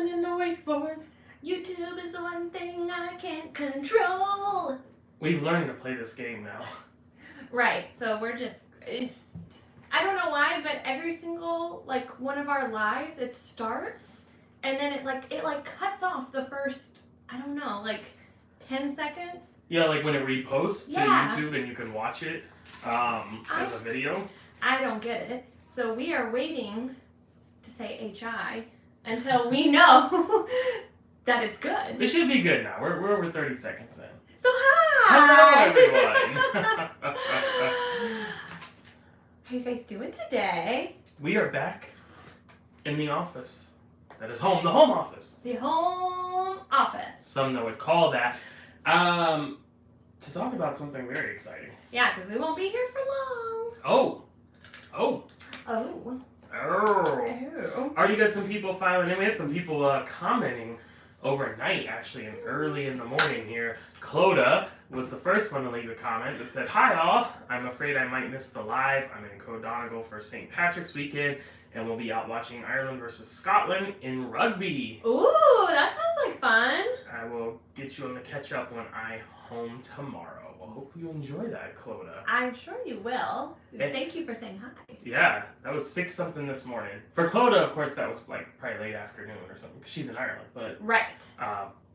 in the way forward. YouTube is the one thing I can't control. We've learned to play this game now. Right, so we're just... I don't know why, but every single, one of our lives, it starts, and then it cuts off the first, 10 seconds. Yeah, like when it reposts to YouTube and you can watch it as a video. I don't get it. So we are waiting to say HI until we know that it's good. It should be good now. We're over 30 seconds in. So hi! Hello, everyone! How are you guys doing today? We are back in the office. That is home, the home office. The home office. Some would call that. To talk about something very exciting. Yeah, because we won't be here for long. Oh. Already got some people filing in. We had some people commenting overnight, actually, and early in the morning here. Cloda was the first one to leave a comment that said, "Hi all, I'm afraid I might miss the live. I'm in Donegal for St. Patrick's weekend, and we'll be out watching Ireland versus Scotland in rugby." Ooh, that sounds like fun. I will get you on the catch up when I home tomorrow. I hope you enjoy that, Cloda. I'm sure you will. Thank you for saying hi. Yeah, that was 6-something this morning. For Cloda, of course, that was probably late afternoon or something, because she's in Ireland. But right.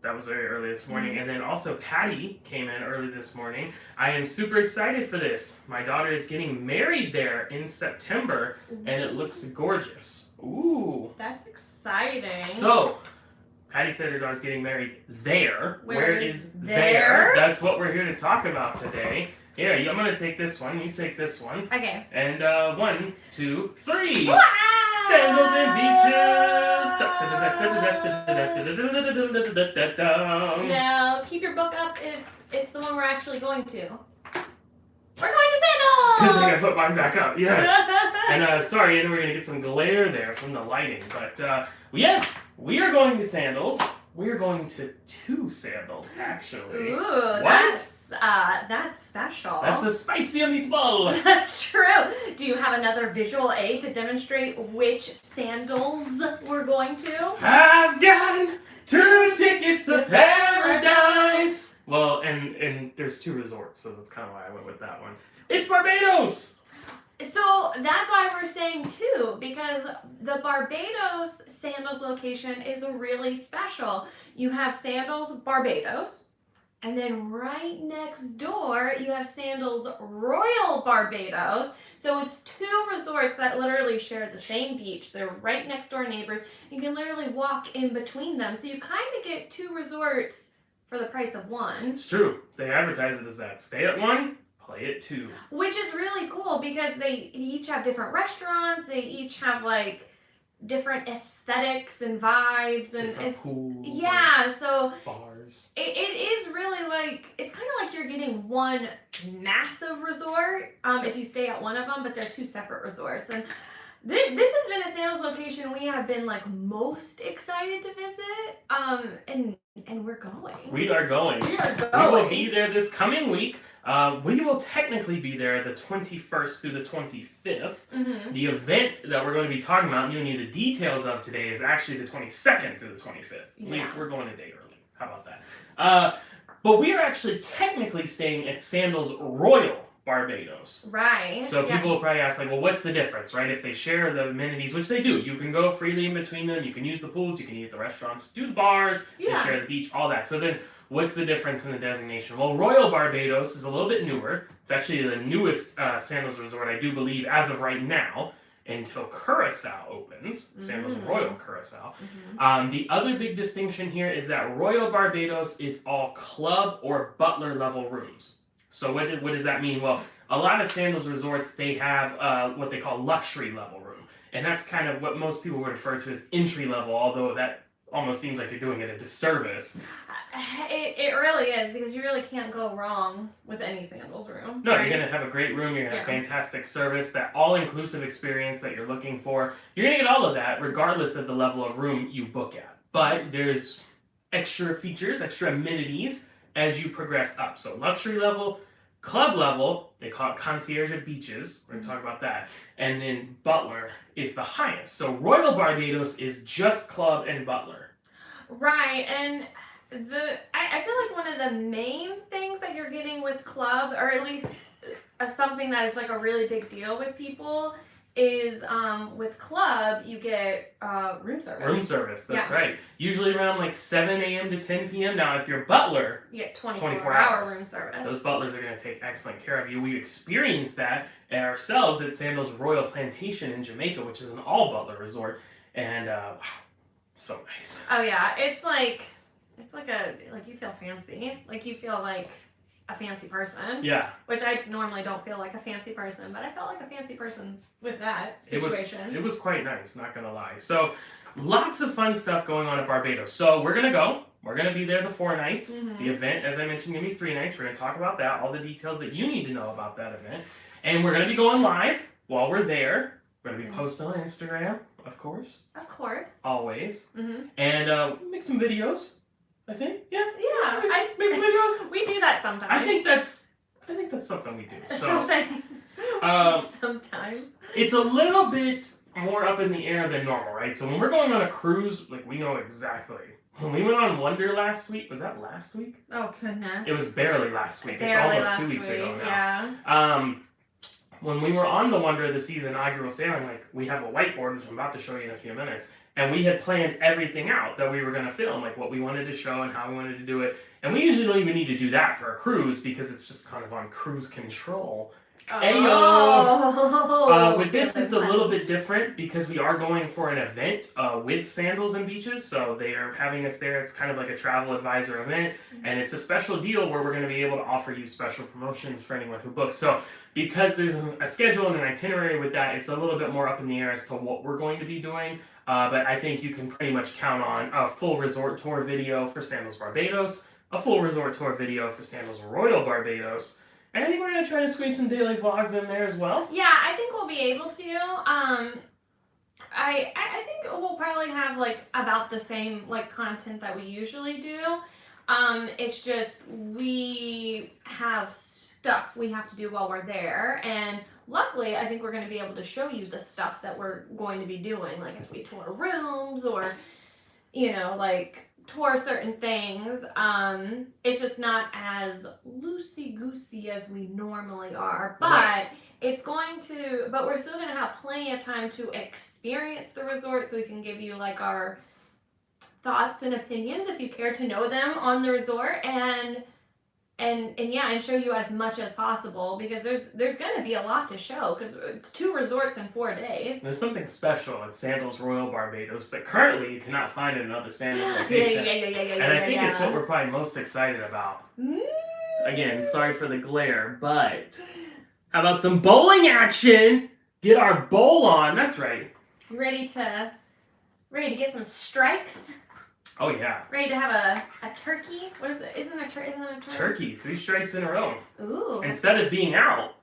That was very early this morning. And then also Patty came in early this morning. I am super excited for this. My daughter is getting married there in September, and it looks gorgeous. Ooh. That's exciting. So, Patty said her daughter's getting married there. Where is there? That's what we're here to talk about today. Here, I'm going to take this one. You take this one. Okay. And 1, 2, 3. Wow! Sandals and Beaches. Now, keep your book up if it's the one we're actually going to. We're going to Sandals! Good thing I put mine back up, yes. And sorry, I know we're going to get some glare there from the lighting. But yes, we are going to Sandals. We are going to 2 Sandals, actually. Ooh, what? That's special. That's a spicy meatball. That's true. Do you have another visual aid to demonstrate which sandals we're going to? I've got 2 tickets to paradise. Well, and there's 2 resorts, so that's kind of why I went with that one. It's Barbados. So that's why we're saying 2, because the Barbados Sandals location is really special. You have Sandals Barbados, and then right next door you have Sandals Royal Barbados. So it's 2 resorts that literally share the same beach. They're right next door neighbors. You can literally walk in between them. So you kind of get 2 resorts for the price of 1. It's true. They advertise it as that. Stay at 1. Play it 2. Which is really cool because they each have different restaurants. They each have different aesthetics and vibes and different pools, so bars. It is really it's kind of like you're getting one massive resort if you stay at one of them, but they're 2 separate resorts. And this has been a Sandals location we have been most excited to visit. And we're going. We are going. We are going. We will be there this coming week. We will technically be there the 21st through the 25th. Mm-hmm. The event that we're going to be talking about and giving you the details of today is actually the 22nd through the 25th. Yeah. We're going a day early. How about that? But we are actually technically staying at Sandals Royal Barbados. Right. So people will probably ask, what's the difference, right? If they share the amenities, which they do, you can go freely in between them, you can use the pools, you can eat at the restaurants, do the bars, they share the beach, all that. So then, what's the difference in the designation? Well, Royal Barbados is a little bit newer. It's actually the newest Sandals resort, I do believe, as of right now, until Curacao opens. Sandals Royal Curacao. Mm-hmm. The other big distinction here is that Royal Barbados is all club or butler level rooms. So what does that mean? Well, a lot of Sandals resorts, they have what they call luxury level room. And that's kind of what most people would refer to as entry level, although that almost seems like you're doing it a disservice. It really is, because you really can't go wrong with any Sandals room. No, right? You're going to have a great room, you're going to have fantastic service, that all-inclusive experience that you're looking for. You're going to get all of that regardless of the level of room you book at. But there's extra features, extra amenities as you progress up. So luxury level, club level, they call it concierge at beaches. We're going to talk about that. And then butler is the highest. So Royal Barbados is just club and butler. Right, and I feel like one of the main things that you're getting with club, or at least something that is like a really big deal with people, is with club you get room service. Room service, that's right. Usually around like 7 a.m. to 10 p.m. Now, if you're Butler, you get 24-hour room service. Those butlers are going to take excellent care of you. We experienced that ourselves at Sandals Royal Plantation in Jamaica, which is an all Butler resort, and wow, so nice. Oh yeah, it's like you feel fancy, like you feel like a fancy person. Yeah. Which I normally don't feel like a fancy person, but I felt like a fancy person with that situation. It was quite nice, not gonna lie. So lots of fun stuff going on at Barbados. So we're gonna go. We're gonna be there the 4 nights. Mm-hmm. The event, as I mentioned, gonna be 3 nights. We're gonna talk about that, all the details that you need to know about that event. And we're gonna be going live while we're there. We're gonna be posting on Instagram, of course. Of course. Always. Mm-hmm. And make some videos. I think, yeah. Make some videos. We do that sometimes. I think that's something we do. So, sometimes. It's a little bit more up in the air than normal, right? So when we're going on a cruise, like we know exactly. When we went on Wonder last week, was that last week? Oh goodness. It was barely last week. Barely it's almost 2 weeks ago now. Yeah. When we were on the Wonder of the Seas inaugural sailing, like we have a whiteboard, which I'm about to show you in a few minutes. And we had planned everything out that we were going to film, like what we wanted to show and how we wanted to do it. And we usually don't even need to do that for a cruise because it's just kind of on cruise control. Oh. With this, it's a little bit different because we are going for an event with Sandals and Beaches. So they are having us there. It's kind of like a travel advisor event. And it's a special deal where we're going to be able to offer you special promotions for anyone who books. So because there's a schedule and an itinerary with that, it's a little bit more up in the air as to what we're going to be doing. But I think you can pretty much count on a full resort tour video for Sandals Barbados, a full resort tour video for Sandals Royal Barbados, and I think we're going to try to squeeze some daily vlogs in there as well. Yeah, I think we'll be able to. I think we'll probably have like about the same like content that we usually do. It's just we have stuff we have to do while we're there, and luckily I think we're going to be able to show you the stuff that we're going to be doing, like if we tour rooms or like tour certain things. It's just not as loosey-goosey as we normally are, but right. But we're still going to have plenty of time to experience the resort, so we can give you like our thoughts and opinions if you care to know them on the resort, and show you as much as possible, because there's going to be a lot to show because it's 2 resorts in 4 days. There's something special at Sandals Royal Barbados that currently you cannot find in another Sandals location. And I think it's what we're probably most excited about. Again, sorry for the glare, but how about some bowling action? Get our bowl on. That's right. You ready to get some strikes? Oh yeah. Ready to have a turkey? What is it? Isn't it a turkey? Turkey. 3 strikes in a row. Ooh. Instead of being out,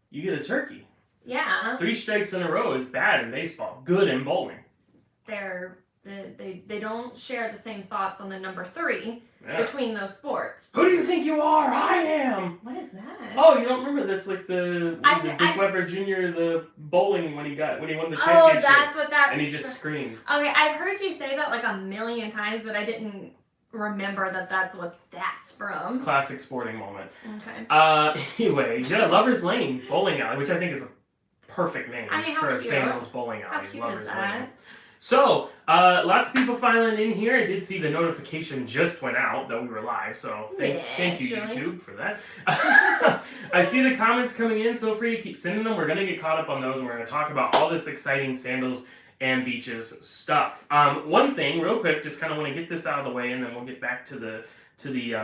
you get a turkey. Yeah. 3 strikes in a row is bad in baseball. Good in bowling. They don't share the same thoughts on the number 3 between those sports. Who do you think you are? I am. What is that? Oh, you don't remember? That's like Dick Weber Jr. the bowling when he won the championship. Oh, that's what that. And he just screamed. Okay, I've heard you say that like a million times, but I didn't remember that that's what that's from. Classic sporting moment. Okay. Anyway, yeah, Lover's Lane Bowling Alley, which I think is a perfect name for a Sandals bowling alley. How cute Lover's is that? Lane. So, lots of people filing in here. I did see the notification just went out that we were live, so thank you, YouTube, for that. I see the comments coming in. Feel free to keep sending them. We're going to get caught up on those, and we're going to talk about all this exciting Sandals and Beaches stuff. One thing, real quick, just kind of want to get this out of the way, and then we'll get back to the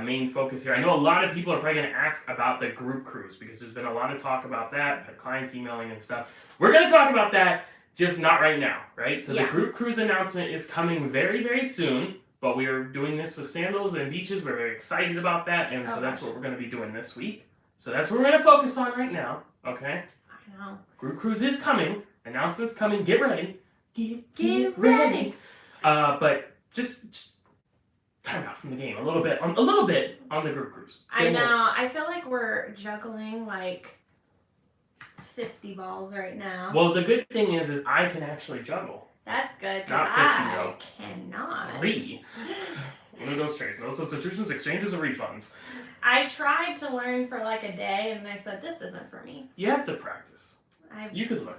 main focus here. I know a lot of people are probably going to ask about the group cruise, because there's been a lot of talk about that, clients emailing and stuff. We're going to talk about that. Just not right now, right? So the group cruise announcement is coming very, very soon, but we are doing this with Sandals and Beaches. We're very excited about that, and so that's what we're going to be doing this week. So that's what we're going to focus on right now, okay? I know. Group cruise is coming. Announcement's coming. Get ready. Get ready. But just time out from the game a little bit on the group cruise. I know. I feel like we're juggling like 50 balls right now. Well, the good thing is I can actually juggle. That's good, because Not 50 I though. cannot. 3. One of those trades. No substitutions, exchanges, or refunds. I tried to learn for like a day, and I said, this isn't for me. You have to practice. You could learn.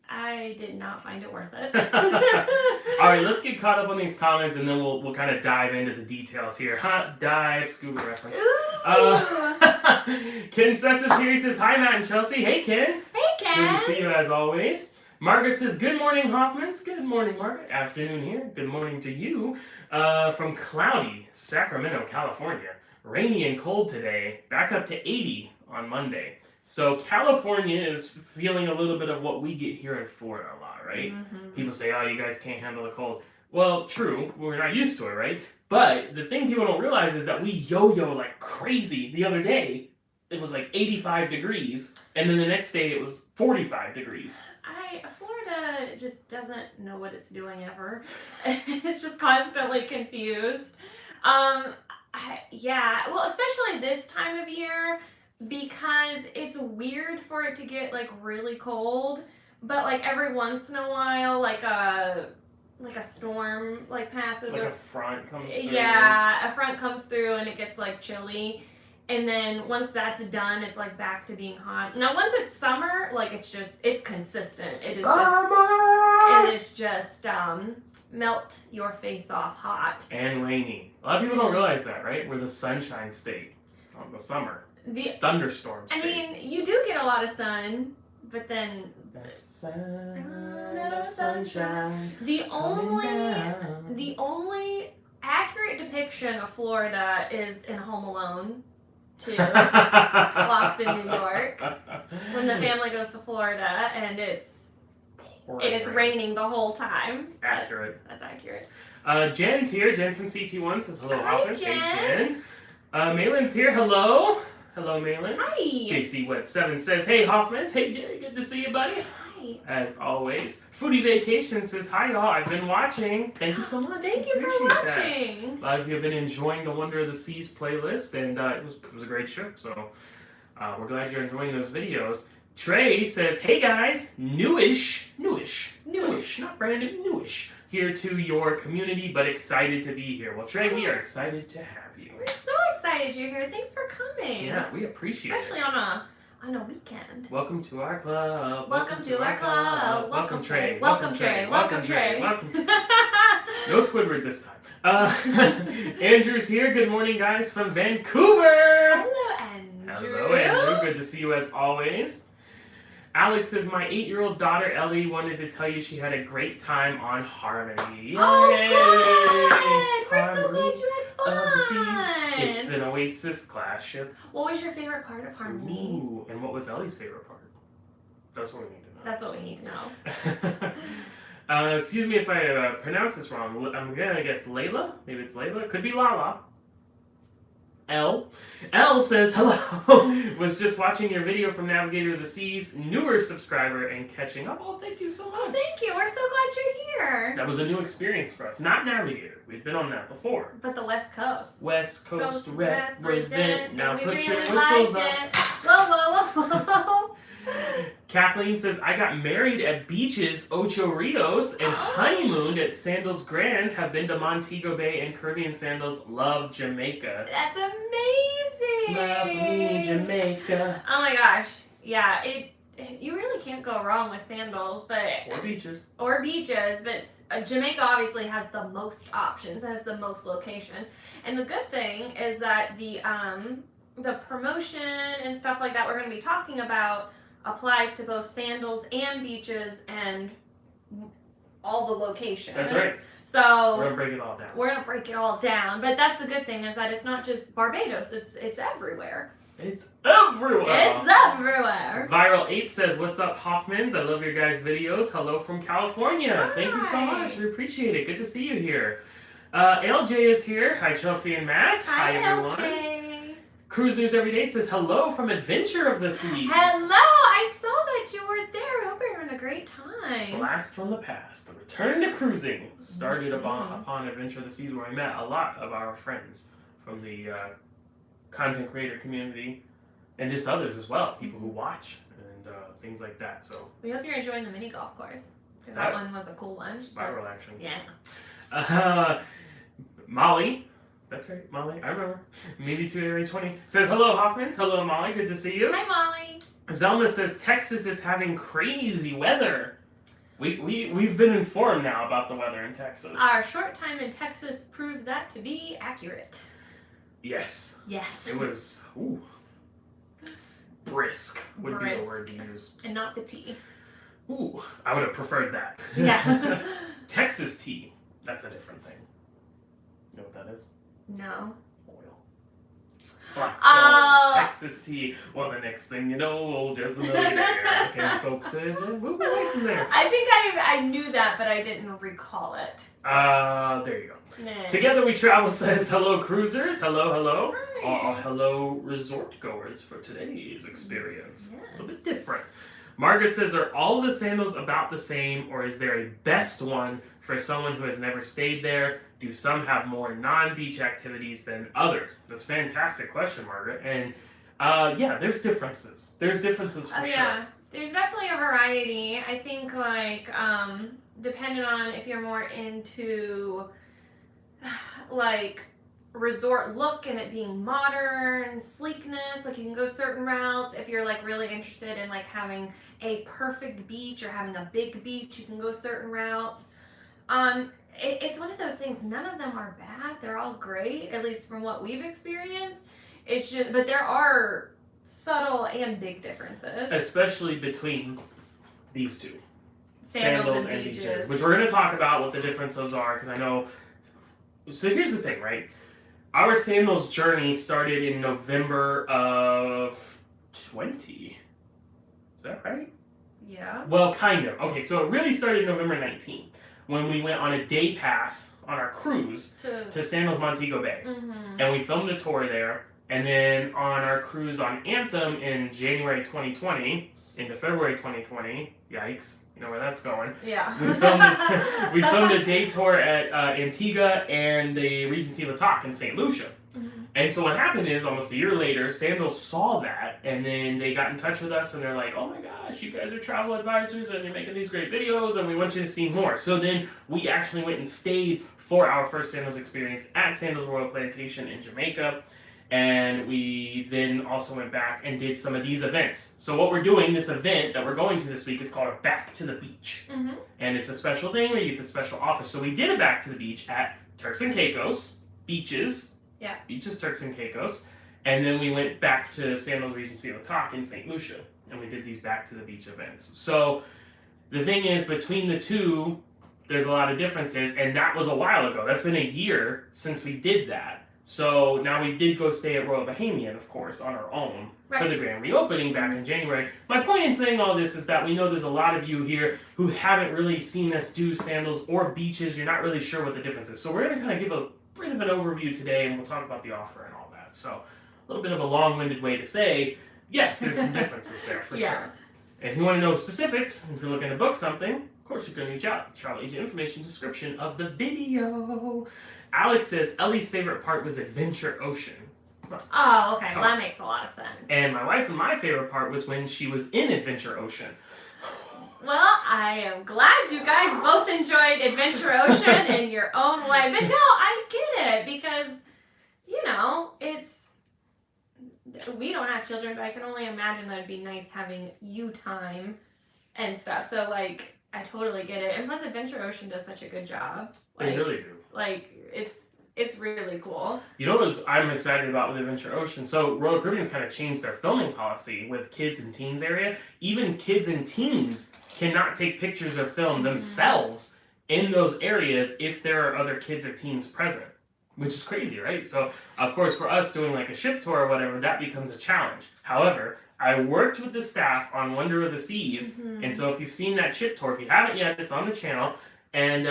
I did not find it worth it. All right, let's get caught up on these comments, and then we'll kind of dive into the details here. Hot dive, scuba reference. Ken Sess is here. He says, hi, Matt and Chelsea. Hey, Ken. Hey, Ken. Good to see you as always. Margaret says, good morning, Hoffmans. Good morning, Margaret. Afternoon here. Good morning to you. From cloudy Sacramento, California. Rainy and cold today. Back up to 80 on Monday. So California is feeling a little bit of what we get here in Florida a lot, right? Mm-hmm. People say, oh, you guys can't handle the cold. Well, true. We're not used to it, right? But the thing people don't realize is that we yo-yo like crazy. The other day, it was like 85 degrees. And then the next day, it was 45 degrees. Florida just doesn't know what it's doing ever. It's just constantly confused. Yeah, well, especially this time of year, because it's weird for it to get like really cold, but like every once in a while, like a storm like passes. Like a front comes through. Yeah, a front comes through and it gets like chilly. And then once that's done, it's like back to being hot. Now, once it's summer, like it's consistent. It is just melt your face off hot. And rainy. A lot of people don't realize that, right? We're the sunshine state on the summer. The thunderstorm state. I mean, you do get a lot of sun, but then sunshine. The only accurate depiction of Florida is in Home Alone 2, Lost in New York, when the family goes to Florida and it's raining the whole time. Accurate. That's accurate. Jen's here. Jen from CT1 says hello, Hi, Hoffman. Jen. Hey, Jen. Malin's here. Hello. Hello, Malin. Hi. JC Wet 7 says, hey, Hoffmans. Hey, Jay. Good to see you, buddy. Hi. As always. Foodie Vacation says, hi, y'all. I've been watching. Thank you so much. Thank you for watching. A lot of you have been enjoying the Wonder of the Seas playlist, and it was a great trip, so we're glad you're enjoying those videos. Trey says, hey, guys. Newish. Not brand new, newish. Here to your community, but excited to be here. Well, Trey, we are excited to have you. We're so excited you're here. Thanks for coming. Yeah, we appreciate Especially it. on a weekend. Welcome to our club. Welcome to our club. Welcome, Trey. Welcome, Trey. Welcome, Trey. No Squidward this time. Andrew's here. Good morning, guys, from Vancouver. Hello, Andrew. Hello, Andrew. Good to see you as always. Alex says, my 8-year-old daughter, Ellie, wanted to tell you she had a great time on Harmony. Oh, Yay! good! We're so glad you had fun! It's an Oasis class ship. What was your favorite part of Harmony? Ooh, and what was Ellie's favorite part? That's what we need to know. That's what we need to know. Excuse me if I pronounce this wrong. I'm gonna guess Layla. Maybe it's Layla. It could be Lala. L says, hello, was just watching your video from Navigator of the Seas, newer subscriber and catching up. Oh, thank you so much. Thank you. We're so glad you're here. That was a new experience for us. Not Navigator. We've been on that before. But the West Coast. West Coast represent. Now put really your whistles up. Whoa. Kathleen says, I got married at beaches Ocho Rios and honeymooned at Sandals Grand. Have been to Montego Bay and Caribbean Sandals. Love Jamaica. That's amazing. Smile for me, Jamaica. Oh my gosh. Yeah, you really can't go wrong with Sandals, but or beaches, but Jamaica obviously has the most options, has the most locations. And the good thing is that the promotion and stuff like that we're going to be talking about applies to both Sandals and beaches and all the locations. That's right. So we're gonna break it all down. But that's the good thing is that it's not just Barbados, it's everywhere. It's everywhere. Viral Ape says, what's up, Hoffmans? I love your guys' videos. Hello from California. Hi. Thank you so much. We appreciate it. Good to see you here. LJ is here. Hi, Chelsea and Matt. Hi everyone. LJ. Cruise News Every Day says, hello from Adventure of the Seas. Hello. I saw that you were there. I hope you're having a great time. Blast from the past. The return to cruising started upon Adventure of the Seas, where I met a lot of our friends from the content creator community and just others as well, people who watch and things like that. So we hope you're enjoying the mini golf course, because that one was a cool one. Spiral action. Yeah. Molly, that's right, Molly, I remember. Maybe 2 area 20 says hello, Hoffman. Hello, Molly. Good to see you. Hi, Molly. Zelma says Texas is having crazy weather. We've been informed now about the weather in Texas. Our short time in Texas proved that to be accurate. Yes. Yes. It was brisk would be the word to use. And not the tea. Ooh, I would have preferred that. Yeah. Texas tea. That's a different thing. You know what that is? No. Oil. Black Oh. Texas tea. Well, the next thing you know, there's a millionaire. Okay, folks, move away from there. I think I knew that, but I didn't recall it. There you go. Nah. Together We Travel says hello, cruisers. Hello, hello. Hi. Hello, resort goers for today's experience. Yes. A little bit different. Margaret says, are all the sandals about the same, or is there a best one for someone who has never stayed there? Do some have more non-beach activities than others? That's a fantastic question, Margaret. And yeah, there's differences. There's differences for sure. Yeah, there's definitely a variety. I think like depending on if you're more into like resort look and it being modern, sleekness, like you can go certain routes. If you're like really interested in like having a perfect beach or having a big beach, you can go certain routes. It's one of those things, none of them are bad. They're all great, at least from what we've experienced. It's just, but there are subtle and big differences. Especially between these two. Sandals and beaches. Which we're going to talk about what the differences are, because I know. So here's the thing, right? Our sandals journey started in November of 20. Is that right? Yeah. Well, kind of. Okay, so it really started November 19th when we went on a day pass on our cruise to Sandals Montego Bay. Mm-hmm. And we filmed a tour there. And then on our cruise on Anthem in January 2020 into February 2020, yikes, you know where that's going. Yeah. We filmed a day tour at Antigua and the Regency La Toc in St. Lucia. Mm-hmm. And so what happened is, almost a year later, Sandals saw that, and then they got in touch with us, and they're like, oh my gosh, you guys are travel advisors, and you're making these great videos, and we want you to see more. So then we actually went and stayed for our first Sandals experience at Sandals Royal Plantation in Jamaica. And we then also went back and did some of these events. So what we're doing, this event that we're going to this week is called a Back to the Beach. Mm-hmm. And it's a special thing where you get the special offer. So we did a Back to the Beach at Turks and Caicos, Beaches. Yeah. Beaches, Turks and Caicos. And then we went back to Sandals Regency La Toc in St. Lucia. And we did these Back to the Beach events. So the thing is, between the two, there's a lot of differences. And that was a while ago. That's been a year since we did that. So now we did go stay at Royal Bahamian, of course, on our own for the grand reopening back in January. My point in saying all this is that we know there's a lot of you here who haven't really seen us do sandals or beaches. You're not really sure what the difference is. So we're going to kind of give a bit of an overview today, and we'll talk about the offer and all that. So a little bit of a long-winded way to say, yes, there's some differences there for sure. And if you want to know specifics, if you're looking to book something, of course you can reach out. Travel agent information description of the video. Alex says Ellie's favorite part was Adventure Ocean. Oh, okay. Well, that makes a lot of sense. And my wife and my favorite part was when she was in Adventure Ocean. Well, I am glad you guys both enjoyed Adventure Ocean in your own way. But no, I get it because, you know, we don't have children, but I can only imagine that it'd be nice having you time and stuff. So, like, I totally get it. And plus, Adventure Ocean does such a good job. They really do. Like, it's really cool. You know what I'm excited about with Adventure Ocean? So Royal Caribbean's kind of changed their filming policy with kids and teens area. Even kids and teens cannot take pictures or film themselves in those areas if there are other kids or teens present, which is crazy, right? So, of course, for us doing like a ship tour or whatever, that becomes a challenge. However, I worked with the staff on Wonder of the Seas, and so if you've seen that ship tour, if you haven't yet, it's on the channel. And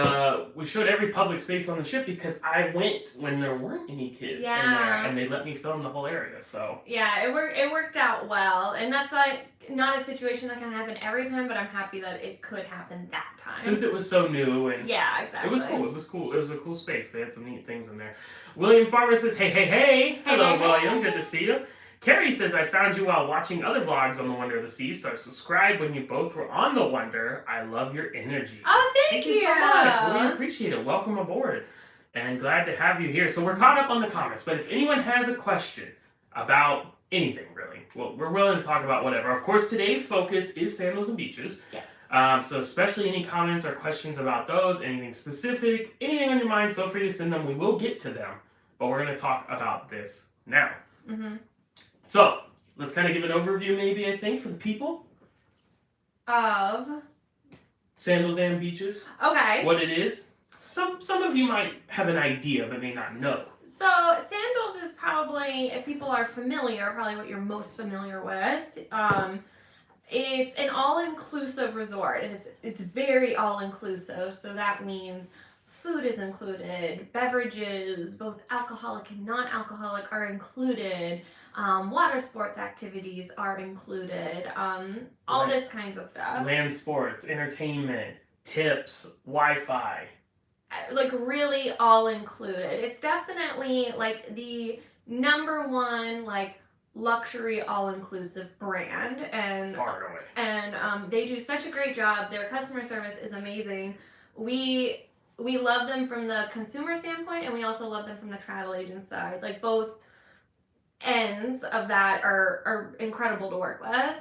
we showed every public space on the ship because I went when there weren't any kids in there, and they let me film the whole area. So yeah, it worked out well, and that's like not a situation that can happen every time, but I'm happy that it could happen that time. Since it was so new, and yeah, exactly. It was cool. It was cool. It was a cool space. They had some neat things in there. William Farmer says, hey. Hello, William. Good to see you. Carrie says, I found you while watching other vlogs on the Wonder of the Seas, so I subscribed when you both were on the Wonder. I love your energy. Oh, thank you so much. Really appreciate it. Welcome aboard. and glad to have you here. So we're caught up on the comments, but if anyone has a question about anything, really, well, we're willing to talk about whatever. Of course, today's focus is Sandals and Beaches. Yes. So especially any comments or questions about those, anything specific, anything on your mind, feel free to send them. We will get to them, but we're going to talk about this now. Mm-hmm. So let's kind of give an overview, maybe, I think, for the people. Of? Sandals and Beaches. Okay. What it is. Some of you might have an idea, but may not know. So Sandals is probably, if people are familiar, probably what you're most familiar with. It's an all-inclusive resort. It's very all-inclusive, so that means food is included, beverages, both alcoholic and non-alcoholic, are included. Water sports activities are included. All this kinds of stuff. Land sports, entertainment, tips, Wi-Fi. Like really all included. It's definitely like the number one like luxury all-inclusive brand, and Far away. And they do such a great job. Their customer service is amazing. We love them from the consumer standpoint, and we also love them from the travel agent side. Like both ends of that are incredible to work with.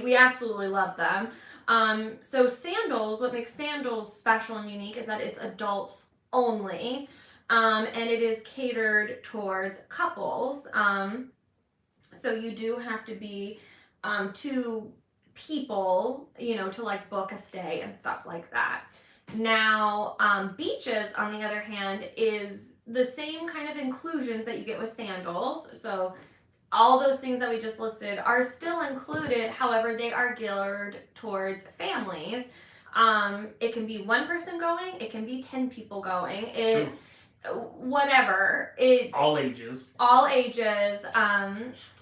We absolutely love them. So Sandals, what makes Sandals special and unique is that it's adults only, and it is catered towards couples. So you do have to be two people, to like book a stay and stuff like that. Now, Beaches, on the other hand, is the same kind of inclusions that you get with Sandals. So all those things that we just listed are still included. However, they are geared towards families. It can be one person going. It can be 10 people going. Whatever. All ages. All ages.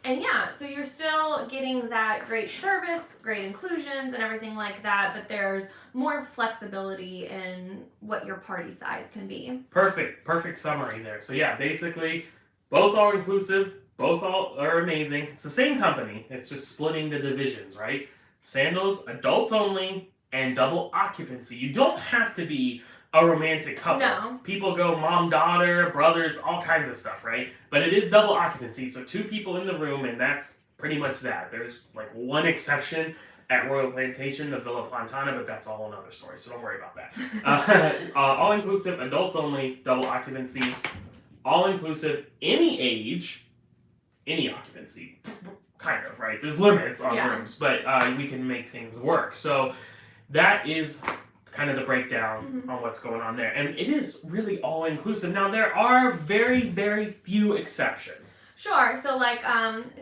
And yeah, so you're still getting that great service, great inclusions, and everything like that. But there's more flexibility in what your party size can be. Perfect summary there. So yeah, basically, both all inclusive. Both all are amazing. It's the same company. It's just splitting the divisions, right? Sandals, adults only, and double occupancy. You don't have to be a romantic couple. No. People go mom, daughter, brothers, all kinds of stuff, right? But it is double occupancy, so 2 people in the room, and that's pretty much that. There's like one exception at Royal Plantation, the Villa Plantana, but that's all another story, so don't worry about that. All inclusive, adults only, double occupancy, all inclusive, any age. Any occupancy, kind of, right? There's limits on rooms, but we can make things work. So that is kind of the breakdown on what's going on there. And it is really all-inclusive. Now, there are very, very few exceptions. Sure. So, like,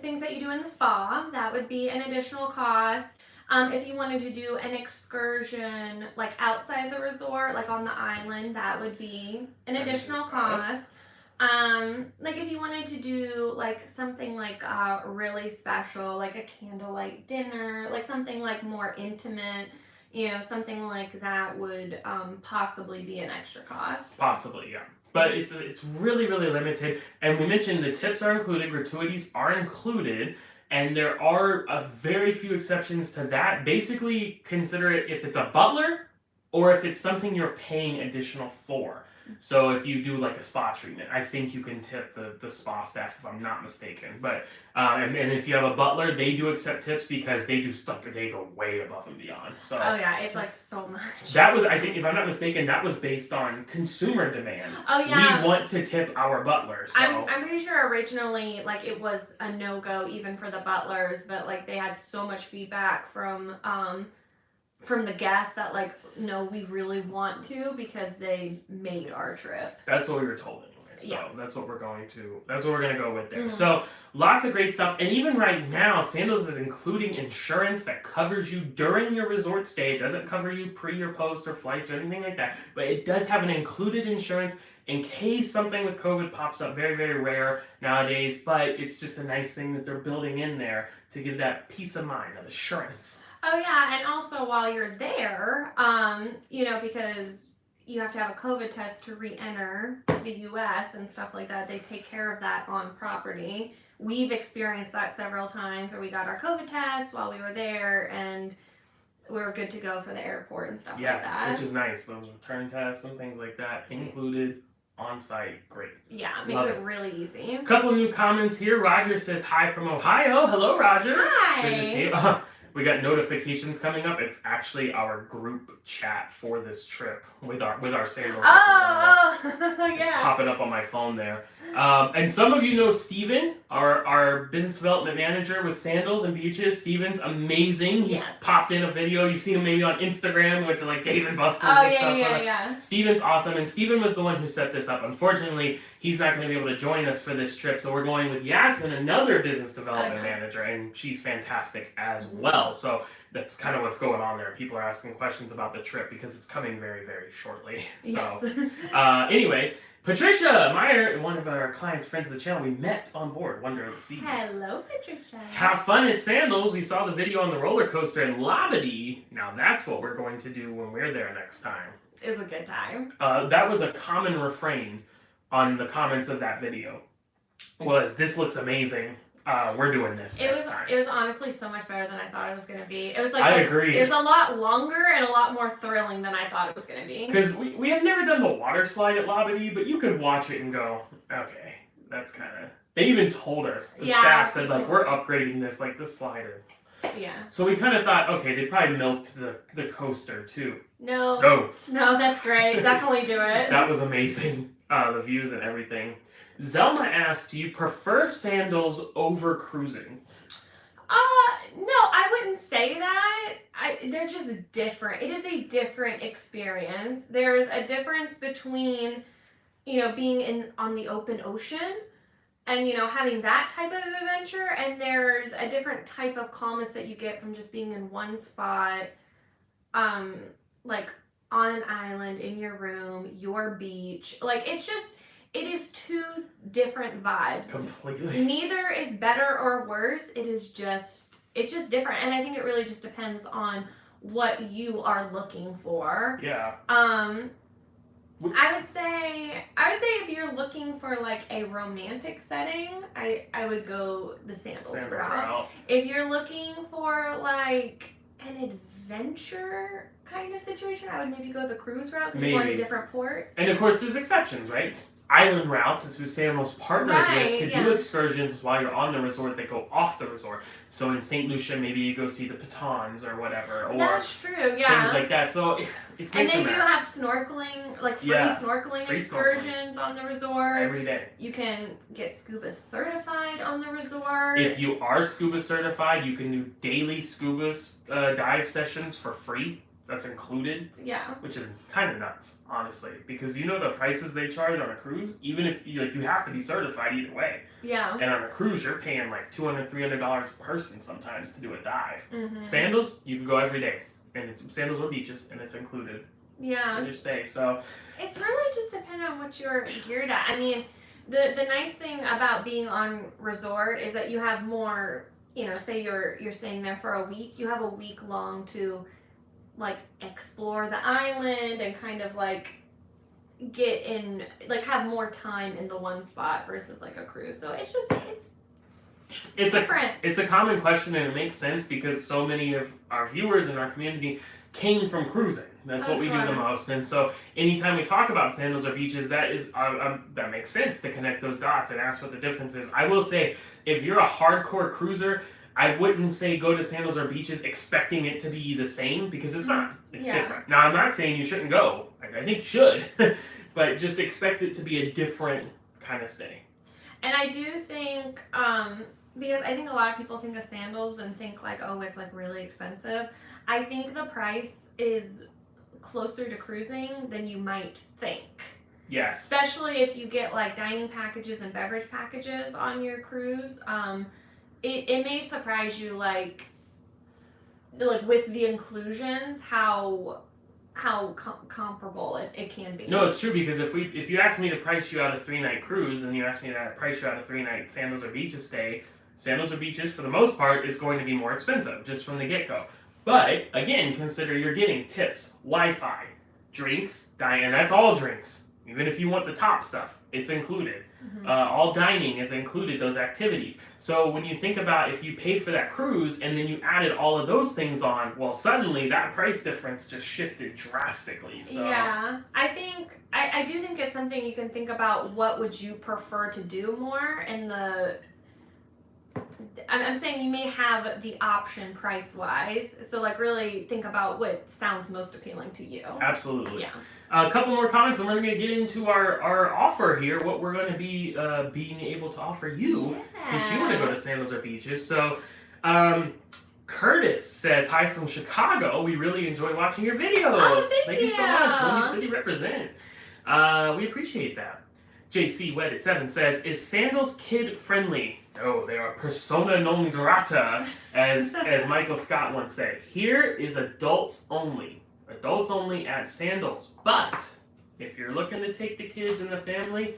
things that you do in the spa, that would be an additional cost. If you wanted to do an excursion, like, outside the resort, like on the island, that would be an additional cost. Like if you wanted to do like something like really special, like a candlelight dinner, like something like more intimate, something like that would possibly be an extra cost. Possibly, yeah. But it's really, really limited. And we mentioned the tips are included, gratuities are included, and there are a very few exceptions to that. Basically, consider it if it's a butler or if it's something you're paying additional for. So if you do like a spa treatment, I think you can tip the spa staff if I'm not mistaken. But and if you have a butler, they do accept tips because they do stuff that they go way above and beyond. So it's like so much. That was, I think, if I'm not mistaken, that was based on consumer demand. Oh yeah. We want to tip our butlers. So. I'm pretty sure originally like it was a no-go even for the butlers, but like they had so much feedback from the guests that like, no, we really want to because they made our trip. That's what we were told anyway. So yeah. that's what we're going to go with there. So lots of great stuff. And even right now, Sandals is including insurance that covers you during your resort stay. It doesn't cover you pre or post or flights or anything like that. But it does have an included insurance in case something with COVID pops up. Very, very rare nowadays. But it's just a nice thing that they're building in there to give that peace of mind, of assurance. Oh yeah, and also while you're there, because you have to have a COVID test to re-enter the U.S. and stuff like that, they take care of that on property. We've experienced that several times where we got our COVID test while we were there, and we're good to go for the airport and stuff like Yes, that. which is nice. Those return tests and things like that included on site. Great. Yeah, it makes it really easy. A couple of new comments here. Roger says hi from Ohio. Hello, Roger. Hi. Good to see you. We got notifications coming up. It's actually our group chat for this trip with our sandals. Oh, It's yeah. popping up on my phone there. And some of you know Steven, our business development manager with Sandals and Beaches. Steven's amazing. He's popped in a video. You've seen him maybe on Instagram with the Dave and Buster's and stuff. Yeah. Steven's awesome, and Steven was the one who set this up. Unfortunately, he's not going to be able to join us for this trip, so we're going with Yasmin, another business development manager, and she's fantastic as well. So that's kind of what's going on there. People are asking questions about the trip because it's coming very, very shortly. So, anyway, Patricia Meyer, one of our clients, friends of the channel, we met on board Wonder of the Seas. Hello, Patricia. Have fun at Sandals. We saw the video on the roller coaster in Labadee. Now that's what we're going to do when we're there next time. It was a good time. That was a common refrain on the comments of that video. Was, this looks amazing. We're doing this next time. It was honestly so much better than I thought it was going to be. It was like I agree. It was a lot longer and a lot more thrilling than I thought it was going to be. Because we have never done the water slide at Labadee, but you could watch it and go, okay, that's kind of... They even told us. The staff said, like, we're upgrading this, like, the slider. Yeah. So we kind of thought, okay, they probably milked the coaster, too. No, that's great. Definitely do it. That was amazing. The views and everything. Zelma asked, do you prefer sandals over cruising? No, I wouldn't say that. They're just different. It is a different experience. There's a difference between, being on the open ocean and, having that type of adventure, and there's a different type of calmness that you get from just being in one spot, like on an island, in your room, your beach. Like, it is two different vibes. Completely. Neither is better or worse. It's just different. And I think it really just depends on what you are looking for. Yeah. I would say if you're looking for like a romantic setting, I would go the sandals route. If you're looking for like an adventure kind of situation, I would maybe go the cruise route because you're going to different ports. And of course there's exceptions, right? Island routes is who Sandals partners with to do excursions while you're on the resort that go off the resort. So in St. Lucia, maybe you go see the Pitons or whatever. Or that's true, yeah. Things like that. So it's and they do have snorkeling, like free snorkeling excursions on the resort. Every day. You can get Scuba certified on the resort. If you are Scuba certified, you can do daily Scuba dive sessions for free. That's included. Yeah. Which is kind of nuts, honestly, because the prices they charge on a cruise. Even if you have to be certified either way. Yeah. And on a cruise, you're paying like $200, $300 a person sometimes to do a dive. Mm-hmm. Sandals, you can go every day, and it's Sandals or Beaches, and it's included. Yeah. In your stay, so it's really just dependent on what you're geared at. I mean, the nice thing about being on resort is that you have more. Say you're staying there for a week, you have a week long to like explore the island and kind of like get in, like have more time in the one spot versus like a cruise. So it's different. It's a common question, and it makes sense because so many of our viewers in our community came from cruising. That's what we do the most. And so anytime we talk about Sandals or Beaches, that is that makes sense to connect those dots and ask what the difference is. I will say, if you're a hardcore cruiser, I wouldn't say go to Sandals or Beaches expecting it to be the same, because it's not. It's different. Now, I'm not saying you shouldn't go. I think you should. But just expect it to be a different kind of stay. And I do think, because I think a lot of people think of Sandals and think like, oh, it's like really expensive. I think the price is closer to cruising than you might think. Yes. Especially if you get like dining packages and beverage packages on your cruise. It may surprise you, like with the inclusions, how comparable it can be. No, it's true, because if you ask me to price you out a 3-night cruise and you ask me to price you out a 3-night Sandals or Beaches stay, Sandals or Beaches for the most part is going to be more expensive just from the get-go. But again, consider you're getting tips, Wi-Fi, drinks, and that's all drinks. Even if you want the top stuff, it's included. Mm-hmm. All dining is included, those activities. So when you think about if you paid for that cruise and then you added all of those things on, well, suddenly that price difference just shifted drastically. So. Yeah, I do think it's something you can think about. What would you prefer to do more in the... I'm saying you may have the option price-wise, so like really think about what sounds most appealing to you. Absolutely. Yeah. A couple more comments, and we're going to get into our offer here, what we're going to be being able to offer you, if you want to go to Sandals or Beaches. So, Curtis says, hi from Chicago. We really enjoy watching your videos. Oh, thank you so much. Windy City represent. We appreciate that. JC Wedded 7 says, is Sandals kid friendly? No, they are persona non grata, as Michael Scott once said. Here is adults only. Adults only at Sandals. But if you're looking to take the kids and the family,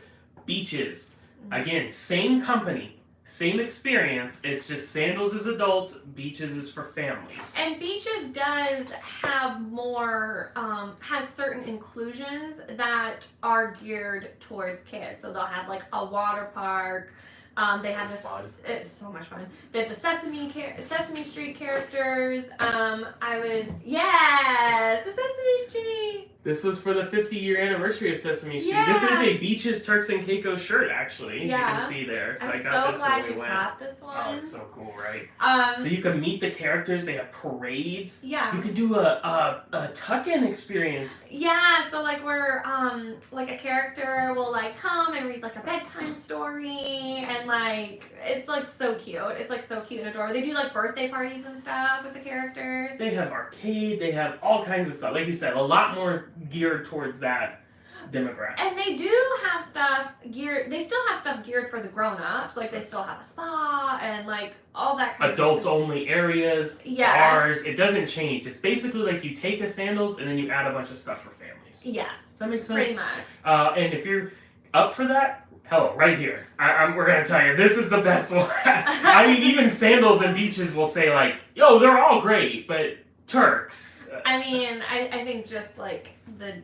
Beaches. Again, same company, same experience. It's just Sandals is adults, Beaches is for families. And Beaches does have more, has certain inclusions that are geared towards kids. So they'll have like a water park. They have it's so much fun. They have the Sesame Street characters. Yes, the Sesame Street. This was for the 50-year anniversary of Sesame Street. Yeah. This is a Beaches, Turks, and Caicos shirt, actually. Yeah. You can see there. So I'm I got so this glad when we you went. got this one. Oh, it's so cool, right? So So you can meet the characters. They have parades. yeah. You can do a tuck-in experience. Yeah, so like we're like a character will like come and read like a bedtime story, and like it's like so cute. It's like so cute and adorable. They do like birthday parties and stuff with the characters. They have arcade. They have all kinds of stuff. Like you said, a lot more geared towards that demographic. And they do have stuff geared. They still have stuff geared for the grown-ups. Like they still have a spa and like all that kind Adults of stuff. only areas, Yes. bars. It doesn't change. It's basically like you take a Sandals and then you add a bunch of stuff for families. Yes. Does that make sense? Pretty much. And if you're up for that, hello, right here. We're going to tell you, this is the best one. I mean, even Sandals and Beaches will say, like, yo, they're all great, but Turks. I mean, I think just like the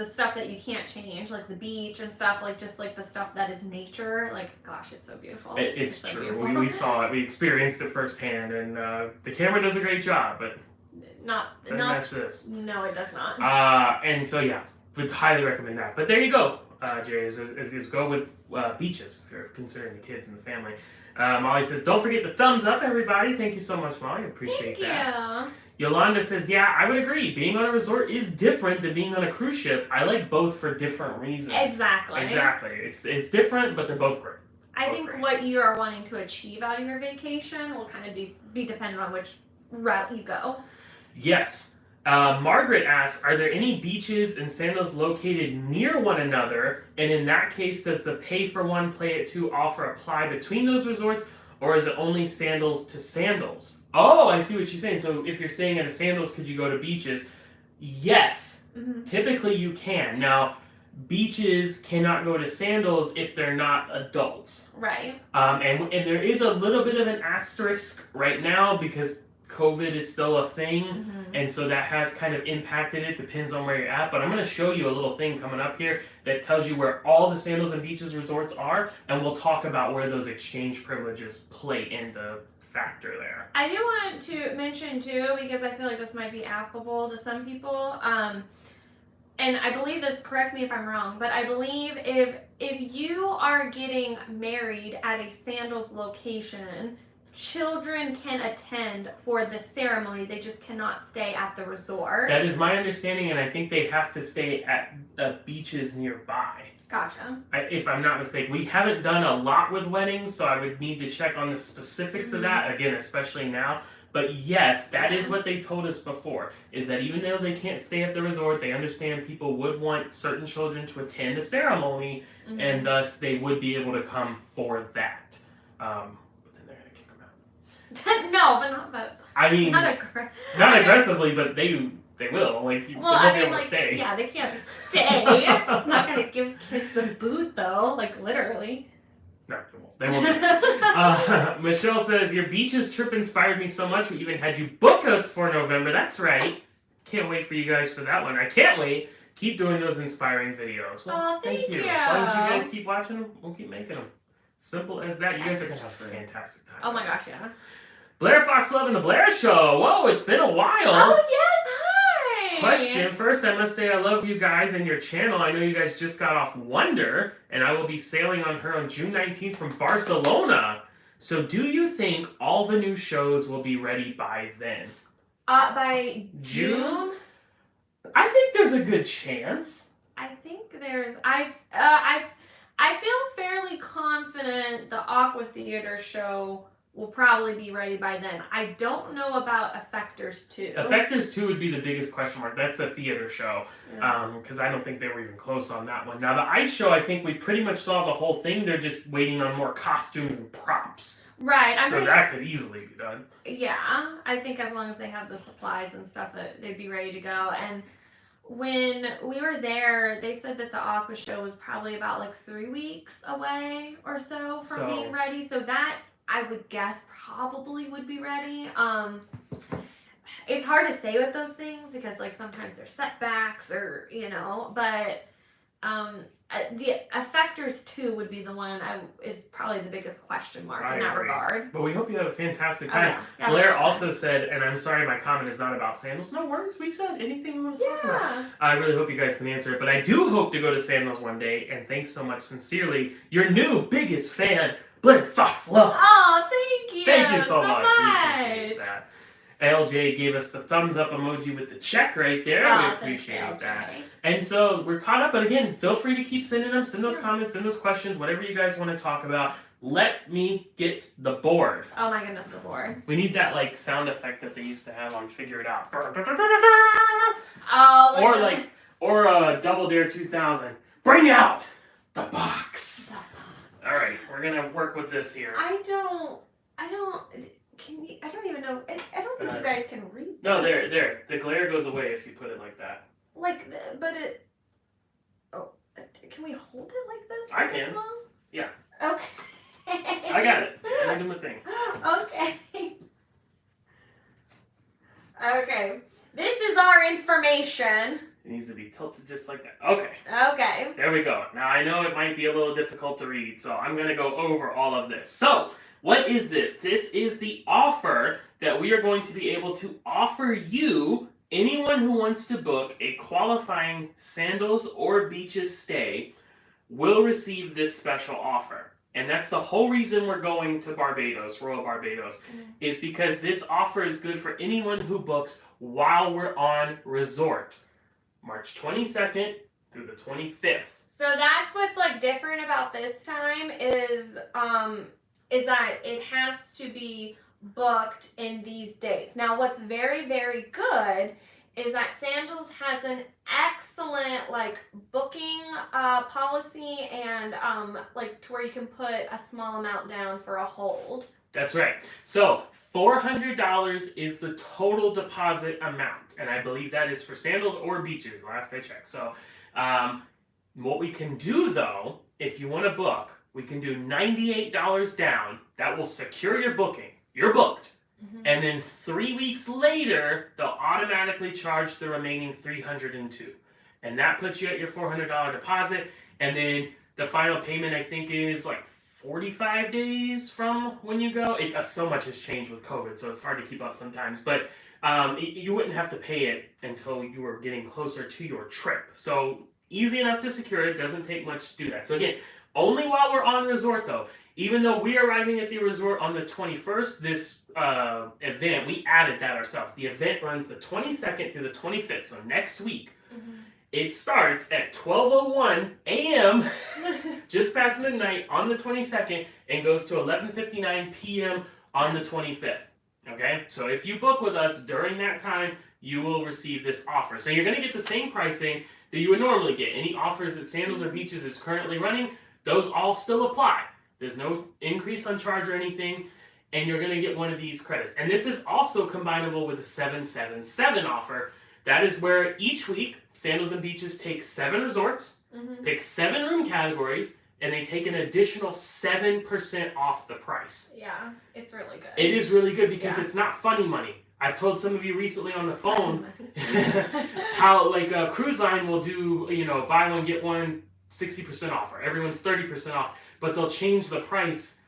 stuff that you can't change, like the beach and stuff, like just like the stuff that is nature, like gosh, it's so beautiful. It's so true. beautiful. We saw it. We experienced it firsthand, and the camera does a great job, but doesn't match this. No, it does not. And so, yeah, would highly recommend that. But there you go, Jay, is go with Beaches if you're considering the kids and the family. Molly says, don't forget the thumbs up, everybody. Thank you so much, Molly. I appreciate that. Thank Yolanda says, yeah, I would agree. Being on a resort is different than being on a cruise ship. I like both for different reasons. Exactly. It's different, but they're both great. I think what you are wanting to achieve out of your vacation will kind of be dependent on which route you go. Yes. Margaret asks, are there any beaches and Sandals located near one another? And in that case, does the pay for one, play it two offer apply between those resorts? Or is it only Sandals to Sandals? Oh, I see what she's saying. So if you're staying at a Sandals, could you go to Beaches? Yes. Mm-hmm. Typically you can. Now, Beaches cannot go to Sandals if they're not adults. Right. And there is a little bit of an asterisk right now because COVID is still a thing. Mm-hmm. And so that has kind of impacted it. Depends on where you're at. But I'm going to show you a little thing coming up here that tells you where all the Sandals and Beaches resorts are. And we'll talk about where those exchange privileges play into factor there. I do want to mention too, because I feel like this might be applicable to some people. And I believe this, correct me if I'm wrong, but I believe if you are getting married at a Sandals location, children can attend for the ceremony. They just cannot stay at the resort. That is my understanding, and I think they have to stay at beaches nearby. Gotcha. If I'm not mistaken. We haven't done a lot with weddings, so I would need to check on the specifics of that, again, especially now. But yes, that is what they told us before, is that even though they can't stay at the resort, they understand people would want certain children to attend a ceremony, and thus they would be able to come for that. But then they're going to kick them out. No, but not that. I mean, not aggressively, but they will. Like, they won't be able to stay. Yeah, they can't stay. I'm not going to give kids the boot, though, like literally. No, they won't. Michelle says, your beaches trip inspired me so much, we even had you book us for November. That's right. Can't wait for you guys for that one. I can't wait. keep doing those inspiring videos. Well, Oh, thank you. As long as you guys keep watching them, we'll keep making them. Simple as that. You guys are going to have a fantastic time. Oh my gosh, yeah. Blair Fox Love and the Blair Show. Whoa, it's been a while. Oh, yes, hi. Question. First, I must say I love you guys and your channel. I know you guys just got off Wonder, and I will be sailing on her on June 19th from Barcelona. So do you think all the new shows will be ready by then? By June? I think there's a good chance. I think there's... I feel fairly confident the Aqua Theater show will probably be ready by then. I don't know about Effectors 2. Effectors 2 would be the biggest question mark. That's the theater show. Because I don't think they were even close on that one. Now, the ice show, I think we pretty much saw the whole thing. They're just waiting on more costumes and props. Right. That could easily be done. Yeah. I think as long as they have the supplies and stuff, that they'd be ready to go. And when we were there, they said that the Aqua show was probably about like 3 weeks away or so from being ready. So that, I would guess, probably would be ready. It's hard to say with those things because like sometimes there's setbacks or, but the Effectors 2 would be the one is probably the biggest question mark in that regard. But we hope you have a fantastic time. Yeah, Blair also said, and I'm sorry my comment is not about sandals. No worries, we said anything we want to talk about. I really hope you guys can answer it, but I do hope to go to sandals one day, and thanks so much, sincerely, your new biggest fan, Blair Fox Love. Oh, thank you. Thank you so much. We appreciate that. LJ gave us the thumbs up emoji with the check right there. We appreciate that. And so we're caught up, but again, feel free to keep sending them. Send those comments, send those questions, whatever you guys want to talk about. Let me get the board. Oh my goodness, the board. We need that like sound effect that they used to have on Figure It Out. Oh, or Double Dare 2000. Bring out the box. All right, we're gonna work with this here. I don't even know. I don't think you guys can read this. No, there. The glare goes away if you put it like that. Can we hold it like this for I this can. long? Yeah. Okay. I got it. I'm doing my thing. Okay. Okay. This is our information. It needs to be tilted just like that. Okay. Okay. There we go. Now, I know it might be a little difficult to read, so I'm going to go over all of this. So, what is this? This is the offer that we are going to be able to offer you, anyone who wants to book a qualifying Sandals or Beaches stay will receive this special offer. And that's the whole reason we're going to Barbados, Royal Barbados, is because this offer is good for anyone who books while we're on resort. March 22nd through the 25th. So that's what's like different about this time is that it has to be booked in these days. Now what's very, very good is that Sandals has an excellent like booking policy and to where you can put a small amount down for a hold. That's right. So $400 is the total deposit amount, and I believe that is for Sandals or Beaches, last I checked. So what we can do though, if you want to book, we can do $98 down. That will secure your booking. You're booked. Mm-hmm. And then 3 weeks later, they'll automatically charge the remaining $302. And that puts you at your $400 deposit. And then the final payment, I think, is like 45 days from when you go. So much has changed with COVID, so it's hard to keep up sometimes. But you wouldn't have to pay it until you were getting closer to your trip. So easy enough to secure it. Doesn't take much to do that. So again, only while we're on resort, though. Even though we're arriving at the resort on the 21st, this event, we added that ourselves. The event runs the 22nd through the 25th, so next week. Mm-hmm. It starts at 12:01 a.m., just past midnight on the 22nd, and goes to 11:59 p.m. on the 25th. Okay? So if you book with us during that time, you will receive this offer. So you're going to get the same pricing that you would normally get. Any offers that Sandals or Beaches is currently running, those all still apply. There's no increase on charge or anything, and you're going to get one of these credits. And this is also combinable with the 777 offer. That is where each week, Sandals and Beaches take 7 resorts, pick 7 room categories, and they take an additional 7% off the price. Yeah, it's really good. It is really good because it's not funny money. I've told some of you recently on the phone how like a cruise line will do, buy one, get one, 60% off, or everyone's 30% off, but they'll change the price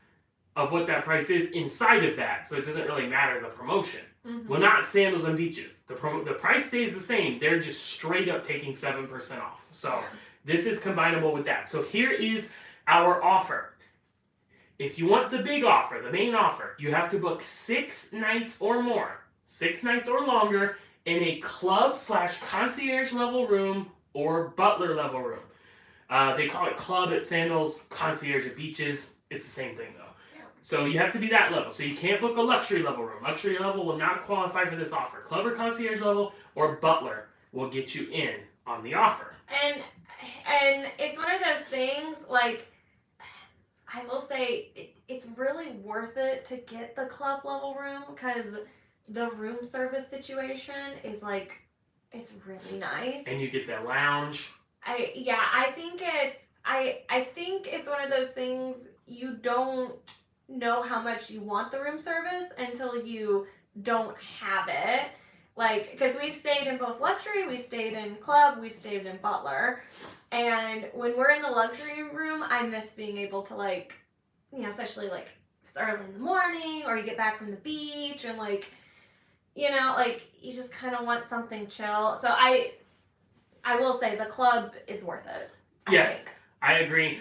of what that price is inside of that, so it doesn't really matter the promotion. Mm-hmm. Well, not Sandals and Beaches. The price stays the same. They're just straight up taking 7% off. So this is combinable with that. So here is our offer. If you want the big offer, the main offer, you have to book 6 nights or more, 6 nights or longer in a club/concierge level room or butler level room. They call it club at Sandals, concierge at Beaches. It's the same thing though. So you have to be that level. So you can't book a luxury level room. Luxury level will not qualify for this offer. Club or concierge level or butler will get you in on the offer. And it's one of those things, like, I will say it's really worth it to get the club level room because the room service situation is like, it's really nice. And you get that lounge. I think it's one of those things you don't know how much you want the room service until you don't have it. Like, because we've stayed in both luxury, we've stayed in club, we've stayed in butler, and when we're in the luxury room, I miss being able to, like, especially like it's early in the morning or you get back from the beach and like, you just kind of want something chill. So I will say the club is worth it. Yes, I agree.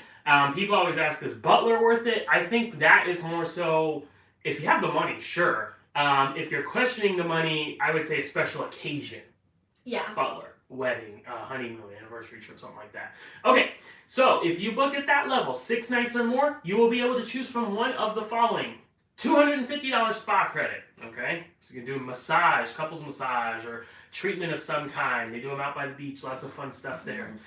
People always ask, is Butler worth it? I think that is more so, if you have the money, sure. If you're questioning the money, I would say a special occasion. Yeah. Butler, wedding, honeymoon, anniversary trip, something like that. Okay, so if you book at that level, 6 nights or more, you will be able to choose from one of the following. $250 spa credit, okay? So you can do a massage, couples massage, or treatment of some kind. They do them out by the beach, lots of fun stuff there. Mm-hmm.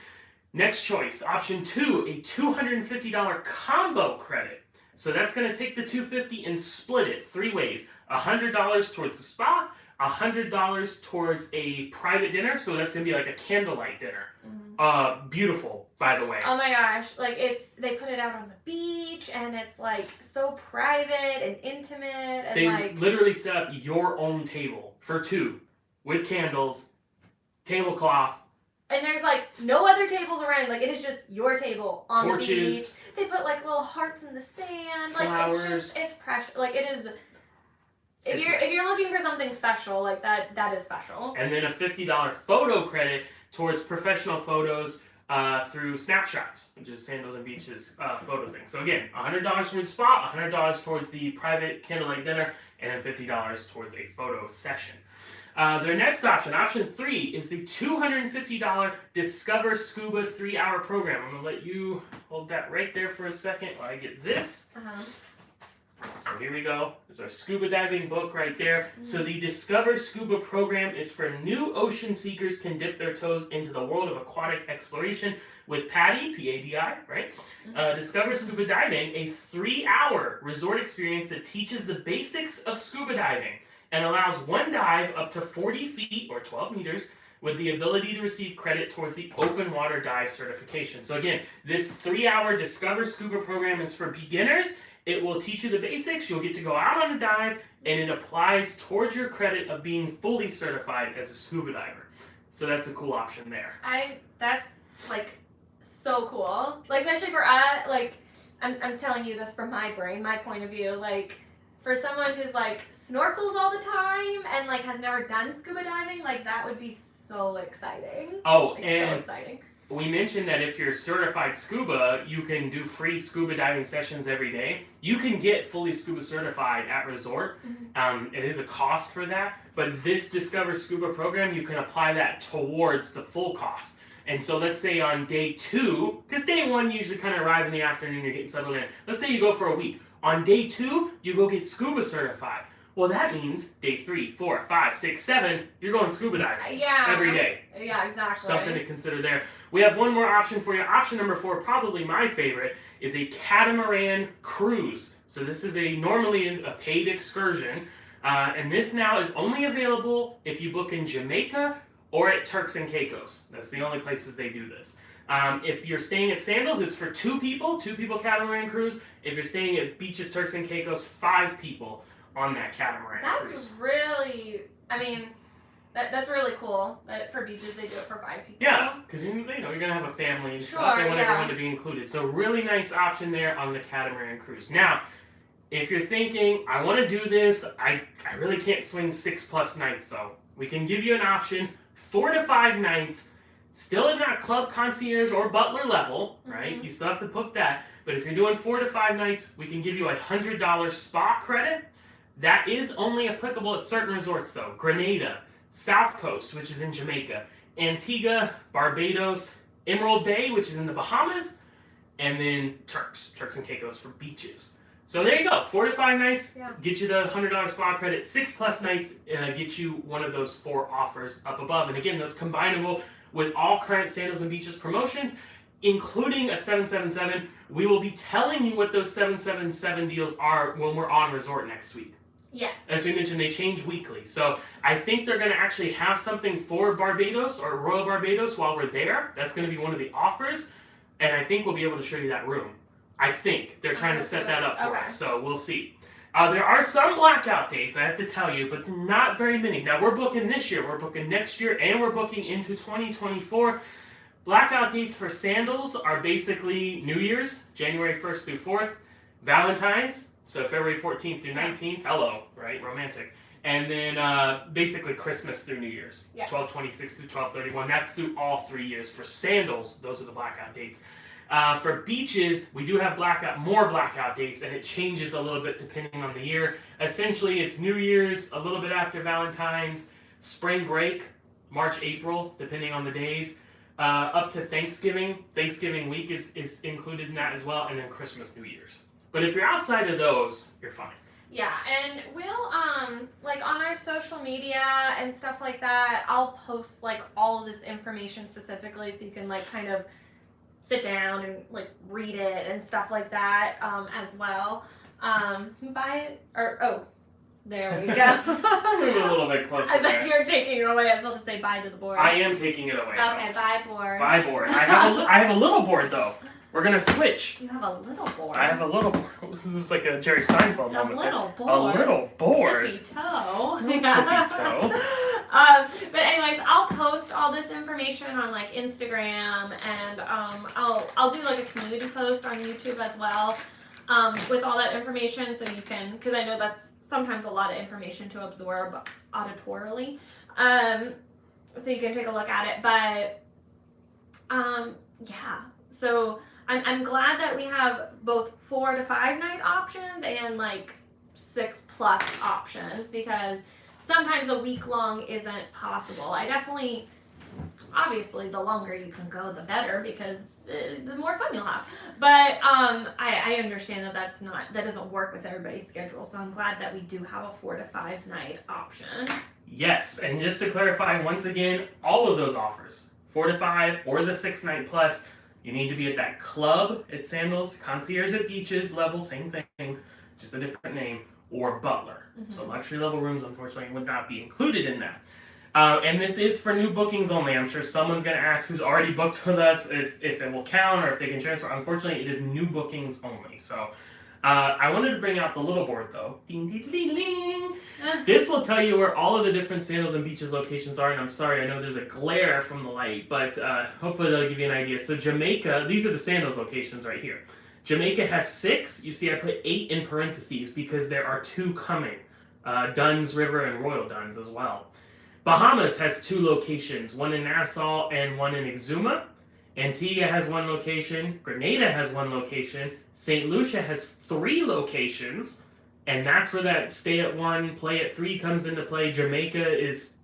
Next choice, option 2, a $250 combo credit. So that's going to take the $250 and split it 3 ways. $100 towards the spa, $100 towards a private dinner. So that's going to be like a candlelight dinner. Mm-hmm. Beautiful, by the way. Oh my gosh, like they put it out on the beach and it's like so private and intimate. And they literally set up your own table for 2 with candles, tablecloth. And there's like no other tables around. Like it is just your table on torches, the beach. They put like little hearts in the sand. Like flowers. it's precious. Like it is. If you're looking for something special, like that is special. And then a $50 photo credit towards professional photos through Snapshots, which is Sandals and Beaches photo thing. So again, $100 towards the spot, $100 towards the private candlelight dinner, and then $50 towards a photo session. Their next option, option 3, is the $250 Discover Scuba 3-hour program. I'm going to let you hold that right there for a second while I get this. So here we go. There's our scuba diving book right there. Mm-hmm. So the Discover Scuba program is for new ocean seekers can dip their toes into the world of aquatic exploration with PADI, P-A-D-I, right? Mm-hmm. Discover Scuba Diving, a 3-hour resort experience that teaches the basics of scuba diving and allows one dive up to 40 feet or 12 meters with the ability to receive credit towards the open water dive certification. So again, this 3-hour Discover Scuba program is for beginners. It will teach you the basics. You'll get to go out on a dive, and it applies towards your credit of being fully certified as a scuba diver. So that's a cool option there. That's like so cool. Like especially for us, like I'm telling you this from my brain, my point of view, like. For someone who's like snorkels all the time and like has never done scuba diving, like that would be so exciting. Oh, like, and so exciting. We mentioned that if you're certified scuba, you can do free scuba diving sessions every day. You can get fully scuba certified at resort. Mm-hmm. It is a cost for that, but this Discover Scuba program, you can apply that towards the full cost. And so let's say on day 2, because day 1 you usually kind of arrive in the afternoon, you're getting settled in. Let's say you go for a week. On day 2, you go get scuba certified. Well, that means day 3, 4, 5, 6, 7, you're going scuba diving every day. Yeah, exactly. Something to consider there. We have one more option for you. Option number 4, probably my favorite, is a catamaran cruise. So this is normally a paid excursion, and this now is only available if you book in Jamaica or at Turks and Caicos. That's the only places they do this. If you're staying at Sandals, it's for 2 people catamaran cruise. If you're staying at Beaches, Turks and Caicos, 5 people on that catamaran cruise. That's really I mean, that's really cool. That for beaches they do it for 5 people. Yeah, because you're gonna have a family and Sure, stuff. They want yeah. everyone to be included. So really nice option there on the catamaran cruise. Now, if you're thinking, I want to do this, I really can't swing 6+ nights though. We can give you an option, 4 to 5 nights, still in that club concierge or butler level, right? Mhm. You still have to book that. But if you're doing 4 to 5 nights, we can give you $100 spa credit. That is only applicable at certain resorts though. Grenada, South Coast, which is in Jamaica, Antigua, Barbados, Emerald Bay, which is in the Bahamas, and then Turks and Caicos for beaches. So there you go, 4 to 5 nights, get you the $100 spa credit. 6+ nights get you one of those 4 offers up above. And again, that's combinable with all current Sandals and Beaches promotions, including a 777. We will be telling you what those 777 deals are when we're on resort next week. Yes. As we mentioned, they change weekly. So I think they're going to actually have something for Barbados or Royal Barbados while we're there. That's going to be one of the offers. And I think we'll be able to show you that room. I think they're trying to set that up for us. So we'll see. There are some blackout dates, I have to tell you, but not very many. Now, we're booking this year, we're booking next year, and we're booking into 2024. Blackout dates for Sandals are basically New Year's, January 1st through 4th, Valentine's, so February 14th through 19th, hello, right, romantic. And then basically Christmas through New Year's, 12/26 through 12/31. That's through all 3 years. For Sandals, those are the blackout dates. For beaches, we do have more blackout dates, and it changes a little bit depending on the year. Essentially, it's New Year's, a little bit after Valentine's, spring break, March, April, depending on the days, up to Thanksgiving. Thanksgiving week is included in that as well, and then Christmas, New Year's. But if you're outside of those, you're fine. Yeah, and we'll like on our social media and stuff like that, I'll post like all of this information specifically so you can like kind of sit down and like read it and stuff like that as well. There we go. Move a little bit closer. I thought you were taking it away. I was about to say bye to the board. I am taking it away. Okay, bye board. Bye board. I have a little board though. We're gonna switch. You have a little board. I have a little board. This is like a Jerry Seinfeld moment. A little board. A little board. Tippy toe. Tippy toe. But anyways, I'll post all this information on like Instagram, and I'll do like a community post on YouTube as well, with all that information, so you can, because I know that's sometimes a lot of information to absorb auditorily, so you can take a look at it. But yeah, so I'm glad that we have both 4 to 5 night options and like 6+ options, because sometimes a week long isn't possible. Obviously the longer you can go the better, because the more fun you'll have. But I understand that doesn't work with everybody's schedule, so I'm glad that we do have a 4 to 5 night option. Yes, and just to clarify once again, all of those offers, 4 to 5 or the 6 night plus, you need to be at that club at Sandals, concierge at beaches level, same thing, just a different name, or butler. Mm-hmm. So luxury level rooms, unfortunately, would not be included in that. And this is for new bookings only. I'm sure someone's going to ask who's already booked with us if it will count or if they can transfer. Unfortunately, it is new bookings only. So I wanted to bring out the little board, though. Ding, ding, ding, ding. This will tell you where all of the different Sandals and Beaches locations are. And I'm sorry, I know there's a glare from the light, but hopefully that'll give you an idea. So Jamaica, these are the Sandals locations right here. Jamaica has 6. You see I put 8 in parentheses because there are 2 coming. Dunn's River and Royal Dunn's as well. Bahamas has 2 locations, one in Nassau and one in Exuma. Antigua has 1 location. Grenada has 1 location. St. Lucia has 3 locations, and that's where that stay at 1, play at 3 comes into play. Jamaica is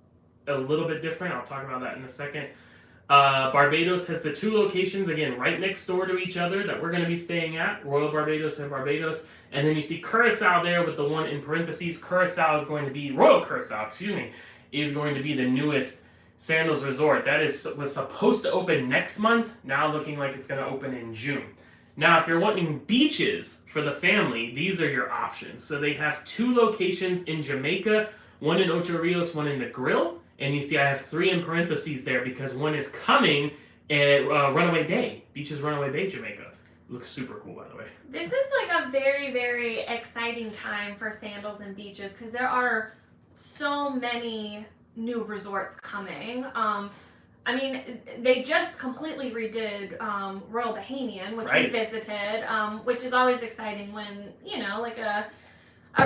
a little bit different. I'll talk about that in a second. Barbados has the 2 locations, again, right next door to each other that we're going to be staying at, Royal Barbados and Barbados. And then you see Curacao there with the 1 in parentheses. Royal Curacao, is going to be the newest Sandals resort. That was supposed to open next month, now looking like it's going to open in June. Now, if you're wanting beaches for the family, these are your options. So they have 2 locations in Jamaica, 1 in Ocho Rios, 1 in the Grill. And you see I have 3 in parentheses there because 1 is coming at Runaway Bay. Beaches Runaway Bay, Jamaica. Looks super cool, by the way. This is like a very, very exciting time for Sandals and Beaches, because there are so many new resorts coming. I mean, they just completely redid Royal Bahamian, which we visited, which is always exciting when, like a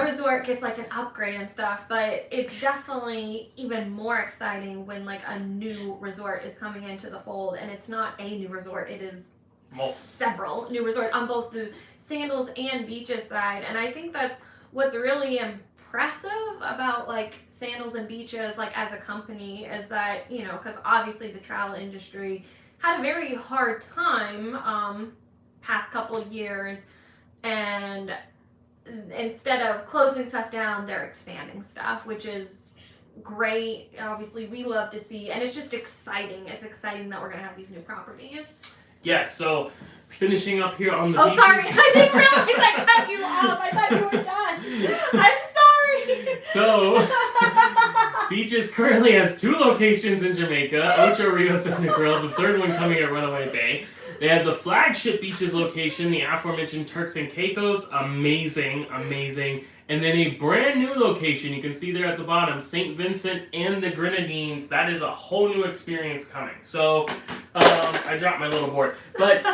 resort gets like an upgrade and stuff, but it's definitely even more exciting when like a new resort is coming into the fold, and it's not a new resort, it is several new resorts on both the Sandals and Beaches side. And I think that's what's really impressive about like Sandals and Beaches, like as a company, is that, because obviously the travel industry had a very hard time past couple years, and instead of closing stuff down, they're expanding stuff, which is great. Obviously, we love to see, and it's just exciting. It's exciting that we're going to have these new properties. Yes, so finishing up here on the beaches. Sorry, I didn't realize I cut you off. I thought you were done. I'm sorry. So, Beaches currently has 2 locations in Jamaica, Ocho Rios and Negril, the third one coming at Runaway Bay. They have the flagship Beaches location, the aforementioned Turks and Caicos, amazing. And then a brand new location, you can see there at the bottom, St. Vincent and the Grenadines. That is a whole new experience coming. So, I dropped my little board. But, so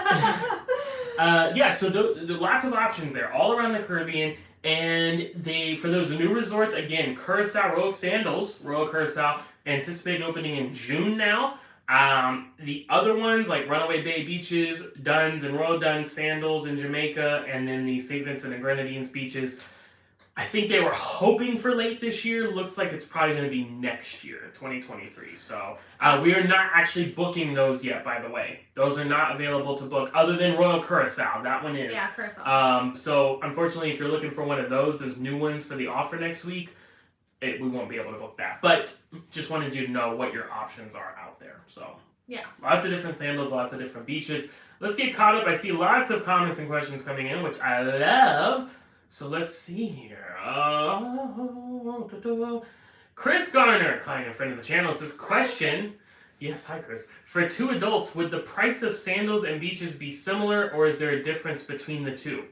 lots of options there, all around the Caribbean. And for those new resorts, again, Curacao, Royal Sandals, Royal Curacao, anticipated opening in June now. The other ones like Runaway Bay Beaches, Duns and Royal Duns, Sandals in Jamaica, and then the St. Vincent and Grenadines Beaches, I think they were hoping for late this year. Looks like it's probably going to be next year, 2023. So we are not actually booking those yet, by the way. Those are not available to book other than Royal Curacao. That one is. Yeah, Curacao. So unfortunately, if you're looking for one of those new ones for the offer next week, we won't be able to book that. But just wanted you to know what your options are out there. So yeah, lots of different Sandals, lots of different beaches. Let's get caught up. I see lots of comments and questions coming in, which I love. So let's see here. Chris Garner, kind of friend of the channel, says, question. Yes, hi Chris. For 2 adults, would the price of Sandals and Beaches be similar, or is there a difference between the 2?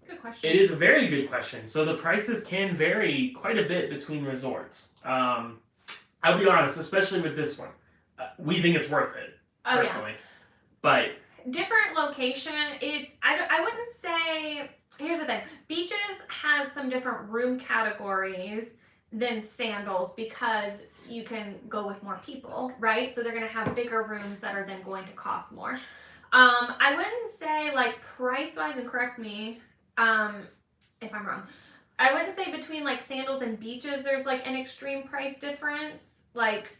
Good question. It is a very good question. So the prices can vary quite a bit between resorts. I'll be honest, especially with this one. We think it's worth it, personally. Yeah. But different location, I wouldn't say. Here's the thing. Beaches has some different room categories than Sandals because you can go with more people, right? So they're going to have bigger rooms that are then going to cost more. I wouldn't say like price-wise, and correct me if I'm wrong. I wouldn't say between like Sandals and Beaches there's like an extreme price difference, like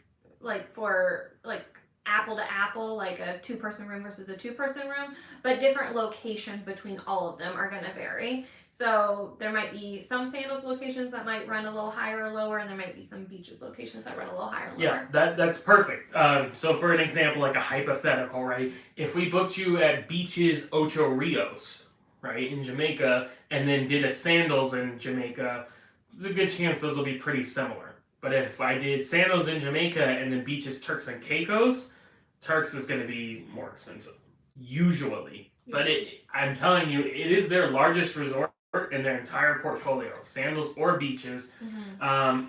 for like apple to apple, like a 2-person room versus a 2-person room, but different locations between all of them are going to vary. So there might be some Sandals locations that might run a little higher or lower, and there might be some Beaches locations that run a little higher or lower. Yeah, that's perfect. So for an example, like a hypothetical, right? If we booked you at Beaches Ocho Rios, right, in Jamaica, and then did a Sandals in Jamaica, there's a good chance those will be pretty similar. But if I did Sandals in Jamaica and then Beaches Turks and Caicos, Turks is going to be more expensive, usually. But I'm telling you, it is their largest resort in their entire portfolio, Sandals or Beaches. Mm-hmm.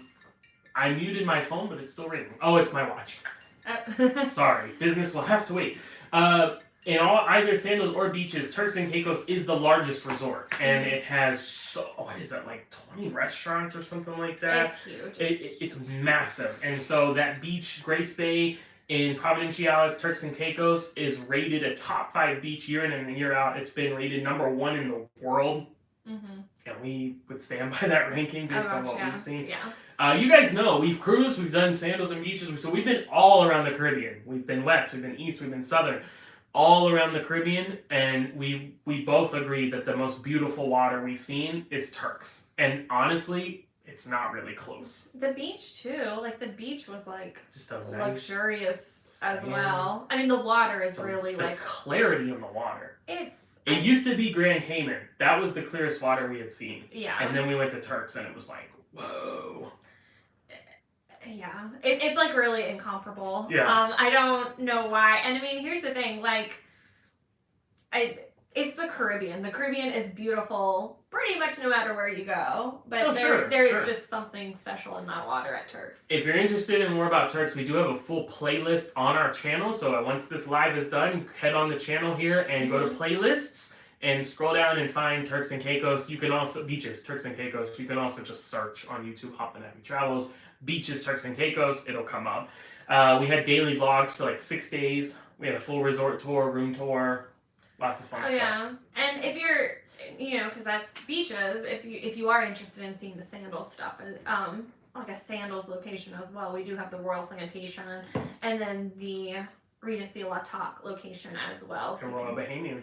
I muted my phone, but it's still ringing. Oh, it's my watch. Sorry, business will have to wait. In either Sandals or Beaches, Turks and Caicos is the largest resort, and it has like 20 restaurants or something like that. It's huge. It's massive, and so that beach, Grace Bay in Providenciales, Turks and Caicos, is rated a top 5 beach year in and year out. It's been rated number 1 in the world, and we would stand by that ranking based on what we've seen. Yeah. You guys know we've cruised, we've done Sandals and Beaches, so we've been all around the Caribbean. We've been west, we've been east, we've been southern. All around the Caribbean, and we both agree that the most beautiful water we've seen is Turks. And honestly, it's not really close. The beach too, like the beach was like just a nice luxurious as well. I mean, the water is really the like clarity in the water. It used to be Grand Cayman. That was the clearest water we had seen. Yeah. And then we went to Turks, and it was like, whoa. Yeah, it's like really incomparable. Yeah. I don't know why. And I mean, here's the thing, like, It's the Caribbean. The Caribbean is beautiful pretty much no matter where you go. But Oh, there is sure. just something special in that water at Turks. If you're interested in more about Turks, we do have a full playlist on our channel. So once this live is done, head on the channel here and go to playlists and scroll down and find Turks and Caicos. You can also, beaches, Turks and Caicos. You can also just search on YouTube, Hoffman.Happy.Travels, beaches, Turks and Caicos. It'll come up. We had daily vlogs for like 6 days. We had a full resort tour, room tour, lots of fun stuff. Yeah, and if you're, because that's beaches. If you are interested in seeing the sandals stuff, like a sandals location as well, we do have the Royal Plantation, and then the Regency La Toc location as well. And Royal Bahamian.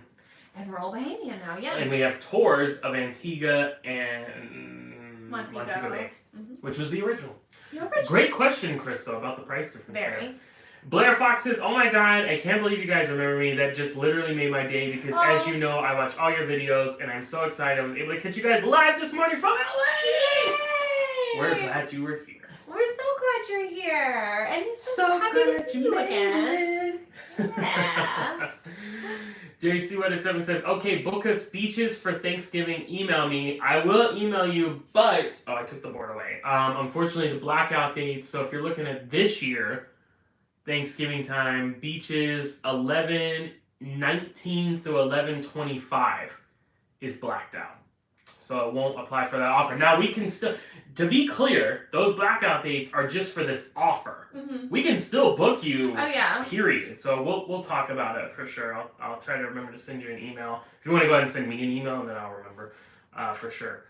And Royal Bahamian now, yeah. And we have tours of Antigua and Montego Bay, which was the original. The original. Great question, Chris, though, about the price difference there. Very. Blair Fox says, oh my god, I can't believe you guys remember me. That just literally made my day because, as you know, I watch all your videos and I'm so excited I was able to catch you guys live this morning from LA! Yay! We're glad you were here. We're so glad you're here. And he's so happy to see you again. Yeah. JC107 says, okay, book us beaches for Thanksgiving. Email me. I will email you, but... Oh, I took the board away. Unfortunately, the blackout dates. So if you're looking at this year... Thanksgiving time, beaches 11/19 through 11/25 is blacked out. So it won't apply for that offer. Now we can still, to be clear, those blackout dates are just for this offer. We can still book you, period. So we'll talk about it for sure. I'll try to remember to send you an email. If you want to go ahead and send me an email, then I'll remember for sure.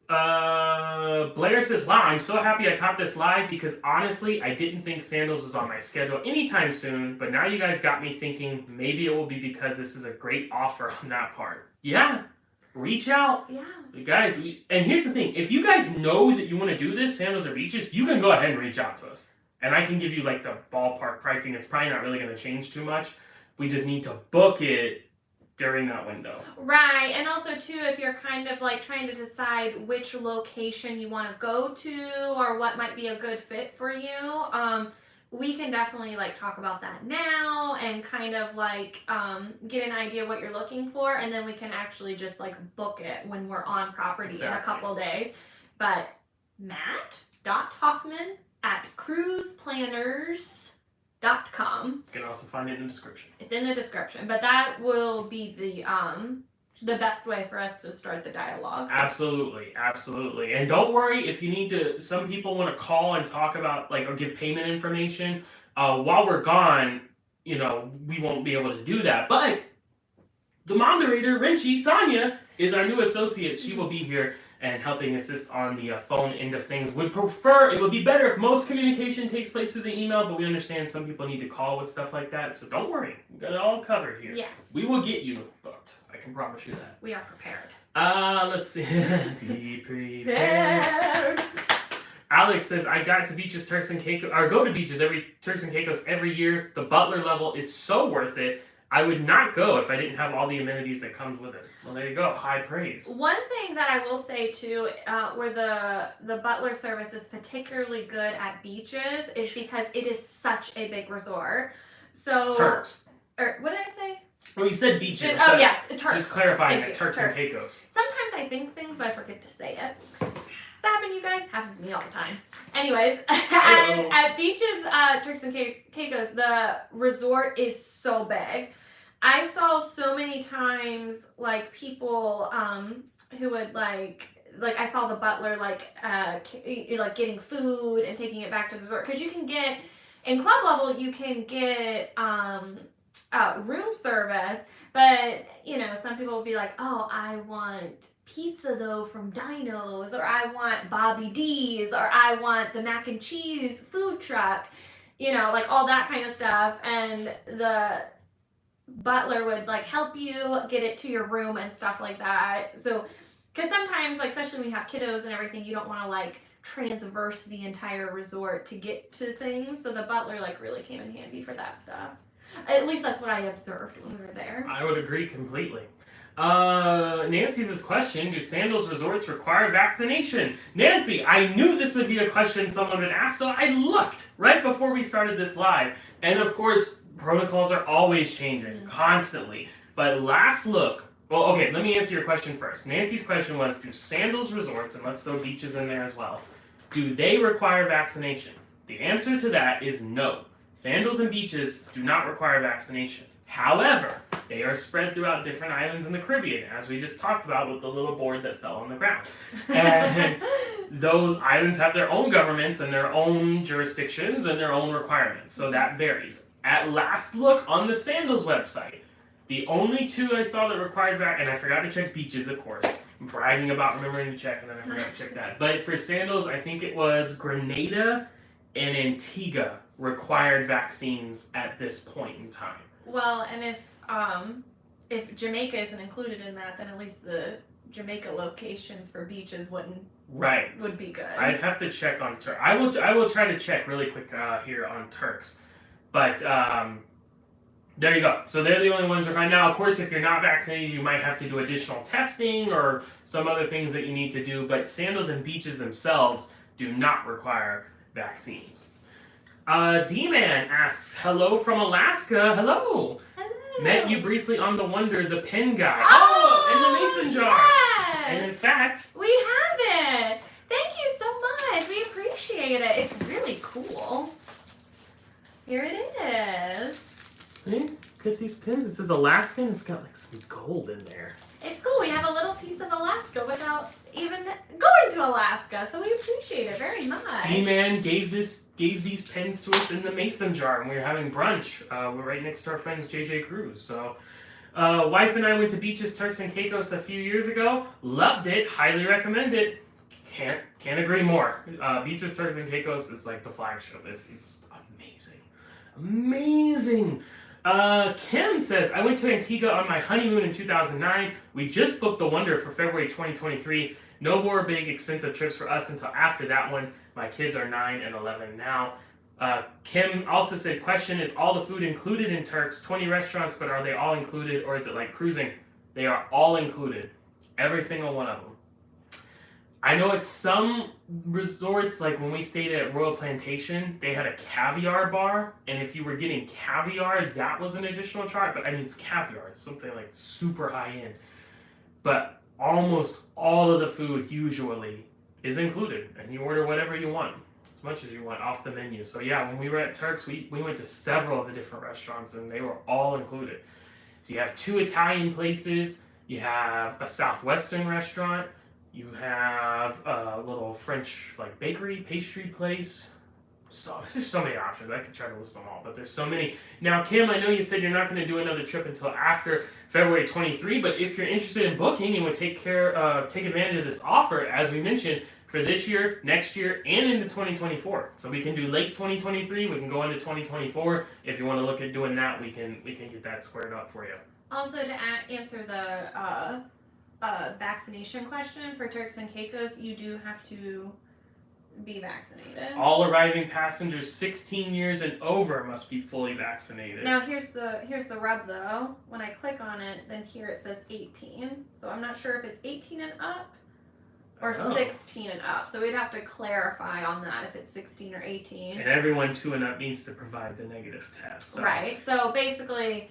Blair says, wow, I'm so happy I caught this live because honestly, I didn't think sandals was on my schedule anytime soon, but now you guys got me thinking maybe it will be because this is a great offer on that part. Yeah, reach out. Yeah. Guys, and here's the thing, if you guys know that you want to do this, sandals or beaches, you can go ahead and reach out to us. And I can give you like the ballpark pricing. It's probably not really going to change too much. We just need to book it during that window. Right, and also too, if you're kind of like trying to decide which location you want to go to or what might be a good fit for you, we can definitely like talk about that now and kind of like get an idea what you're looking for, and then we can actually just like book it when we're on property in a couple days. But Matt.Hoffman at cruiseplanners.com. You can also find it in the description. It's in the description, but that will be the best way for us to start the dialogue. Absolutely. And don't worry if you need to. Some people want to call and talk about or give payment information. While we're gone, we won't be able to do that. But the moderator, Renchi Sonia, is our new associate. She will be here and helping assist on the phone end of things. It would be better if most communication takes place through the email, but we understand some people need to call with stuff like that, so don't worry. We've got it all covered here. Yes. We will get you booked. I can promise you that. We are prepared. Let's see. Be prepared. Alex says, I got to beaches, Turks and Caicos, or go to beaches Turks and Caicos every year. The Butler level is so worth it. I would not go if I didn't have all the amenities that comes with it. Well, there you go. High praise. One thing that I will say, too, where the Butler service is particularly good at beaches is because it is such a big resort. So Turks. Or what did I say? Well, you said beaches. Oh, yes. Turks. Just clarifying that Turks and Caicos. Sometimes I think things, but I forget to say it. Does that happen to you guys? Happens to me all the time. Anyways, at beaches, Turks and Caicos, the resort is so big. I saw so many times people who would I saw the butler getting food and taking it back to the resort, because you can get in club level, you can get room service, but some people will be like, oh, I want pizza though from Dino's, or I want Bobby D's, or I want the mac and cheese food truck, all that kind of stuff, and the butler would help you get it to your room and stuff like that. So because sometimes especially when you have kiddos and everything, you don't want to transverse the entire resort to get to things, so the butler really came in handy for that stuff. At least that's what I observed when we were there. I would agree completely. Nancy's question, do sandals resorts require vaccination? Nancy, I knew this would be a question someone would ask, so I looked right before we started this live. And of course, protocols are always changing, constantly. But last look, well, okay, let me answer your question first. Nancy's question was, do Sandals resorts, and let's throw beaches in there as well, do they require vaccination? The answer to that is no. Sandals and beaches do not require vaccination. However, they are spread throughout different islands in the Caribbean, as we just talked about with the little board that fell on the ground. And those islands have their own governments and their own jurisdictions and their own requirements, so that varies. At last look on the Sandals website, the only two I saw that required and I forgot to check beaches, of course. I'm bragging about remembering to check, and then I forgot to check that. But for Sandals, I think it was Grenada and Antigua required vaccines at this point in time. Well, and if Jamaica isn't included in that, then at least the Jamaica locations for beaches would be good. I'd have to check on Turks. I will try to check really quick here on Turks, but there you go. So they're the only ones required. Now, of course, if you're not vaccinated, you might have to do additional testing or some other things that you need to do. But Sandals and beaches themselves do not require vaccines. D-Man asks, hello from Alaska. Hello. Hello. Met you briefly on the Wonder, the pen guy. Oh, and the mason jar. Yes. And in fact, we have it. Thank you so much. We appreciate it. It's really cool. Here it is. Hey, get these pins. It says Alaskan. It's got like some gold in there. It's cool. We have a little piece of Alaska without even going to Alaska, so we appreciate it very much. D-Man gave these pens to us in the mason jar, and we were having brunch. We're right next to our friends JJ Cruz. So, wife and I went to Beaches, Turks and Caicos a few years ago. Loved it. Highly recommend it. Can't agree more. Beaches, Turks and Caicos is like the flagship. It's amazing. Amazing. Kim says, I went to Antigua on my honeymoon in 2009. We just booked the Wonder for February 2023. No more big expensive trips for us until after that one. My kids are 9 and 11 now. Kim also said, question, is all the food included in Turks? 20 restaurants, but are they all included or is it like cruising? They are all included. Every single one of them. I know at some resorts, like when we stayed at Royal Plantation, they had a caviar bar, and if you were getting caviar, that was an additional charge. But I mean, it's caviar, it's something like super high end. But almost all of the food usually is included, and you order whatever you want, as much as you want off the menu. So yeah, when we were at Turks, we went to several of the different restaurants, and they were all included. So you have 2 Italian places, you have a Southwestern restaurant, you have a little French like bakery, pastry place. So there's so many options. I could try to list them all, but there's so many. Now, Kim, I know you said you're not going to do another trip until after February 23, but if you're interested in booking and would take advantage of this offer, as we mentioned, for this year, next year, and into 2024. So we can do late 2023. We can go into 2024. If you want to look at doing that, we can get that squared up for you. Also, to answer the vaccination question for Turks and Caicos, you do have to be vaccinated. All arriving passengers 16 years and over must be fully vaccinated. Now here's the rub though. When I click on it, then here it says 18. So I'm not sure if it's 18 and up or 16 and up. So we'd have to clarify on that if it's 16 or 18. And everyone 2 and up needs to provide the negative test. So. Right. So basically,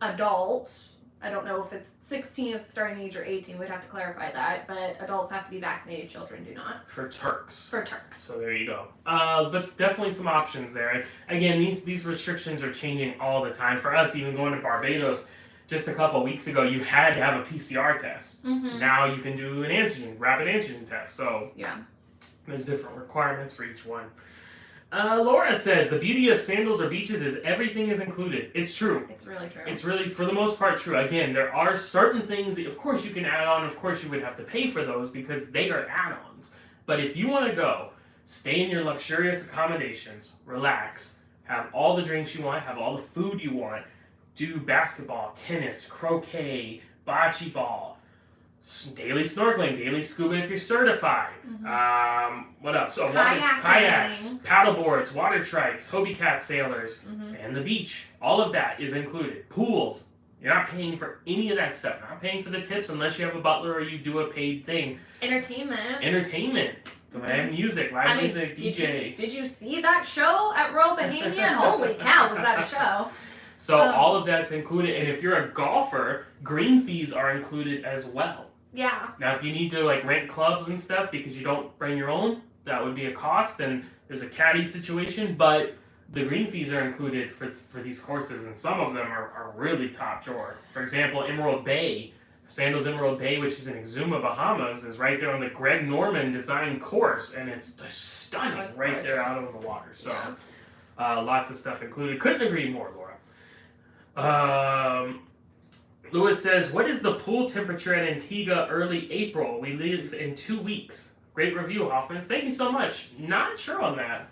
adults. I don't know if it's 16 is starting age or 18. We'd have to clarify that. But adults have to be vaccinated. Children do not. For Turks. For Turks. So there you go. But definitely some options there. Again, these restrictions are changing all the time. For us, even going to Barbados, just a couple weeks ago, you had to have a PCR test. Mm-hmm. Now you can do an rapid antigen test. So yeah, there's different requirements for each one. Laura says, the beauty of Sandals or Beaches is everything is included. It's true. It's really true. It's really, for the most part, true. Again, there are certain things that, of course, you can add on. Of course, you would have to pay for those because they are add-ons. But if you want to go, stay in your luxurious accommodations, relax, have all the drinks you want, have all the food you want, do basketball, tennis, croquet, bocce ball, daily snorkeling, daily scuba if you're certified. Mm-hmm. What else? So Kayaking. Kayaks, paddle boards, water trikes, Hobie Cat sailors, Mm-hmm. and the beach. All of that is included. Pools. You're not paying for any of that stuff. You're not paying for the tips unless you have a butler or you do a paid thing. Entertainment. Live music, music, DJ. Did you see that show at Royal Bohemian? Holy cow, was that a show? So all of that's included, and if you're a golfer, green fees are included as well. Yeah. Now, if you need to like rent clubs and stuff because you don't bring your own, that would be a cost, and there's a caddy situation, but the green fees are included for these courses, and some of them are really top drawer. For example, Emerald Bay, Sandals Emerald Bay, which is in Exuma, Bahamas, is right there on the Greg Norman designed course, and it's stunning right there out over the water. So lots of stuff included. Couldn't agree more, Laura. Lewis says, what is the pool temperature at Antigua early April? We leave in 2 weeks. Great review, Hoffman. Thank you so much. Not sure on that.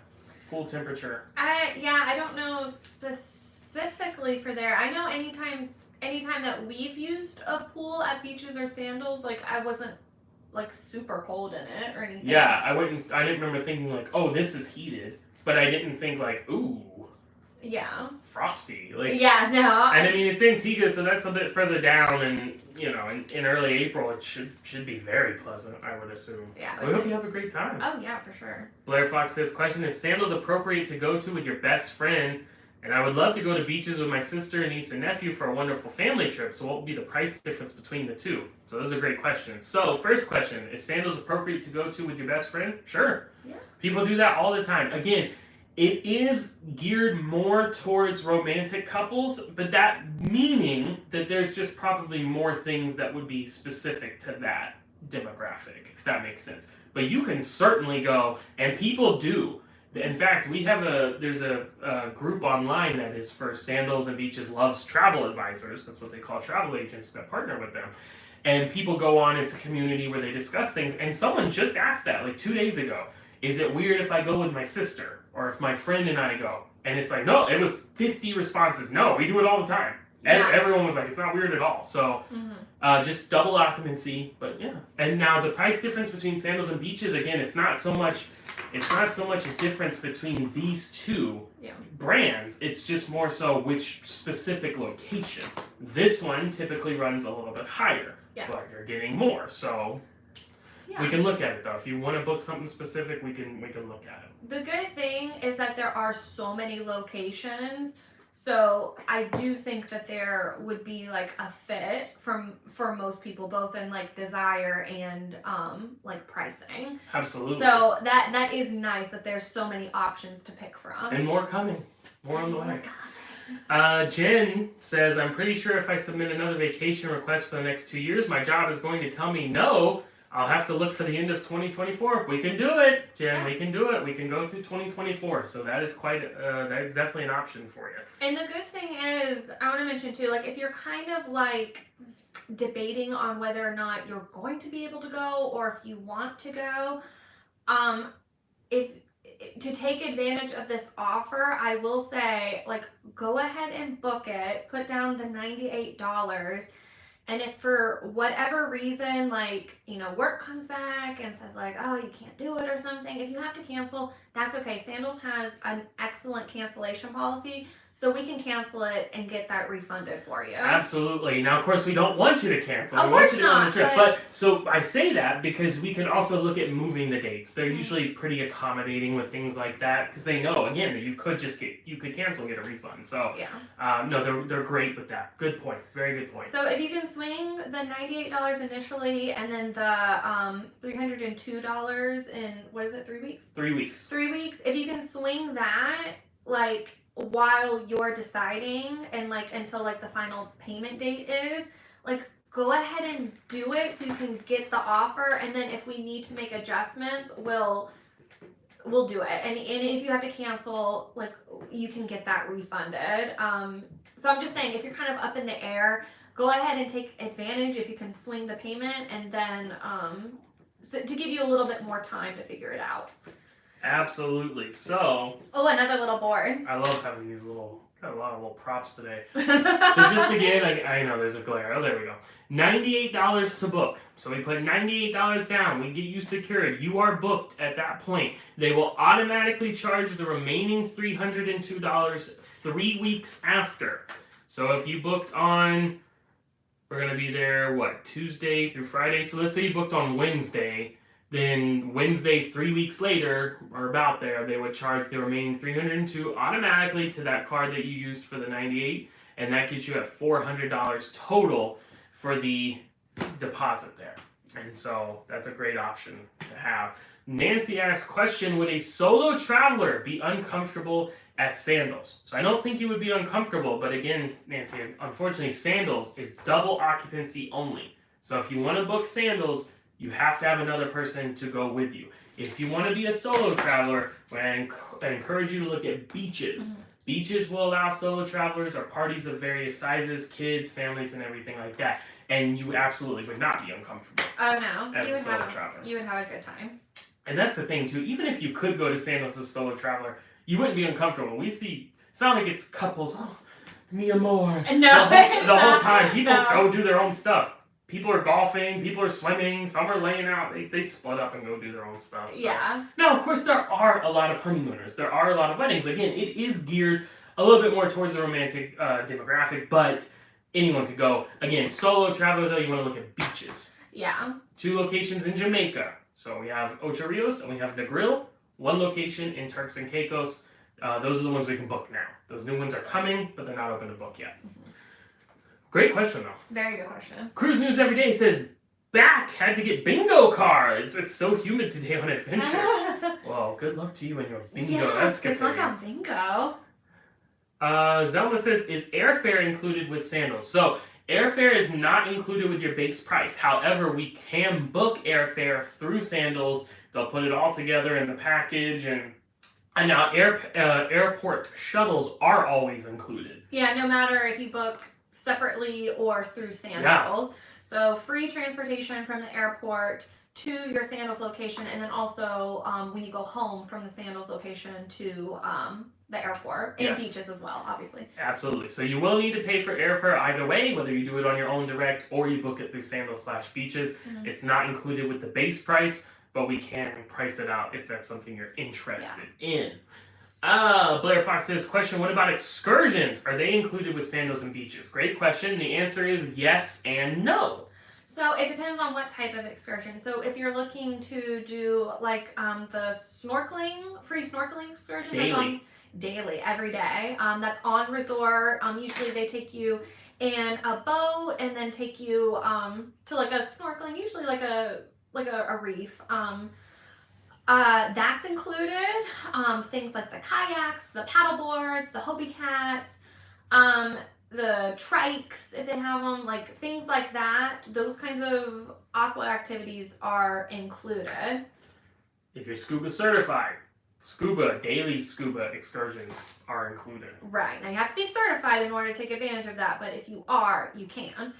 Pool temperature. I don't know specifically for there. I know anytime that we've used a pool at Beaches or Sandals, like I wasn't like super cold in it or anything. Yeah, I didn't remember thinking like, oh, this is heated, but I didn't think like, ooh. Yeah. Frosty. Like, yeah, no. And I mean, it's Antigua, so that's a bit further down, and you know, in early April, it should be very pleasant, I would assume. Yeah. We hope you have a great time. Oh yeah, for sure. Blair Fox says, question, is sandals appropriate to go to with your best friend? And I would love to go to Beaches with my sister, niece, and nephew for a wonderful family trip, so what would be the price difference between the two? So those are great questions. So, first question, is sandals appropriate to go to with your best friend? Sure. Yeah. People do that all the time. Again, it is geared more towards romantic couples, but that meaning that there's just probably more things that would be specific to that demographic, if that makes sense. But you can certainly go, and people do. In fact, there's a group online that is for Sandals and Beaches Loves Travel Advisors. That's what they call travel agents that partner with them. And people go on, it's a community where they discuss things, and someone just asked that like 2 days ago. Is it weird if I go with my sister? Or if my friend and I go? And it's like, no, it was 50 responses. No, we do it all the time. Yeah. Everyone was like, it's not weird at all. So just double occupancy, but yeah. And now the price difference between Sandals and Beaches, again, it's not so much a difference between these two brands. It's just more so which specific location. This one typically runs a little bit higher, but you're getting more. So we can look at it though. If you want to book something specific, we can look at it. The good thing is that there are so many locations, so I do think that there would be like a fit for most people, both in like desire and like pricing. Absolutely. So that is nice that there's so many options to pick from. And more coming. More on the way. Jen says, I'm pretty sure if I submit another vacation request for the next 2 years, my job is going to tell me no. I'll have to look for the end of 2024. We can do it, Jen. We can do it. We can go through 2024. So that is that is definitely an option for you. And the good thing is, I want to mention too, like if you're kind of like debating on whether or not you're going to be able to go or if you want to go, if to take advantage of this offer, I will say like go ahead and book it. Put down the $98. And if for whatever reason, like, you know, work comes back and says like, oh, you can't do it or something, if you have to cancel, that's okay. Sandals has an excellent cancellation policy, so we can cancel it and get that refunded for you. Absolutely. Now, of course, we don't want you to cancel. Of we want course you to go on the not, trip. But so I say that because we can also look at moving the dates. They're usually pretty accommodating with things like that because they know, again, that you could cancel and get a refund. So no, they're great with that. Good point. Very good point. So if you can swing the $98 initially and then the $302 in, what is it, 3 weeks? 3 weeks. 3 weeks. If you can swing that, like, while you're deciding and like until like the final payment date is, like go ahead and do it so you can get the offer, and then if we need to make adjustments, we'll do it. And if you have to cancel, like you can get that refunded. So I'm just saying, if you're kind of up in the air, go ahead and take advantage if you can swing the payment, and then so to give you a little bit more time to figure it out. Absolutely. So. Oh, another little board. I love having these got a lot of little props today. So just again, I know there's a glare. Oh, there we go. $98 to book. So we put $98 down. We get you secured. You are booked at that point. They will automatically charge the remaining $302 3 weeks after. So if you booked on, we're going to be there, Tuesday through Friday. So let's say you booked on Wednesday. Then Wednesday, 3 weeks later, or about there, they would charge the remaining $302 automatically to that card that you used for the $98. and that gets you at $400 total for the deposit there. And so that's a great option to have. Nancy asks, question, would a solo traveler be uncomfortable at Sandals? So I don't think you would be uncomfortable, but again, Nancy, unfortunately, Sandals is double occupancy only. So if you want to book Sandals, you have to have another person to go with you. If you want to be a solo traveler, I encourage you to look at Beaches. Mm-hmm. Beaches will allow solo travelers or parties of various sizes, kids, families, and everything like that. And you absolutely would not be uncomfortable. Oh, no. As a solo traveler. You would have a good time. And that's the thing, too. Even if you could go to Sandals as a solo traveler, you wouldn't be uncomfortable. We see, it's not like it's couples, oh, mi amor. No. The whole time. People go do their own stuff. People are golfing, people are swimming, some are laying out. They split up and go do their own stuff. So. Yeah. Now, of course, there are a lot of honeymooners. There are a lot of weddings. Again, it is geared a little bit more towards the romantic demographic, but anyone could go. Again, solo traveler, though, you want to look at Beaches. Yeah. 2 locations in Jamaica. So we have Ocho Rios and we have Negril. 1 location in Turks and Caicos. Those are the ones we can book now. Those new ones are coming, but they're not open to book yet. Mm-hmm. Great question, though. Very good question. Cruise News Every Day says, back had to get bingo cards. It's so humid today on adventure. Well, good luck to you and your bingo escapades. Good luck on bingo. Zelma says, is airfare included with Sandals? So, airfare is not included with your base price. However, we can book airfare through Sandals. They'll put it all together in the package, and now airport shuttles are always included. Yeah, no matter if you book separately or through Sandals. Yeah. So free transportation from the airport to your Sandals location, and then also when you go home from the Sandals location to the airport and Beaches as well, obviously. Absolutely. So you will need to pay for airfare either way, whether you do it on your own direct or you book it through Sandals/Beaches. Mm-hmm. It's not included with the base price, but we can price it out if that's something you're interested in. Blair Fox says, question, what about excursions? Are they included with Sandals and Beaches? Great question. The answer is yes and no. So it depends on what type of excursion. So if you're looking to do like the free snorkeling excursion, daily, every day, that's on resort. Usually they take you in a boat and then take you to like a snorkeling, usually like a reef. That's included. Things like the kayaks, the paddle boards, the Hobie cats, the trikes, if they have them, like things like that. Those kinds of aqua activities are included. If you're scuba certified, daily scuba excursions are included. Right. Now you have to be certified in order to take advantage of that, but if you are, you can.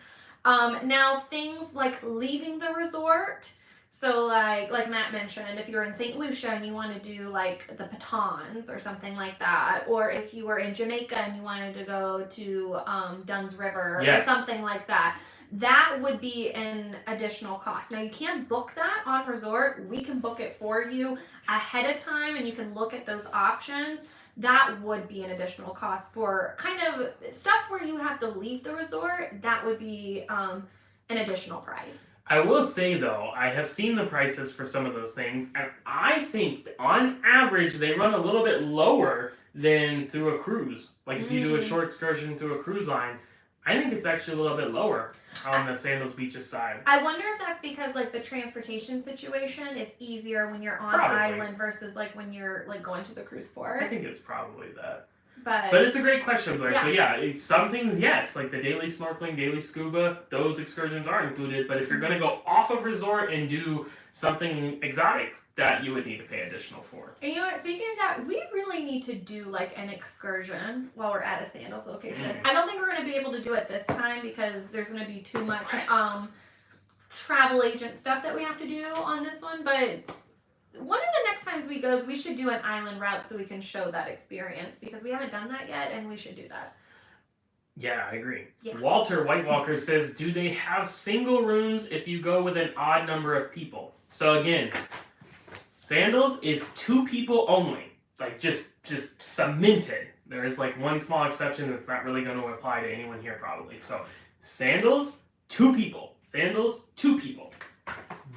Now things like leaving the resort. So like Matt mentioned, if you're in St. Lucia and you want to do like the Pitons or something like that, or if you were in Jamaica and you wanted to go to Dunn's River or something like that, that would be an additional cost. Now you can book that on resort. We can book it for you ahead of time and you can look at those options. That would be an additional cost for kind of stuff where you have to leave the resort. That would be an additional price. I will say, though, I have seen the prices for some of those things, and I think, on average, they run a little bit lower than through a cruise. Like, if you do a short excursion through a cruise line, I think it's actually a little bit lower on the Sandals Beaches side. I wonder if that's because, like, the transportation situation is easier when you're on island versus, like, when you're, like, going to the cruise port. I think it's probably that. But it's a great question, Blair. Yeah. So some things, yes, like the daily snorkeling, daily scuba, those excursions are included. But if you're going to go off of resort and do something exotic, that you would need to pay additional for. And you know what? Speaking of that, we really need to do like an excursion while we're at a Sandals location. I don't think we're going to be able to do it this time because there's going to be too much travel agent stuff that we have to do on this one, but one of the next times we go, we should do an island route so we can show that experience because we haven't done that yet and we should do that. Yeah, I agree. Yeah. Walter White Walker says, do they have single rooms if you go with an odd number of people? So again, Sandals is 2 people only. Like just cemented. There is like one small exception that's not really going to apply to anyone here probably. So Sandals, 2 people. Sandals, 2 people.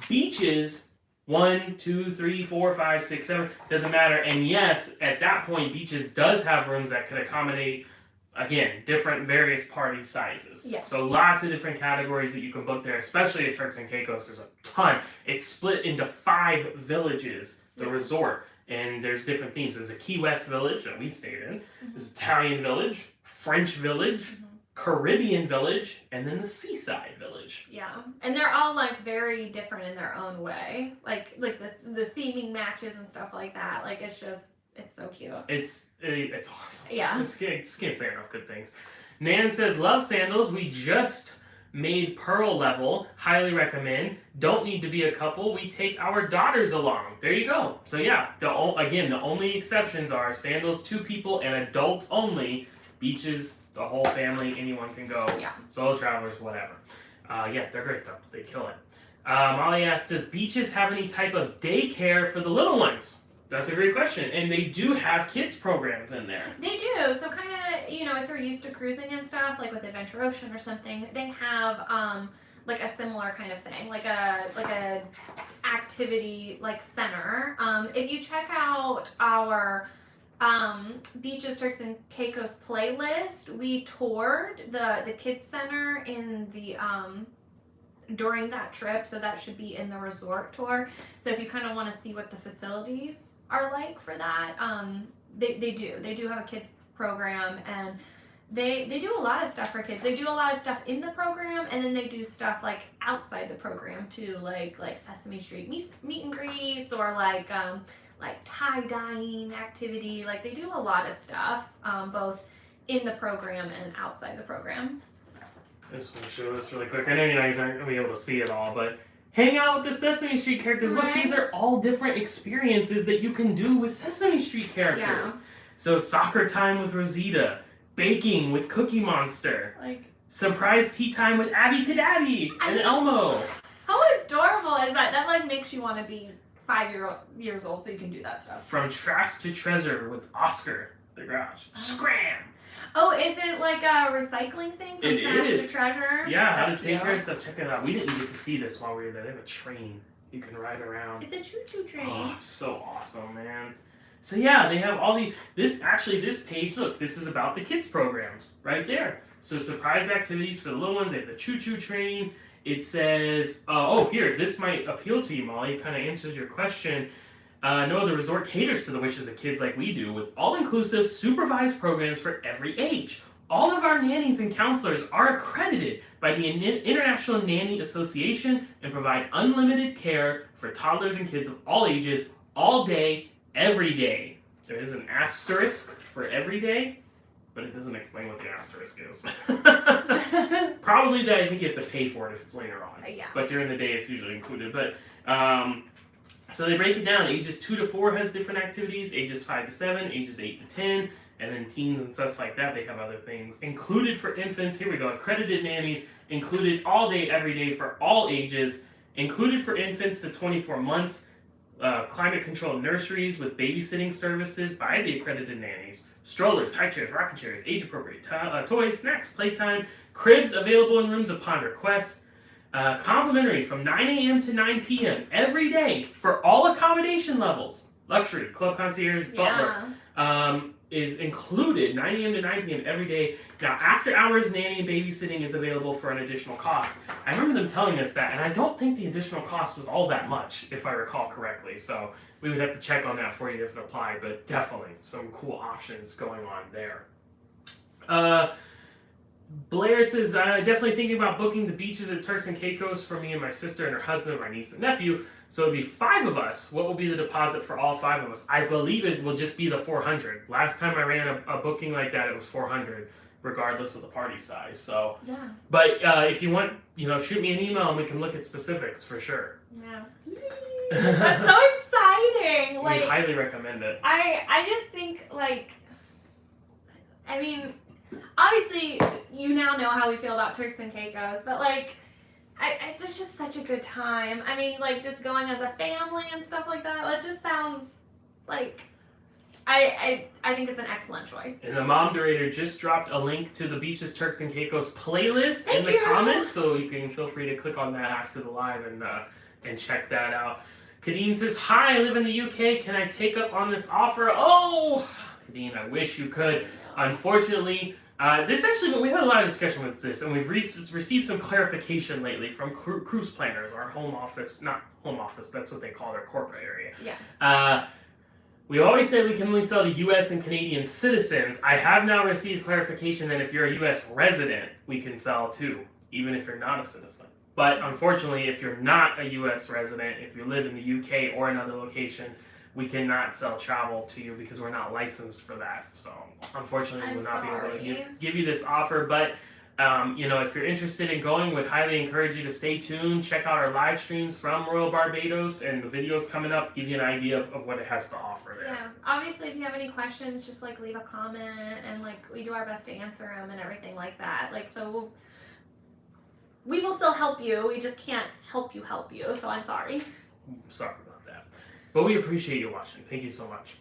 Beaches, 1, 2, 3, 4, 5, 6, 7, doesn't matter. And yes, at that point, Beaches does have rooms that could accommodate Again, different various party sizes. Yeah. So lots of different categories that you can book there, especially at Turks and Caicos. There's a ton. It's split into 5 villages, the resort, and there's different themes. There's a Key West village that we stayed in. There's Italian village, French village, Caribbean village, and then the seaside village. Yeah, and they're all like very different in their own way. Like the theming matches and stuff like that. Like it's so cute. It's awesome. Yeah. Can't say enough good things. Nan says, love sandals. We just made Pearl level. Highly recommend. Don't need to be a couple. We take our daughters along. There you go. So yeah, the only exceptions are sandals 2 people and adults only. Beaches, the whole family, anyone can go. Yeah. Solo travelers, whatever. Yeah, they're great though. They kill it. Molly asked, does Beaches have any type of daycare for the little ones? That's a great question. And they do have kids programs in there. They do. So kind of, if you're used to cruising and stuff, like with Adventure Ocean or something, they have like a similar kind of thing, like a activity like center. If you check out our Beaches, Turks and Caicos playlist, we toured the kids center in the during that trip, so that should be in the resort tour. So if you kind of want to see what the facilities are like for that, they do have a kids program, and they do a lot of stuff for kids. They do a lot of stuff in the program, and then they do stuff like outside the program too, like Sesame Street meet and greets, or like tie-dyeing activity. Like they do a lot of stuff, both in the program and outside the program. I just want to show this really quick. I know you guys aren't going to be able to see it all, but hang out with the Sesame Street characters. Look, these are all different experiences that you can do with Sesame Street characters. Yeah. So soccer time with Rosita, baking with Cookie Monster, like surprise tea time with Abby Cadabby and Elmo. How adorable is that? That like makes you want to be 5 years old so you can do that stuff. From trash to treasure with Oscar the Grouch. Scram! Oh, is it like a recycling thing from trash to treasure? Yeah, how to take care of stuff. Check it out. We didn't get to see this while we were there. They have a train you can ride around. It's a choo-choo train. Oh, it's so awesome, man. So yeah, they have all this page, look, this is about the kids programs right there. So surprise activities for the little ones. They have the choo-choo train. It says, here, this might appeal to you, Molly. It kind of answers your question. No other resort caters to the wishes of kids like we do, with all-inclusive, supervised programs for every age. All of our nannies and counselors are accredited by the International Nanny Association and provide unlimited care for toddlers and kids of all ages, all day, every day. There is an asterisk for every day, but it doesn't explain what the asterisk is. Probably that I think you have to pay for it if it's later on. Yeah. But during the day it's usually included. But so they break it down. Ages 2 to 4 has different activities. Ages 5 to 7, ages 8 to 10, and then teens and stuff like that, they have other things. Included for infants, here we go. Accredited nannies, included all day, every day for all ages. Included for infants to 24 months. Climate-controlled nurseries with babysitting services by the accredited nannies. Strollers, high chairs, rocking chairs, age-appropriate toys, snacks, playtime. Cribs available in rooms upon request. Complimentary from 9 a.m. to 9 p.m. every day for all accommodation levels. Luxury, Club Concierge, Butler is included 9 a.m. to 9 p.m. every day. Now, after hours nanny and babysitting is available for an additional cost. I remember them telling us that, and I don't think the additional cost was all that much, if I recall correctly. So we would have to check on that for you if it applied, but definitely some cool options going on there. Blair says, definitely thinking about booking the beaches at Turks and Caicos for me and my sister and her husband, my niece and nephew. So it'd be 5 of us. What will be the deposit for all 5 of us? I believe it will just be the $400. Last time I ran a booking like that, it was $400, regardless of the party size. So, yeah. But if you want, shoot me an email and we can look at specifics for sure. Yeah. That's so exciting. We highly recommend it. I just think obviously, you now know how we feel about Turks and Caicos, but it's just such a good time. I mean, just going as a family and stuff like that. It just sounds like I think it's an excellent choice. And the Mom Durator just dropped a link to the Beaches, Turks and Caicos playlist in the comments, so you can feel free to click on that after the live and check that out. Kadeen says, "Hi, I live in the UK. Can I take up on this offer?" Oh, Kadeen, I wish you could. Unfortunately, We had a lot of discussion with this, and we've received some clarification lately from cruise planners, our not home office, that's what they call their corporate area. Yeah. We always say we can only sell to U.S. and Canadian citizens. I have now received clarification that if you're a U.S. resident, we can sell too, even if you're not a citizen. But unfortunately, if you're not a U.S. resident, if you live in the U.K. or another location, we cannot sell travel to you because we're not licensed for that. So unfortunately, we will not be able to give you this offer. But if you're interested in going, would highly encourage you to stay tuned. Check out our live streams from Royal Barbados, and the videos coming up give you an idea of what it has to offer there. Yeah, obviously, if you have any questions, just like leave a comment, and like we do our best to answer them and everything like that. Like so. We will still help you. We just can't help you. So I'm sorry. Sorry about that. But we appreciate you watching. Thank you so much.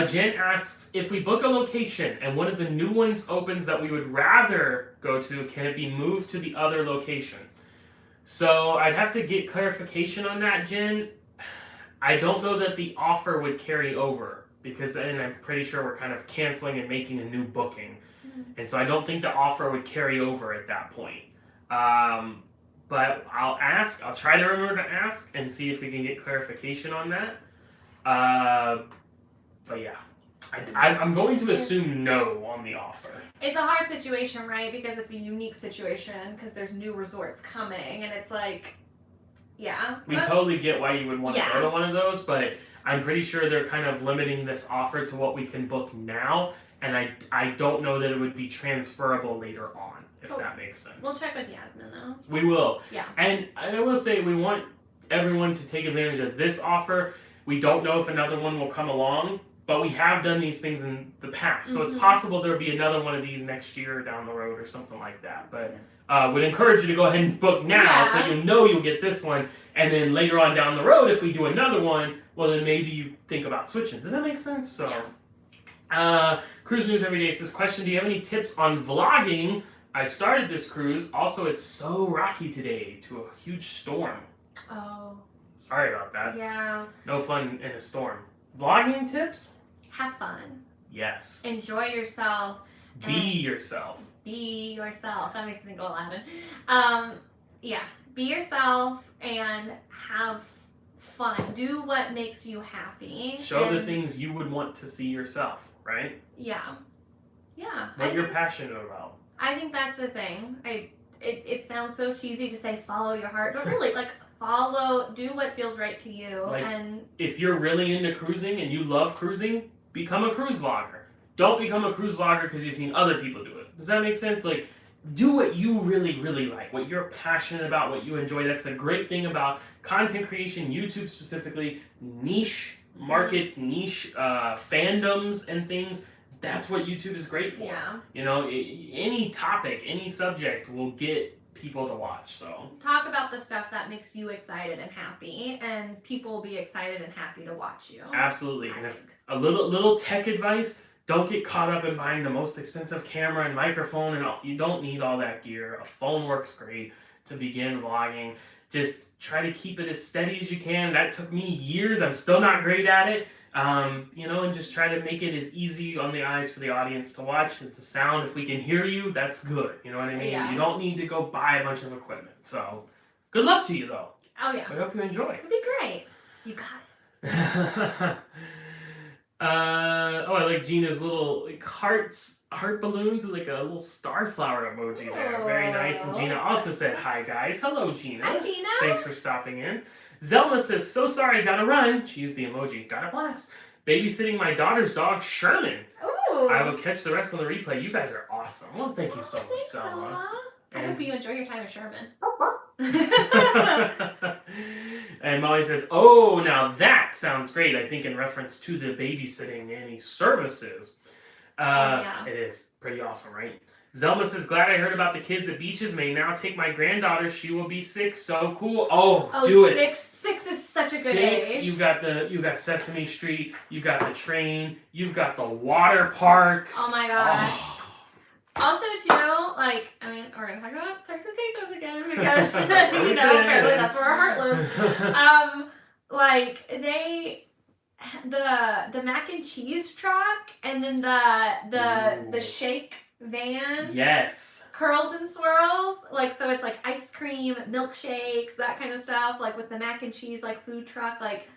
Jen asks, if we book a location and one of the new ones opens that we would rather go to, can it be moved to the other location? So I'd have to get clarification on that, Jen. I don't know that the offer would carry over because then I'm pretty sure we're kind of canceling and making a new booking. And so I don't think the offer would carry over at that point. But I'll ask. I'll try to remember to ask and see if we can get clarification on that. But yeah, I'm going to assume no on the offer. It's a hard situation, right? Because it's a unique situation because there's new resorts coming, and it's like, yeah. We totally get why you would want to go to one of those, but I'm pretty sure they're kind of limiting this offer to what we can book now, and I don't know that it would be transferable later on. If that makes sense. We'll check with Yasmin though. We will. Yeah. And I will say we want everyone to take advantage of this offer. We don't know if another one will come along, but we have done these things in the past. So it's possible there'll be another one of these next year down the road or something like that. But would encourage you to go ahead and book now so you know you'll get this one. And then later on down the road, if we do another one, well then maybe you think about switching. Does that make sense? So Cruise News Every Day says, question, do you have any tips on vlogging? I started this cruise. Also, it's so rocky today to a huge storm. Oh. Sorry about that. Yeah. No fun in a storm. Vlogging tips? Have fun. Yes. Enjoy yourself. Be yourself. Be yourself. That makes me think of Aladdin. Yeah. Be yourself and have fun. Do what makes you happy. Show the things you would want to see yourself, right? Yeah. Yeah. What you're passionate about. I think that's the thing. It sounds so cheesy to say follow your heart, but really, like, do what feels right to you. Like, and if you're really into cruising and you love cruising, become a cruise vlogger. Don't become a cruise vlogger because you've seen other people do it. Does that make sense? Like, do what you really, really like, what you're passionate about, what you enjoy. That's the great thing about content creation, YouTube specifically, niche markets, niche fandoms and things. That's what YouTube is great for. Yeah. Any topic, any subject will get people to watch. So talk about the stuff that makes you excited and happy, and people will be excited and happy to watch you. Absolutely. And if a little tech advice, don't get caught up in buying the most expensive camera and microphone, and you don't need all that gear. A phone works great to begin vlogging. Just try to keep it as steady as you can. That took me years. I'm still not great at it. And just try to make it as easy on the eyes for the audience to watch and to sound. If we can hear you, that's good. You know what I mean? Yeah. You don't need to go buy a bunch of equipment. So, good luck to you, though. Oh, yeah. I hope you enjoy. It'll be great. You got it. I like Gina's little heart balloons with like a little star flower emoji there. Very nice. And Gina also said, hi, guys. Hello, Gina. Hi, Gina. Thanks for stopping in. Zelma says, so sorry, gotta run. She used the emoji. Got a blast. Babysitting my daughter's dog, Sherman. Ooh. I will catch the rest on the replay. You guys are awesome. Well, thank you so much, Thanks, Zelma. I hope you enjoy your time with Sherman. And Molly says, oh, now that sounds great. I think in reference to the babysitting nanny services. Yeah. It is pretty awesome, right? Zelma says, glad I heard about the kids at beaches. May now take my granddaughter. She will be 6. So cool. Oh, do it. 6 is such a good age. You got Sesame Street. You got the train. You've got the water parks. Oh my gosh. Oh. Also, too, we're going to talk about Turks and Caicos again because, apparently that's where our heart lives. The mac and cheese truck and then the shake van. Yes. Curls and swirls. Like, so it's like ice cream, milkshakes, that kind of stuff. Like with the mac and cheese, like food truck. Like,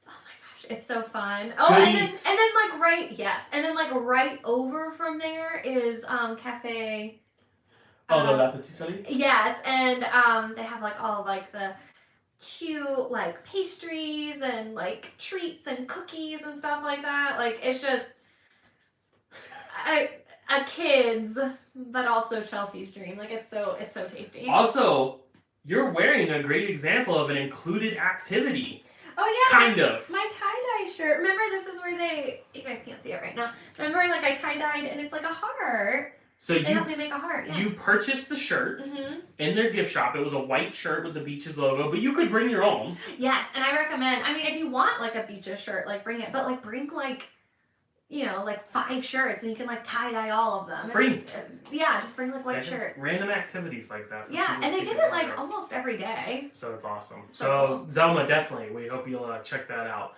oh my gosh, it's so fun. Oh, Good and then eats. like right over from there is Cafe. The La Patisserie? Yes, and they have like all like the cute like pastries and like treats and cookies and stuff like that. Like, it's just a kid's, but also Chelsea's dream. Like, it's so tasty. Also, you're wearing a great example of an included activity. Oh yeah, Kind of. My tie-dye shirt. Remember, this is where you guys can't see it right now. Remember, like, I tie-dyed and it's like a heart. So they helped me make a heart. Yeah. You purchased the shirt in their gift shop. It was a white shirt with the Beaches logo, but you could bring your own. Yes, and I recommend. I mean, if you want like a Beaches shirt, like bring it, but like bring like, you know, like 5 shirts, and you can like tie-dye all of them. Free. Yeah, just bring like white shirts. Random activities like that. Yeah, and they did it like almost every day. So it's awesome. So cool. Zelma, definitely. We hope you'll check that out.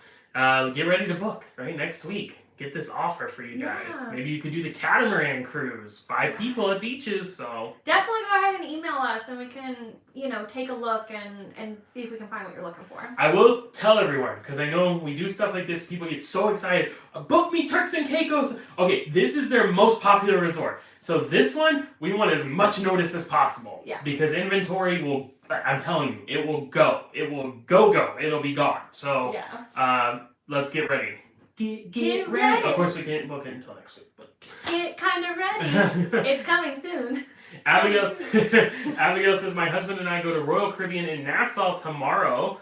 Get ready to book, right? Next week. Get this offer for you guys. Yeah. Maybe you could do the catamaran cruise. 5 people at Beaches, so. Definitely go ahead and email us, and we can, you know, take a look and see if we can find what you're looking for. I will tell everyone, because I know when we do stuff like this, people get so excited. Book me Turks and Caicos. Okay, this is their most popular resort. So this one, we want as much notice as possible. Yeah. Because inventory will, I'm telling you, it will go. It will go. It'll be gone. So let's get ready. Get ready. Of course, we can't book it until next week. But get kind of ready. It's coming soon. Abigail says, my husband and I go to Royal Caribbean in Nassau tomorrow.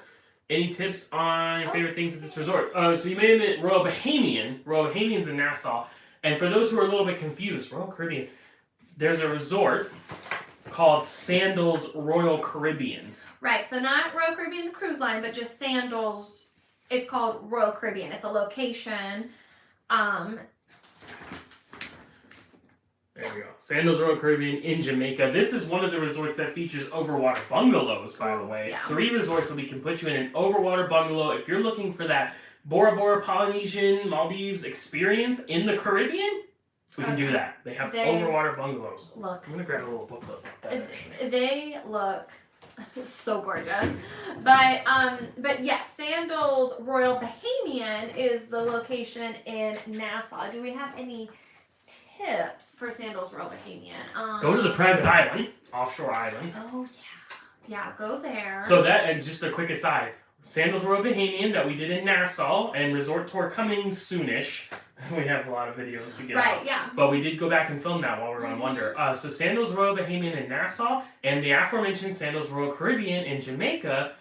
Any tips on your favorite things at this resort? So you may have met Royal Bahamian. Royal Bahamian's in Nassau. And for those who are a little bit confused, Royal Caribbean, there's a resort called Sandals Royal Caribbean. Right, so not Royal Caribbean the cruise line, but just Sandals. It's called Royal Caribbean. It's a location. There we go. Sandals Royal Caribbean in Jamaica. This is one of the resorts that features overwater bungalows, by the way. Yeah. 3 resorts that we can put you in an overwater bungalow. If you're looking for that Bora Bora Polynesian Maldives experience in the Caribbean, we can do that. They have overwater bungalows. Look. I'm going to grab a little booklet. They look so gorgeous. But yes, Sandals Royal Bahamian is the location in Nassau. Do we have any tips for Sandals Royal Bahamian? Go to the private island, offshore island. Oh yeah. Yeah, go there. So that, and just a quick aside, Sandals Royal Bahamian that we did in Nassau, and resort tour coming soonish. We have a lot of videos to get out. Right, yeah. But we did go back and film that while we were on Wonder. So Sandals Royal Bahamian in Nassau and the aforementioned Sandals Royal Caribbean in Jamaica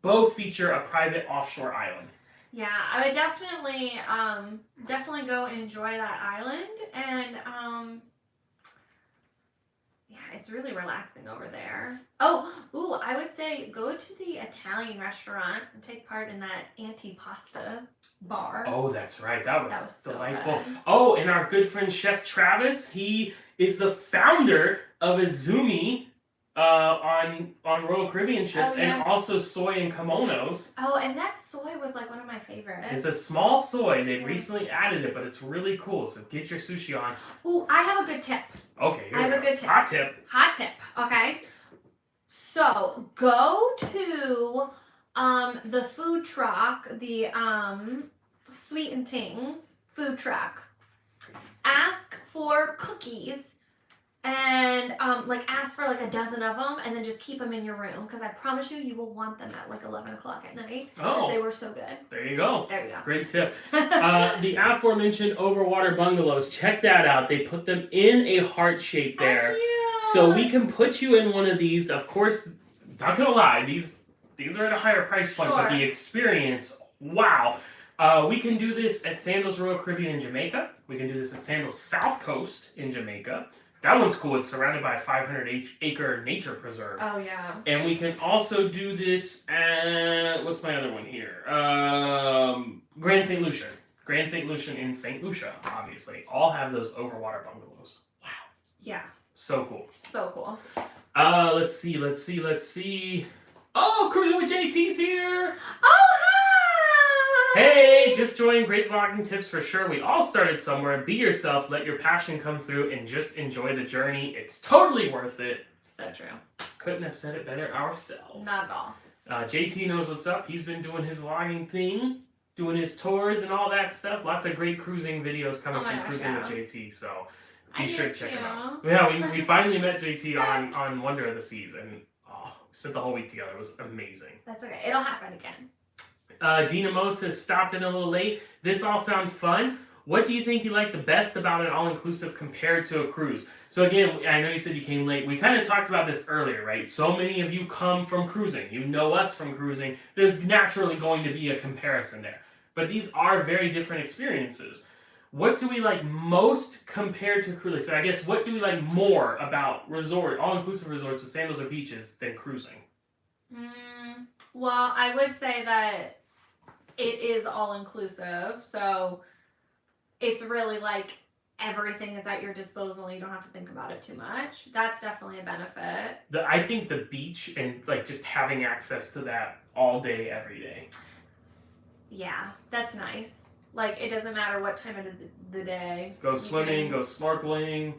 both feature a private offshore island. Yeah, I would definitely go enjoy that island, and yeah, it's really relaxing over there. I would say go to the Italian restaurant and take part in that antipasta bar. Oh, that's right. That was delightful. So oh, and our good friend Chef Travis, he is the founder of Izumi on Royal Caribbean ships, and also soy and kimonos. Oh, and that soy was like one of my favorites. It's a small soy. They've recently added it, but it's really cool. So get your sushi on. Ooh, I have a good tip. Okay, I have a good tip. Hot tip. Hot tip. Okay. So go to the food truck, the Sweet and Tings food truck. Ask for cookies. And ask for like a dozen of them, and then just keep them in your room, because I promise you will want them at like 11 o'clock at night. Because they were so good. There you go. There you go. Great tip. The aforementioned overwater bungalows, check that out. They put them in a heart shape there. So we can put you in one of these. Of course, not gonna lie, these are at a higher price point, but the experience, wow. We can do this at Sandals Royal Caribbean in Jamaica. We can do this at Sandals South Coast in Jamaica. That one's cool. It's surrounded by a 500-acre nature preserve. Oh, yeah. And we can also do this at, what's my other one here? Grand St. Lucia. Grand St. Lucia in St. Lucia, obviously. All have those overwater bungalows. Wow. Yeah. So cool. So cool. Let's see. Oh, Cruising with JT's here. Oh, Hey, just joined. Great vlogging tips for sure. We all started somewhere. Be yourself. Let your passion come through and just enjoy the journey. It's totally worth it. So true. Couldn't have said it better ourselves. Not at all. JT knows what's up. He's been doing his vlogging thing, doing his tours and all that stuff. Lots of great cruising videos coming from Cruising with JT. So be sure to check him out. Yeah, we finally met JT on Wonder of the Seas, and we spent the whole week together. It was amazing. That's okay. It'll happen again. Dina Mo says, stopped in a little late. This all sounds fun. What do you think you like the best about an all-inclusive compared to a cruise? So again, I know you said you came late. We kind of talked about this earlier, right? So many of you come from cruising. You know us from cruising. There's naturally going to be a comparison there. But these are very different experiences. What do we like most compared to cruising? So I guess what do we like more about all-inclusive resorts with Sandals or Beaches than cruising? Well, I would say that it is all-inclusive. So it's really like everything is at your disposal and you don't have to think about it too much. That's definitely a benefit. I think the beach and like just having access to that all day, every day. Yeah, that's nice. Like, it doesn't matter what time of the day. Go swimming, go snorkeling,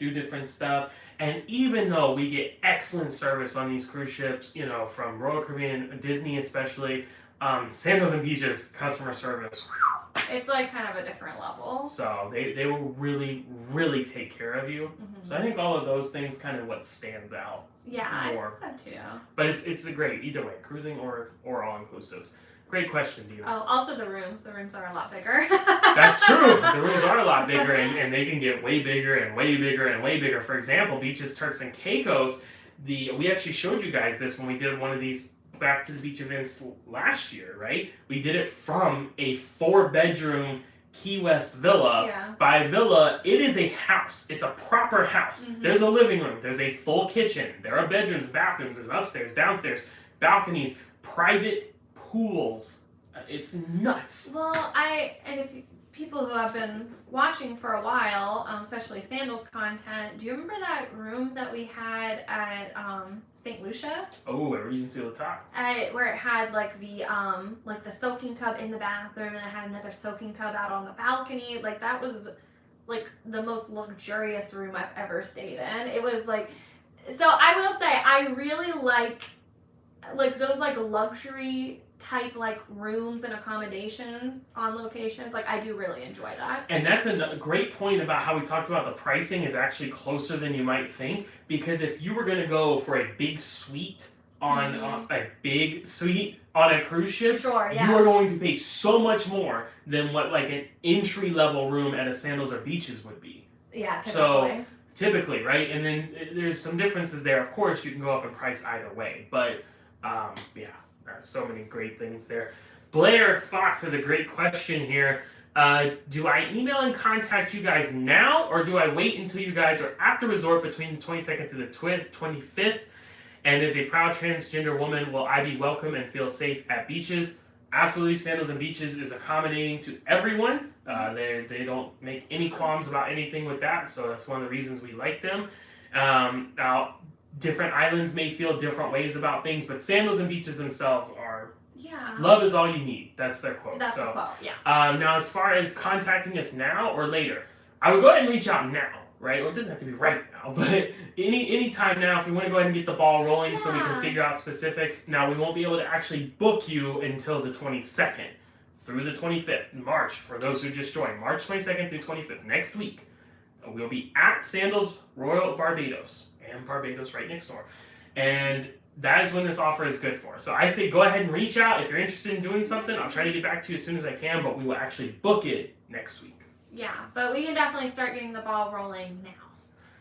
do different stuff. And even though we get excellent service on these cruise ships, you know, from Royal Caribbean, Disney especially, Sandals and Beaches customer service, it's like kind of a different level. So they will really, really take care of you. So I think all of those things kind of what stands out. Yeah, more. I think so too. But it's a great, either way, cruising or all-inclusives. Great question, Dina. Oh, also the rooms. The rooms are a lot bigger. That's true. The rooms are a lot bigger, and they can get way bigger and way bigger and way bigger. For example, Beaches, Turks, and Caicos, we actually showed you guys this when we did one of these Back to the Beach events last year, right? We did it from a 4-bedroom Key West villa. Yeah. By villa, it is a house. It's a proper house. There's a living room. There's a full kitchen. There are bedrooms, bathrooms, there's upstairs, downstairs, balconies, private pools. It's nuts. Well, people who have been watching for a while, especially Sandals content, do you remember that room that we had at St. Lucia? Oh, at Regency La Top. Where it had like the soaking tub in the bathroom, and it had another soaking tub out on the balcony. Like, that was like the most luxurious room I've ever stayed in. It was like, so I will say I really like those like luxury type like rooms and accommodations on locations. Like, I do really enjoy that. And that's a great point about how we talked about the pricing is actually closer than you might think, because if you were going to go for a big suite on a cruise ship, sure, yeah, you are going to pay so much more than what like an entry level room at a Sandals or Beaches would be. Yeah, typically. So typically, right? And then there's some differences there. Of course, you can go up in price either way, but yeah. So many great things there. Blair Fox has a great question here. Do I email and contact you guys now, or do I wait until you guys are at the resort between the 22nd to the 25th? And as a proud transgender woman, will I be welcome and feel safe at beaches? Absolutely, Sandals and Beaches is accommodating to everyone. They don't make any qualms about anything with that, so that's one of the reasons we like them. Now, different islands may feel different ways about things, but Sandals and Beaches themselves are, love is all you need. That's their quote. That's the quote, yeah. Now, as far as contacting us now or later, I would go ahead and reach out now, right? Well, it doesn't have to be right now, but any time now, if you want to go ahead and get the ball rolling so we can figure out specifics. Now, we won't be able to actually book you until the 22nd through the 25th, March, for those who just joined. March 22nd through 25th, next week. We'll be at Sandals Royal Barbados, and Barbados right next door. And that is when this offer is good for. So I say go ahead and reach out. If you're interested in doing something, I'll try to get back to you as soon as I can, but we will actually book it next week. Yeah, but we can definitely start getting the ball rolling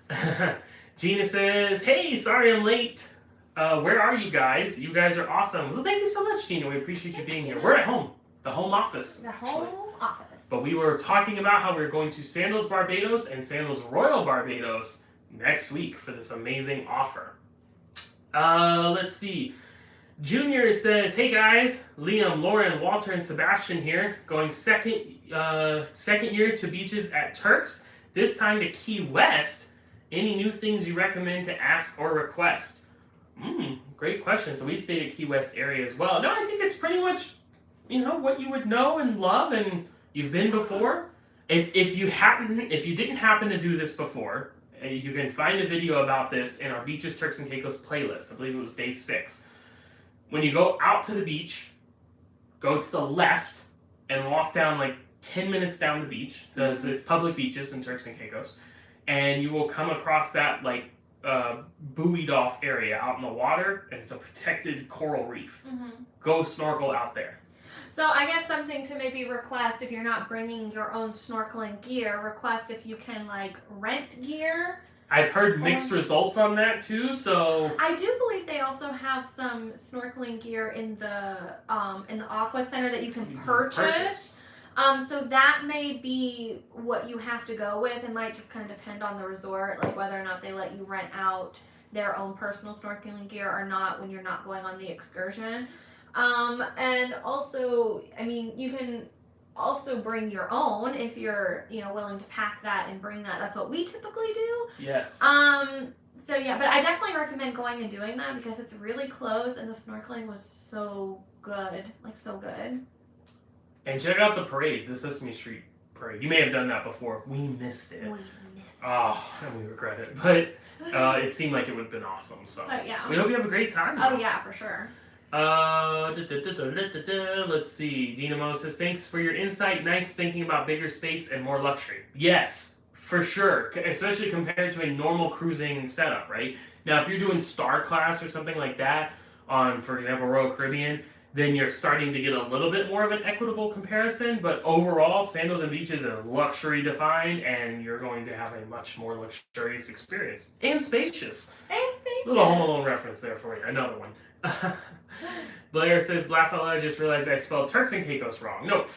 now. Gina says, hey, sorry I'm late. Where are you guys? You guys are awesome. Well, thank you so much, Gina. We appreciate you being here. We're at home. The home office. The home office. But we were talking about how we're going to Sandals Barbados and Sandals Royal Barbados next week for this amazing offer. Let's see. Junior says, hey guys, Liam, Lauren, Walter, and Sebastian here, going second year to beaches at Turks, this time to Key West. Any new things you recommend to ask or request? Great question. So we stayed at Key West area as well. No, I think it's pretty much what you would know and love and you've been before. If you didn't happen to do this before, you can find a video about this in our Beaches, Turks, and Caicos playlist. I believe it was day 6. When you go out to the beach, go to the left and walk down like 10 minutes down the beach. It's public beaches in Turks and Caicos. And you will come across that like buoyed off area out in the water, and it's a protected coral reef. Go snorkel out there. So I guess something to maybe request, if you're not bringing your own snorkeling gear, request if you can like rent gear. I've heard mixed results on that too, so I do believe they also have some snorkeling gear in the Aqua Center that you can purchase. So that may be what you have to go with. It might just kind of depend on the resort, like whether or not they let you rent out their own personal snorkeling gear or not when you're not going on the excursion. And also, I mean, you can also bring your own if you're, willing to pack that and bring that. That's what we typically do. Yes. So yeah, but I definitely recommend going and doing that because it's really close and the snorkeling was so good, like so good. And check out the parade, the Sesame Street parade. You may have done that before. We missed it. Oh, and we regret it. But it seemed like it would have been awesome. So but yeah. We hope you have a great time. Oh yeah, for sure. Let's see. Dynamo says, thanks for your insight. Nice thinking about bigger space and more luxury. Yes, for sure. Especially compared to a normal cruising setup, right? Now, if you're doing Star Class or something like that on, for example, Royal Caribbean, then you're starting to get a little bit more of an equitable comparison. But overall, Sandals and Beaches are luxury defined, and you're going to have a much more luxurious experience. And spacious. Little Home Alone reference there for you. Another one. Blair says, laugh out loud, I just realized I spelled Turks and Caicos wrong. Nope.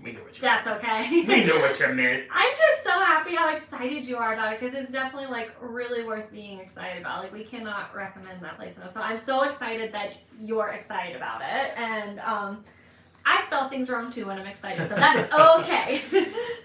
We know what you meant. That's okay. We know what you meant. I'm just so happy how excited you are about it because it's definitely like really worth being excited about. Like we cannot recommend that place enough. So I'm so excited that you're excited about it. And I spell things wrong too when I'm excited. So that is okay.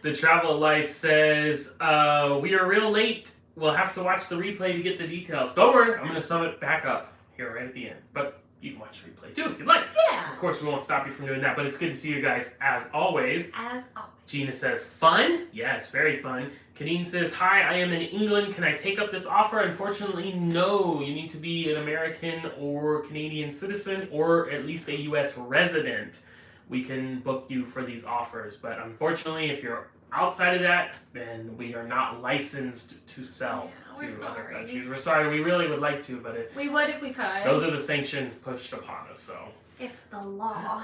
The Travel Life says, we are real late. We'll have to watch the replay to get the details. Don't worry, I'm going to sum it back up here right at the end. But you can watch the replay too if you'd like. Yeah. Of course, we won't stop you from doing that, but it's good to see you guys as always. As always. Gina says, fun? Yes, very fun. Kadeen says, hi, I am in England. Can I take up this offer? Unfortunately, no. You need to be an American or Canadian citizen or at least a U.S. resident. We can book you for these offers, but unfortunately, if you're outside of that, then we are not licensed to sell to other countries. We're sorry. We really would like to, but we would if we could. Those are the sanctions pushed upon us. So it's the law.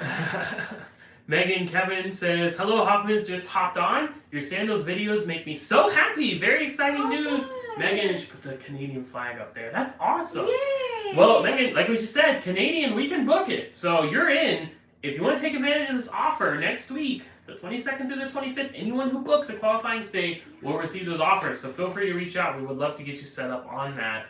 Megan Kevin says, hello, Hoffman's just hopped on. Your sandals videos make me so happy. Very exciting news. Good. Megan, she put the Canadian flag up there. That's awesome. Yay. Well, Megan, like we just said, Canadian, we can book it. So you're in. If you want to take advantage of this offer next week, the 22nd through the 25th, anyone who books a qualifying stay will receive those offers. So feel free to reach out. We would love to get you set up on that.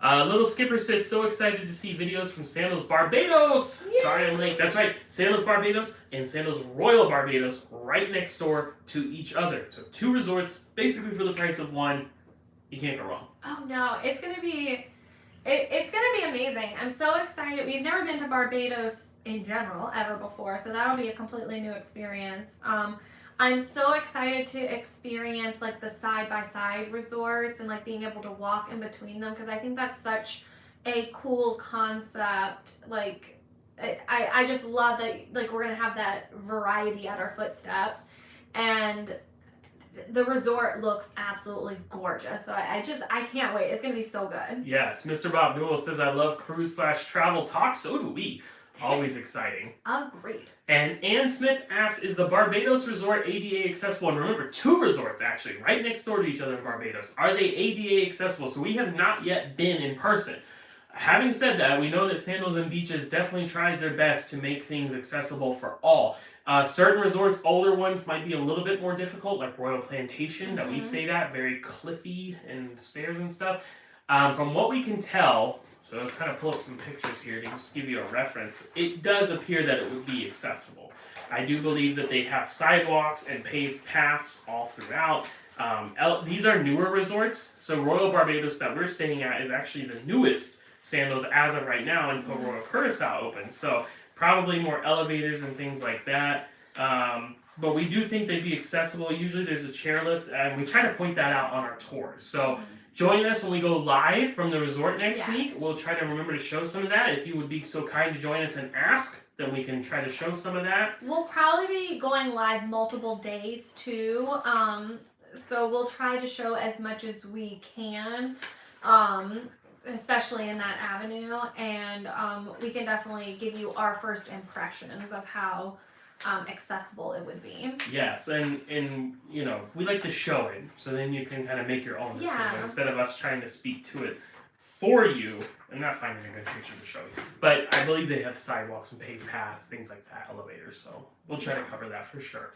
Little Skipper says, so excited to see videos from Sandals Barbados. Yay. Sorry I'm late. That's right. Sandals Barbados and Sandals Royal Barbados right next door to each other. So 2 resorts, basically for the price of 1. You can't go wrong. Oh, no. It's going to be... It's going to be amazing. I'm so excited. We've never been to Barbados in general ever before, so that'll be a completely new experience. I'm so excited to experience like the side-by-side resorts and like being able to walk in between them because I think that's such a cool concept. Like, I just love that like we're going to have that variety at our footsteps, and the resort looks absolutely gorgeous. So I can't wait. It's going to be so good. Yes. Mr. Bob Newell says, I love cruise/travel talk. So do we. Always exciting. Agreed. And Ann Smith asks, is the Barbados resort ADA accessible? And remember, 2 resorts actually, right next door to each other in Barbados. Are they ADA accessible? So we have not yet been in person. Having said that, we know that Sandals and Beaches definitely tries their best to make things accessible for all. Certain resorts, older ones, might be a little bit more difficult, like Royal Plantation that we stayed at, very cliffy and stairs and stuff. From what we can tell, so I'll kind of pull up some pictures here to just give you a reference, it does appear that it would be accessible. I do believe that they have sidewalks and paved paths all throughout. These are newer resorts, so Royal Barbados that we're staying at is actually the newest Sandals as of right now until Royal Curacao opens. So probably more elevators and things like that. But we do think they'd be accessible. Usually there's a chairlift, and we try to point that out on our tours. So join us when we go live from the resort next week. We'll try to remember to show some of that. If you would be so kind to join us and ask, then we can try to show some of that. We'll probably be going live multiple days too. So we'll try to show as much as we can, especially in that avenue. And we can definitely give you our first impressions of how accessible it would be. Yes, and you know, we like to show it, so then you can kind of make your own decision instead of us trying to speak to it for you. I'm not finding a good picture to show you, but I believe they have sidewalks and paved paths, things like that, elevators, so we'll try to cover that for sure.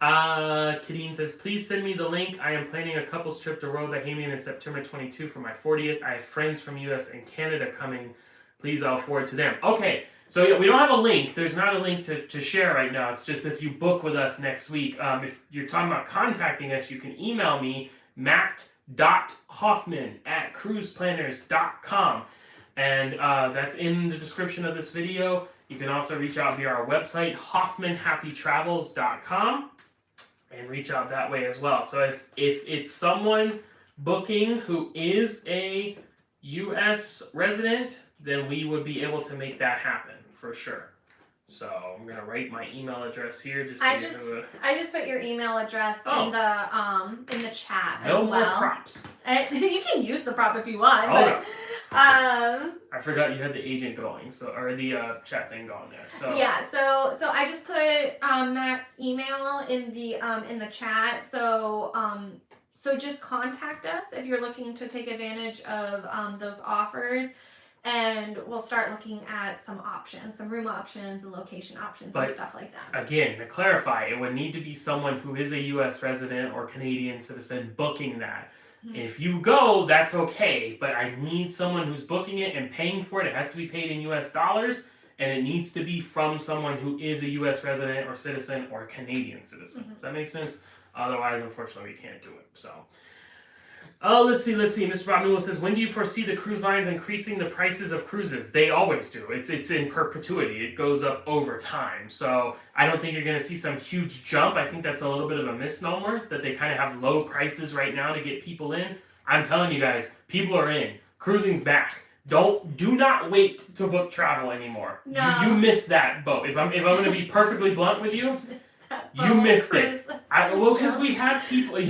Kadeen says, please send me the link. I am planning a couples trip to Royal Bahamian in September 22 for my 40th. I have friends from US and Canada coming. Please, I'll forward to them. Okay. So yeah, we don't have a link. There's not a link to share right now. It's just if you book with us next week. If you're talking about contacting us, you can email me, Matt.Hoffman@cruiseplanners.com. And that's in the description of this video. You can also reach out via our website, Hoffman.Happy.Travels.com, and reach out that way as well. So if it's someone booking who is a U.S. resident, then we would be able to make that happen for sure. So I'm gonna write my email address here. I just put your email address in the chat as well. No more props. You can use the prop if you want. Oh, but, no. I forgot you had the agent going, or the chat thing going there. So yeah, so I just put Matt's email in the chat. So just contact us if you're looking to take advantage of those offers. And we'll start looking at some options, some room options and location options and stuff like that. Again, to clarify, it would need to be someone who is a U.S. resident or Canadian citizen booking that. Mm-hmm. If you go, that's okay, but I need someone who's booking it and paying for it. It has to be paid in U.S. dollars, and it needs to be from someone who is a U.S. resident or citizen or Canadian citizen. Mm-hmm. Does that make sense? Otherwise, unfortunately, we can't do it. So. Oh, let's see. Mr. Bob Newell says, when do you foresee the cruise lines increasing the prices of cruises? They always do. It's in perpetuity. It goes up over time. So I don't think you're going to see some huge jump. I think that's a little bit of a misnomer, that they kind of have low prices right now to get people in. I'm telling you guys, people are in. Cruising's back. Do not wait to book travel anymore. No. You missed that boat. If I'm going to be perfectly blunt with you, you missed it. Because we have people, we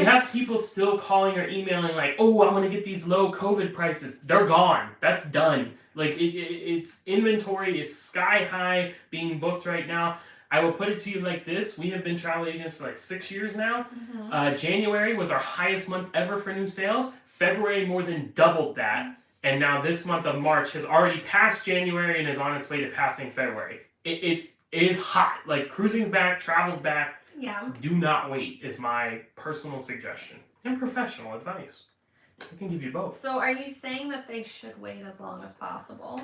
have people still calling or emailing like, oh, I want to get these low COVID prices. They're gone. That's done. Like, it's inventory is sky high being booked right now. I will put it to you like this. We have been travel agents for like 6 years now. Mm-hmm. January was our highest month ever for new sales. February more than doubled that. And now this month of March has already passed January and is on its way to passing February. It is hot. Like, cruising's back, travel's back. Yeah. Do not wait is my personal suggestion and professional advice. I can give you both. So are you saying that they should wait as long as possible?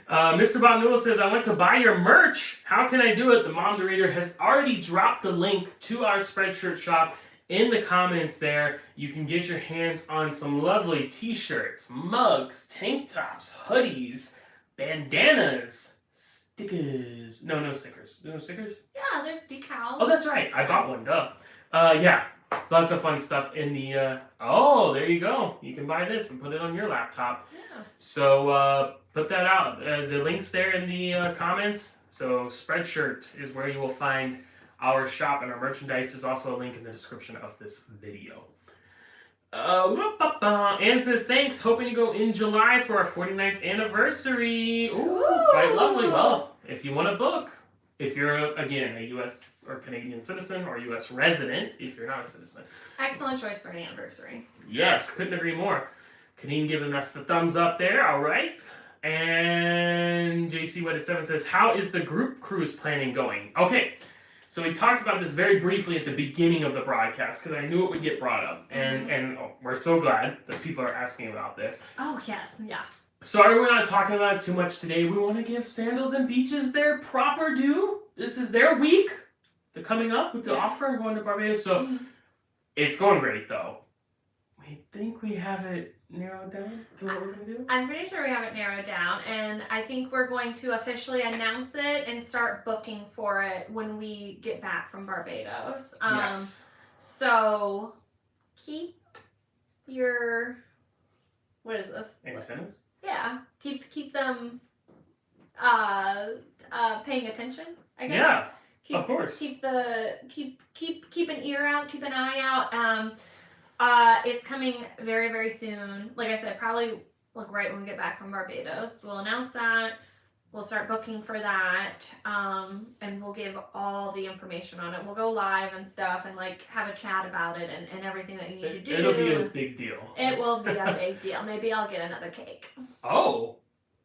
Mr. Bob Newell says, I went to buy your merch. How can I do it? The moderator has already dropped the link to our Spreadshirt shop in the comments there. You can get your hands on some lovely t-shirts, mugs, tank tops, hoodies, bandanas, stickers. No stickers. There's no stickers? Yeah, there's decals. Oh, that's right. I bought one, duh. Yeah. Lots of fun stuff in the, there you go. You can buy this and put it on your laptop. Yeah. So, put that out. The link's there in the comments. So, Spreadshirt is where you will find our shop and our merchandise. There's also a link in the description of this video. Anne says, thanks. Hoping to go in July for our 49th anniversary. Ooh, quite lovely. Well, if you want to book, if you're, again, a U.S. or Canadian citizen or U.S. resident, if you're not a citizen. Excellent choice for an anniversary. Yes, couldn't agree more. Kadeen giving us the thumbs up there. All right. And JC7 says, how is the group cruise planning going? Okay. So we talked about this very briefly at the beginning of the broadcast because I knew it would get brought up. And we're so glad that people are asking about this. Oh, yes. Yeah. Sorry we're not talking about it too much today. We want to give Sandals and Beaches their proper due. This is their week. They're coming up with the offer and going to Barbados. So it's going great, though. We I think we have it narrowed down to what we're going to do. I'm pretty sure we have it narrowed down, and I think we're going to officially announce it and start booking for it when we get back from Barbados. Yes. So keep your, what is this? Antennas? Yeah, keep them paying attention, I guess. Yeah. Keep, of course. Keep an ear out, keep an eye out. It's coming very, very soon. Like I said, probably like right when we get back from Barbados. We'll announce that. We'll start booking for that. And we'll give all the information on it. We'll go live and stuff and like have a chat about it and everything that you need to do. It'll be a big deal. It will be a big deal. Maybe I'll get another cake. Oh.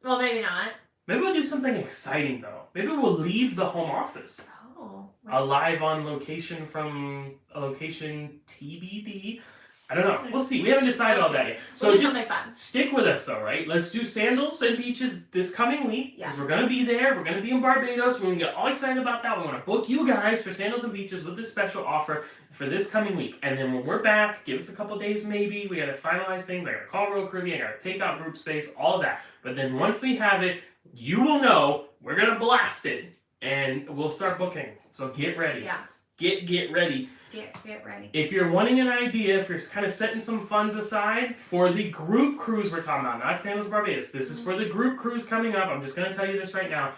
Well, maybe not. Maybe we'll do something exciting though. Maybe we'll leave the home office. Oh. A live on location from a location TBD. I don't know. We'll see. We haven't decided all that yet. So we'll do just something fun. Stick with us though, right? Let's do Sandals and Beaches this coming week. Yeah. Because we're going to be there. We're going to be in Barbados. We're going to get all excited about that. We want to book you guys for Sandals and Beaches with this special offer for this coming week. And then when we're back, give us a couple days maybe. We got to finalize things. I got to call Royal Caribbean. I got to take out group space, all of that. But then once we have it, you will know we're going to blast it. And we'll start booking. So get ready. Yeah. Get ready. Get ready. If you're wanting an idea, if you're kind of setting some funds aside for the group cruise we're talking about, not Sandals Barbados. This is for the group cruise coming up. I'm just going to tell you this right now.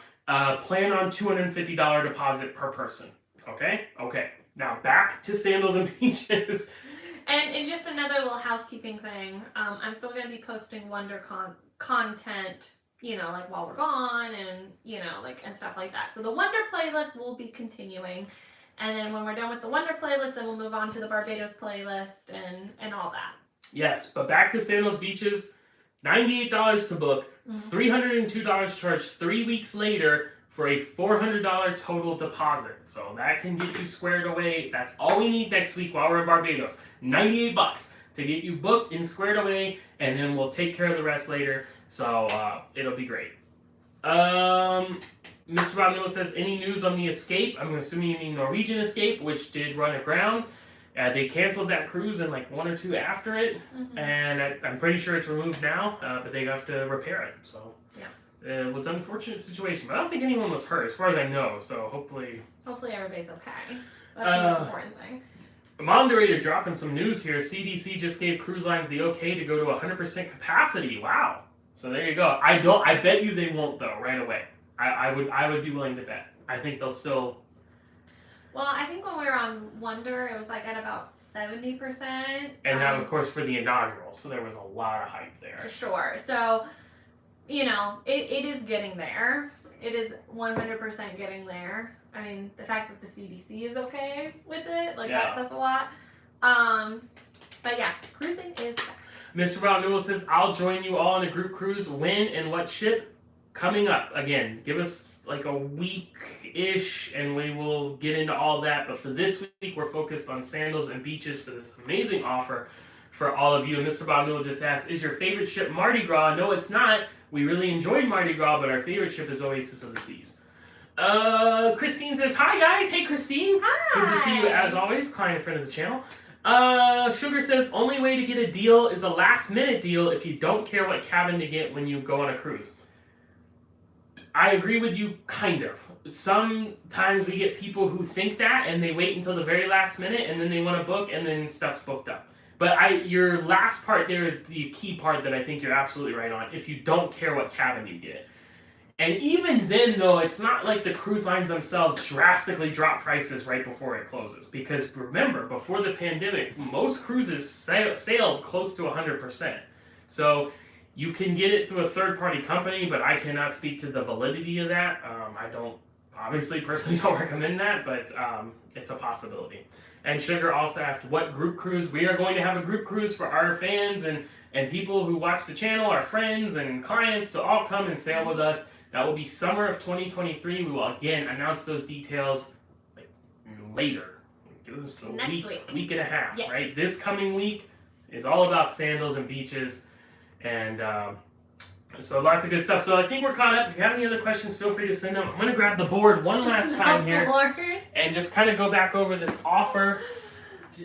Plan on $250 deposit per person. Okay? Okay. Now back to Sandals and Beaches. And just another little housekeeping thing. I'm still going to be posting WonderCon content, you know, like while we're gone and, you know, like and stuff like that. So the Wonder playlist will be continuing. And then when we're done with the Wonder playlist, then we'll move on to the Barbados playlist and all that. Yes, but back to Sandals Beaches, $98 to book, $302 charged 3 weeks later for a $400 total deposit. So that can get you squared away. That's all we need next week while we're in Barbados. $98 to get you booked and squared away, and then we'll take care of the rest later. So it'll be great. Mr. Bob Miller says, any news on the Escape? I'm assuming you mean Norwegian Escape, which did run aground. They canceled that cruise in like 1 or 2 after it, and I'm pretty sure it's removed now, but they have to repair it. So it was an unfortunate situation, but I don't think anyone was hurt as far as I know, so hopefully everybody's okay. That's the most important thing. Moderator dropping some news here. CDC just gave cruise lines the okay to go to 100% capacity. Wow. So there you go. I bet you they won't though right away. I would be willing to bet. I think they'll still. Well, I think when we were on Wonder, it was like at about 70%. And now, of course, for the inaugural, so there was a lot of hype there. Sure. So, you know, it is getting there. It is 100% getting there. I mean, the fact that the CDC is okay with it, like that says a lot. But yeah, cruising is back. Mr. Brown Newell says, I'll join you all on a group cruise. When and what ship? Coming up. Again, give us like a week-ish and we will get into all that. But for this week, we're focused on Sandals and Beaches for this amazing offer for all of you. And Mr. Bob Newell just asked, is your favorite ship Mardi Gras? No, it's not. We really enjoyed Mardi Gras, but our favorite ship is Oasis of the Seas. Christine says, hi guys. Hey Christine. Hi. Good to see you as always. Client friend of the channel. Sugar says, only way to get a deal is a last minute deal if you don't care what cabin to get when you go on a cruise. I agree with you, kind of. Sometimes we get people who think that and they wait until the very last minute and then they want to book and then stuff's booked up. But your last part there is the key part that I think you're absolutely right on, if you don't care what cabin you get. And even then, though, it's not like the cruise lines themselves drastically drop prices right before it closes. Because remember, before the pandemic, most cruises sailed close to 100%. So you can get it through a third-party company, but I cannot speak to the validity of that. I don't, obviously, personally don't recommend that, but it's a possibility. And Sugar also asked, what group cruise? We are going to have a group cruise for our fans and people who watch the channel, our friends and clients, to all come and sail with us. That will be summer of 2023. We will, again, announce those details later. Give us a week and a half, right? This coming week is all about Sandals and Beaches. And so lots of good stuff. So I think we're caught up. If you have any other questions, feel free to send them. I'm going to grab the board one last time here and just kind of go back over this offer.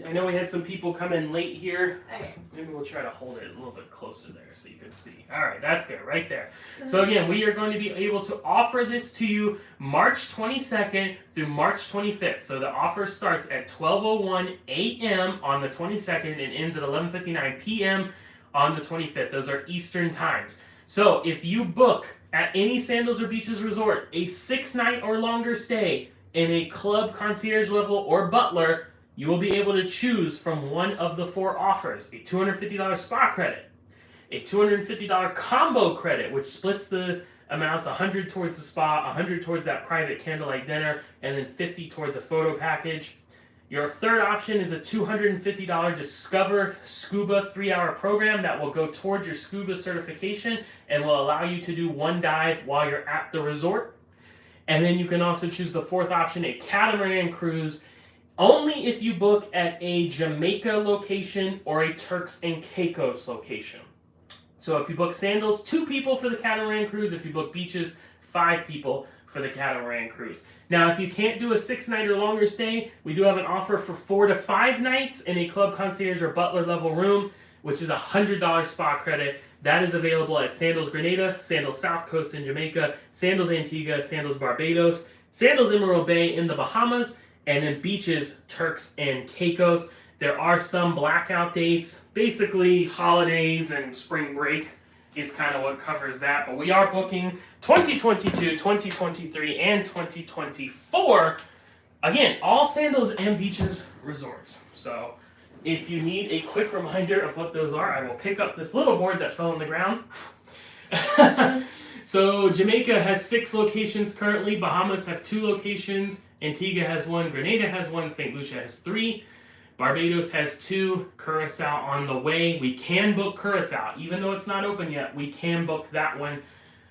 I know we had some people come in late here. Okay. Maybe we'll try to hold it a little bit closer there so you can see. All right, that's good, right there. So again, we are going to be able to offer this to you March 22nd through March 25th. So the offer starts at 12:01 a.m. on the 22nd and ends at 11:59 p.m. on the 25th. Those are Eastern times. So if you book at any Sandals or Beaches resort a 6-night or longer stay in a club, concierge level, or butler, you will be able to choose from one of the 4 offers: a $250 spa credit, a $250 combo credit, which splits the amounts, $100 towards the spa, $100 towards that private candlelight dinner, and then $50 towards a photo package. Your third option is a $250 Discover Scuba 3-hour program that will go towards your scuba certification and will allow you to do 1 dive while you're at the resort. And then you can also choose the 4th option, a catamaran cruise, only if you book at a Jamaica location or a Turks and Caicos location. So if you book Sandals, 2 people for the catamaran cruise. If you book Beaches, 5 people for the catamaran cruise. Now, if you can't do a 6-night or longer stay, we do have an offer for 4 to 5 nights in a club, concierge, or butler level room, which is a $100 spa credit. That is available at Sandals Grenada, Sandals South Coast in Jamaica, Sandals Antigua, Sandals Barbados, Sandals Emerald Bay in the Bahamas, and then Beaches, Turks and Caicos. There are some blackout dates. Basically, holidays and spring break is kind of what covers that. But we are booking 2022, 2023, and 2024. Again, all Sandals and Beaches resorts. So if you need a quick reminder of what those are, I will pick up this little board that fell on the ground. So Jamaica has 6 locations currently. Bahamas have 2 locations. Antigua has 1. Grenada has 1. St. Lucia has 3. Barbados has 2. Curacao on the way. We can book Curacao. Even though it's not open yet, we can book that one.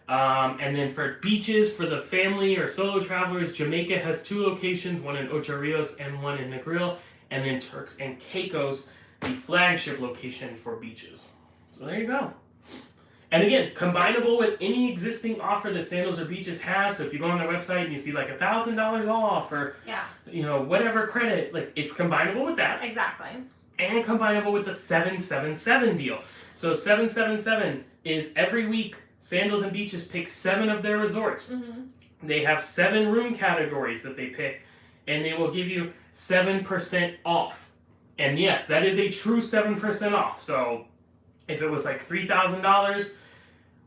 And then for Beaches, for the family or solo travelers, Jamaica has 2 locations, one in Ocho Rios and one in Negril. And then Turks and Caicos, the flagship location for Beaches. So there you go. And again, combinable with any existing offer that Sandals or Beaches has. So if you go on their website and you see like $1,000 off or whatever credit, like it's combinable with that. Exactly. And combinable with the 777 deal. So 777 is every week Sandals and Beaches pick 7 of their resorts. Mm-hmm. They have 7 room categories that they pick, and they will give you 7% off. And yes, that is a true 7% off. So if it was like $3,000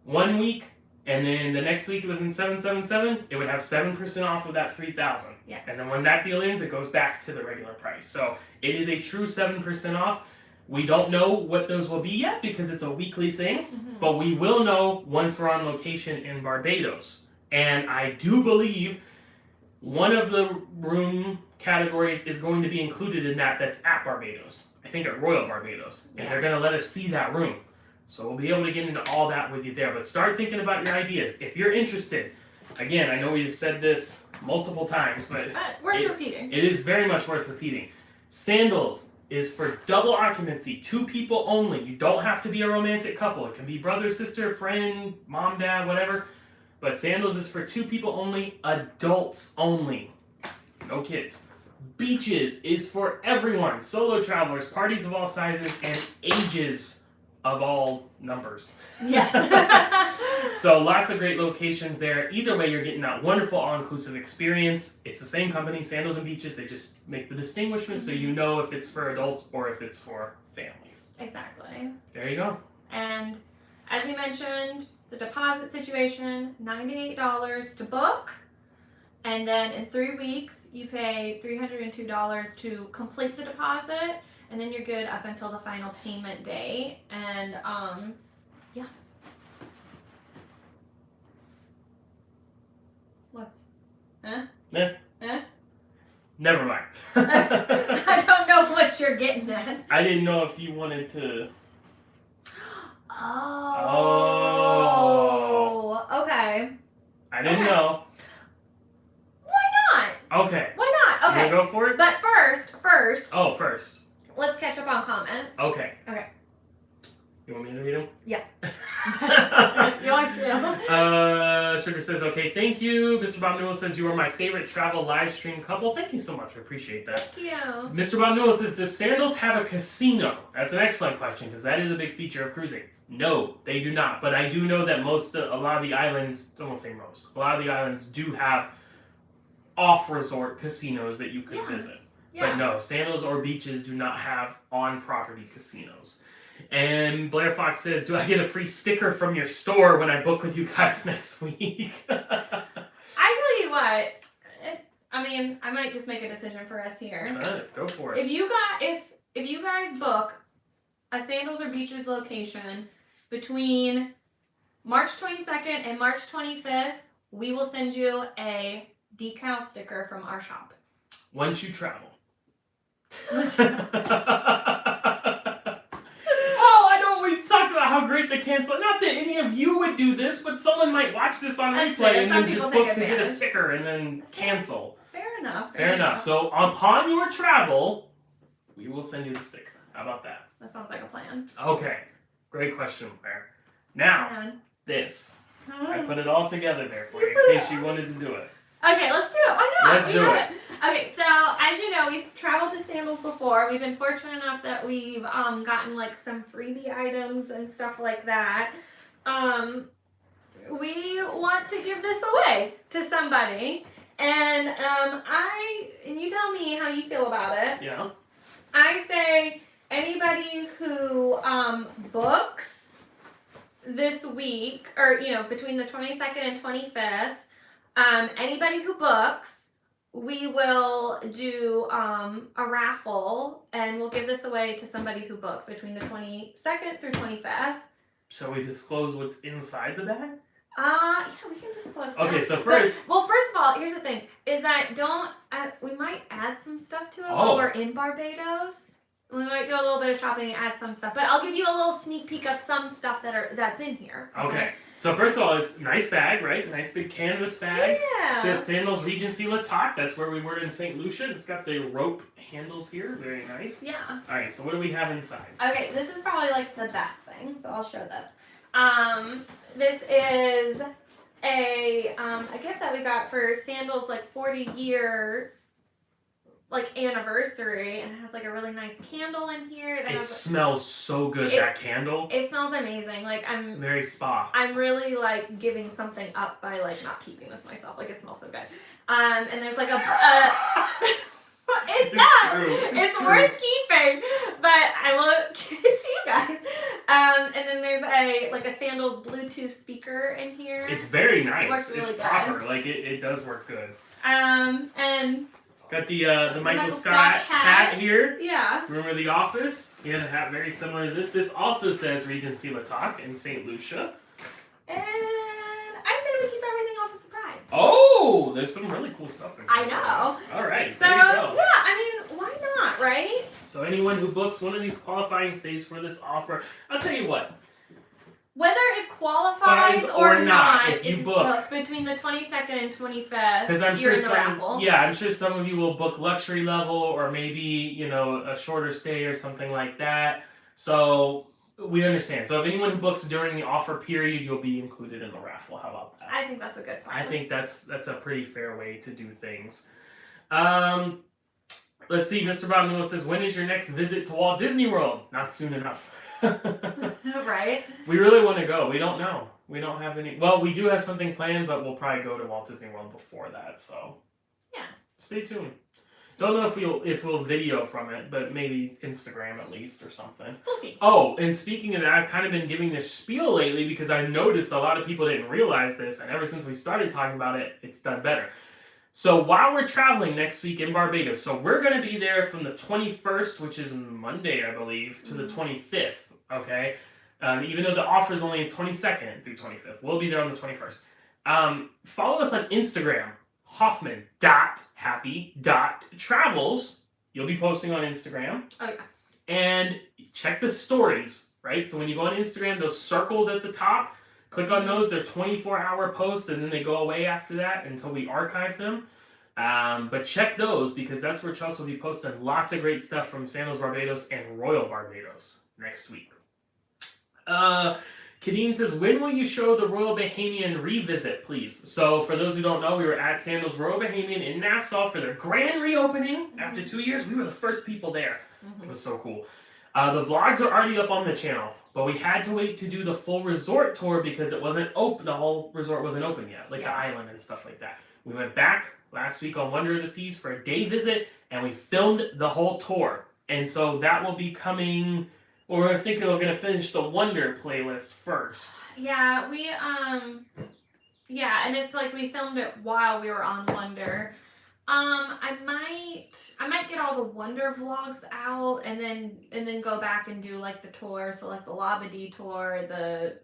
one week, and then the next week it was in 777, it would have 7% off of that $3,000. Yeah. And then when that deal ends, it goes back to the regular price. So it is a true 7% off. We don't know what those will be yet because it's a weekly thing, but we will know once we're on location in Barbados. And I do believe one of the room categories is going to be included in that's at Barbados. I think at Royal Barbados. And they're going to let us see that room. So we'll be able to get into all that with you there. But start thinking about your ideas. If you're interested, again, I know we've said this multiple times, but worth repeating. It is very much worth repeating. Sandals is for double occupancy, 2 people only. You don't have to be a romantic couple. It can be brother, sister, friend, mom, dad, whatever. But Sandals is for 2 people only, adults only. No kids. Beaches is for everyone, solo travelers, parties of all sizes, and ages of all numbers. Yes. So lots of great locations there. Either way, you're getting that wonderful all-inclusive experience. It's the same company, Sandals and Beaches. They just make the distinguishment so you know if it's for adults or if it's for families. Exactly. There you go. And as we mentioned, the deposit situation, $98 to book. And then in 3 weeks, you pay $302 to complete the deposit, and then you're good up until the final payment day. And yeah. What's? Huh? Yeah. Huh? Never mind. I don't know what you're getting at. I didn't know if you wanted to. Oh. Okay. I didn't know. Okay. Why not? Okay. You gonna go for it? But first. Oh, first. Let's catch up on comments. Okay. You want me to read them? Yeah. You always do. Sugar says, okay, thank you. Mr. Bob Newell says, you are my favorite travel live stream couple. Thank you so much. I appreciate that. Thank you. Mr. Bob Newell says, does Sandals have a casino? That's an excellent question because that is a big feature of cruising. No, they do not. But I do know that a lot of the islands, I won't say most, a lot of the islands do have off-resort casinos that you could visit. Yeah. But no, Sandals or Beaches do not have on-property casinos. And Blair Fox says, do I get a free sticker from your store when I book with you guys next week? I tell you what, I mean, I might just make a decision for us here. All right, go for it. If you guys book a Sandals or Beaches location between March 22nd and March 25th, we will send you a decal sticker from our shop. Once you travel. We talked about how great the cancel. Not that any of you would do this, but someone might watch this on replay and then just book to get a sticker and then cancel. Fair enough. Fair enough. So upon your travel, we will send you the sticker. How about that? That sounds like a plan. Okay. Great question, Claire. Now, this. I put it all together there for you in case you wanted to do it. Okay, let's do it. Why not? Let's do it. Okay, so as you know, we've traveled to Sandals before. We've been fortunate enough that we've gotten like some freebie items and stuff like that. We want to give this away to somebody, and you tell me how you feel about it. Yeah. I say anybody who books this week, or between the 22nd and 25th. Anybody who books, we will do a raffle, and we'll give this away to somebody who booked between the 22nd through 25th. Shall we disclose what's inside the bag? Yeah, we can disclose that. Okay, so first... first of all, here's the thing, is that we might add some stuff to it while we're in Barbados. We might do a little bit of shopping and add some stuff, but I'll give you a little sneak peek of some stuff that's in here. Okay. So first of all, it's a nice bag, right? Nice big canvas bag. Yeah. It says Sandals Regency La Toc. That's where we were in St. Lucia. It's got the rope handles here. Very nice. Yeah. All right. So what do we have inside? Okay, this is probably like the best thing. So I'll show this. This is a gift that we got for Sandals 40-year anniversary, and it has a really nice candle in here. It smells so good, that candle. It smells amazing. I'm very spa. I'm really giving something up by not keeping this myself. It smells so good. And there's it does. It's true. Worth keeping, but I will give it to you guys. And then there's a Sandals Bluetooth speaker in here. It's very nice. It works really it's good. proper. It does work good. And got the Michael Scott hat here. Yeah. Remember The Office? He had a hat very similar to this. This also says Regency La Toc in St. Lucia. And I say we keep everything else a surprise. Oh, there's some really cool stuff in here. I know. All right. So, there you go. yeah, why not, right? So anyone who books one of these qualifying stays for this offer, I'll tell you what. Whether it qualifies or not, if you book between the 22nd and 25th, because I'm sure I'm sure some of you will book luxury level or maybe a shorter stay or something like that. So we understand. So if anyone who books during the offer period, you'll be included in the raffle. How about that? I think that's a good plan. I think that's a pretty fair way to do things. Let's see. Mr. Bob Newell says, when is your next visit to Walt Disney World? Not soon enough. Right? We really want to go. We don't know. We don't have any. Well, we do have something planned, but we'll probably go to Walt Disney World before that. So yeah, stay tuned. Don't know if we'll video from it, but maybe Instagram at least or something. We'll see. Oh, and speaking of that, I've kind of been giving this spiel lately because I noticed a lot of people didn't realize this, and ever since we started talking about it, it's done better. So while we're traveling next week in Barbados, so we're going to be there from the 21st, which is Monday, I believe, to the 25th, okay? Even though the offer is only 22nd through 25th. We'll be there on the 21st. Follow us on Instagram, Hoffman.Happy.Travels. You'll be posting on Instagram. Oh, yeah. And check the stories, right? So when you go on Instagram, those circles at the top, click on those. They're 24-hour posts, and then they go away after that until we archive them. But check those because that's where Chelsy will be posting lots of great stuff from Sandals Barbados and Royal Barbados next week. Kadeen says, when will you show the Royal Bahamian revisit, please? So, for those who don't know, we were at Sandals Royal Bahamian in Nassau for their grand reopening. After 2 years, we were the first people there. It was so cool. The vlogs are already up on the channel, but we had to wait to do the full resort tour because it wasn't open. The whole resort wasn't open yet, like the island and stuff like that. We went back last week on Wonder of the Seas for a day visit, and we filmed the whole tour. And so that will be coming... Or I think we're going to finish the Wonder playlist first. Yeah, and it's like we filmed it while we were on Wonder. I might get all the Wonder vlogs out and then go back and do like the tour, so like the Labadee tour, the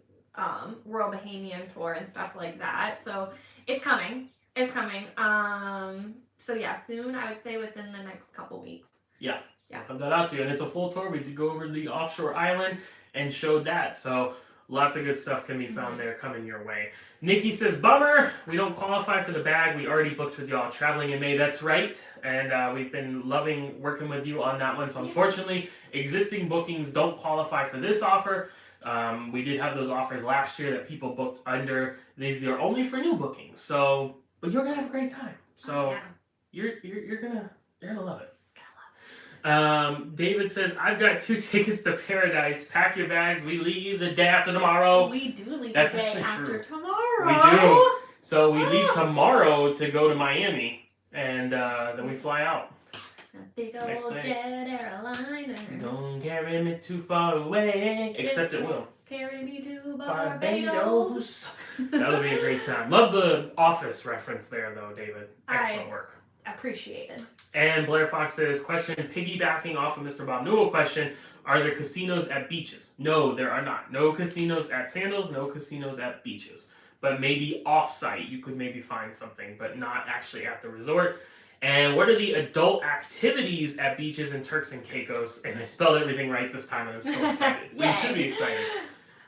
Royal Bahamian tour and stuff like that. So it's coming. So yeah, soon, I would say within the next couple weeks. Yeah. I'll put that out to you. And it's a full tour. We did go over the offshore island and showed that. So lots of good stuff can be found there coming your way. Nikki says, bummer, we don't qualify for the bag. We already booked with y'all traveling in May. That's right. And we've been loving working with you on that one. So unfortunately, existing bookings don't qualify for this offer. We did have those offers last year that people booked under. These are only for new bookings. So, but you're going to have a great time. So you're gonna love it. David says, I've got 2 tickets to Paradise. Pack your bags. We leave the day after tomorrow. We do leave That's the day actually after true. tomorrow. We do. So we leave tomorrow to go to Miami, and then we fly out. A big old jet airliner. Don't carry me too far away. Except it will. Carry me to Barbados. That'll be a great time. Love the Office reference there, though, David. Excellent work. Appreciated. And Blair Fox says, question, piggybacking off of Mr. Bob Newell question, are there casinos at beaches? No, there are not. No casinos at Sandals, no casinos at beaches. But maybe off-site, you could maybe find something, but not actually at the resort. And what are the adult activities at beaches in Turks and Caicos? And I spelled everything right this time, and I'm so excited. We should be excited.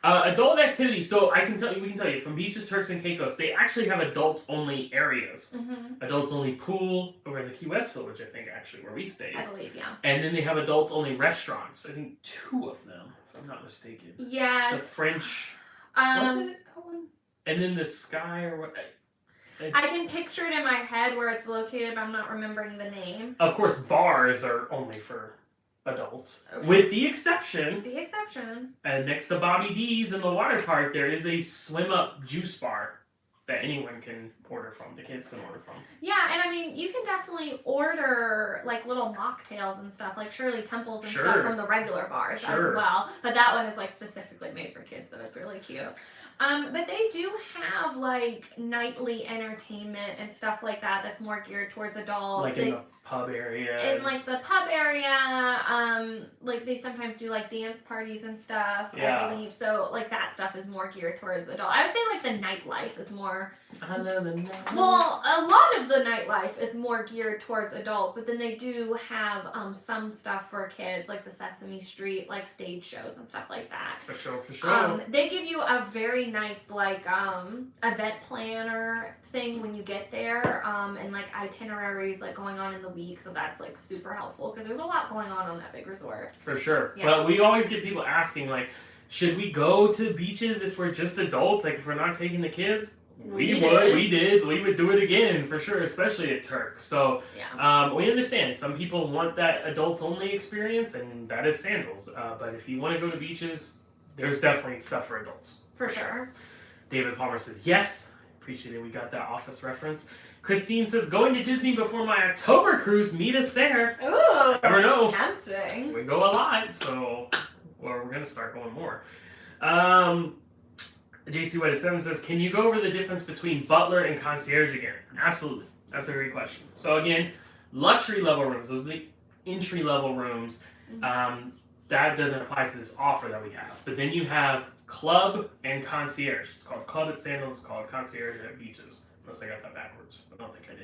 Adult activities, so we can tell you, from beaches, Turks and Caicos, they actually have adults-only areas. Adults-only pool over in the Key West Village, I think, actually, where we stayed. I believe, yeah. And then they have adults-only restaurants. I think 2 of them, if I'm not mistaken. Yes. The French, was it Colin? And then the Sky, or what? I can picture it in my head where it's located, but I'm not remembering the name. Of course, bars are only for adults, with the exception. And next to Bobby D's in the water park, there is a swim-up juice bar that anyone can order from. The kids can order from. Yeah, and I mean, you can definitely order like little mocktails and stuff, like Shirley Temples and stuff from the regular bars as well. But that one is like specifically made for kids, so it's really cute. But they do have like nightly entertainment and stuff like that that's more geared towards adults. Like in the pub area. In like the pub area, like they sometimes do like dance parties and stuff, I believe. So like that stuff is more geared towards adult. I would say like the nightlife is more... I love the nightlife. Well, a lot of the nightlife is more geared towards adults, but then they do have some stuff for kids, like the Sesame Street, like stage shows and stuff like that. For sure. They give you a very nice like event planner thing when you get there, and like itineraries like going on in the week, so that's like super helpful because there's a lot going on that big resort. For sure. Yeah. Well, we always get people asking like, should we go to beaches if we're just adults, like if we're not taking the kids? We would do it again for sure, especially at Turk. So we understand some people want that adults only experience, and that is Sandals. But if you want to go to beaches, there's definitely stuff for adults. For sure. David Palmer says yes. Appreciate it. We got that Office reference. Christine says, going to Disney before my October cruise. Meet us there. Ooh, never know. Tempting. We go a lot, so we're gonna start going more. JC Wedded 7 says, can you go over the difference between butler and concierge again? Absolutely. That's a great question. So again, luxury level rooms, those are the entry level rooms. That doesn't apply to this offer that we have. But then you have club and concierge. It's called club at Sandals, it's called concierge at beaches. Unless I got that backwards, but I don't think I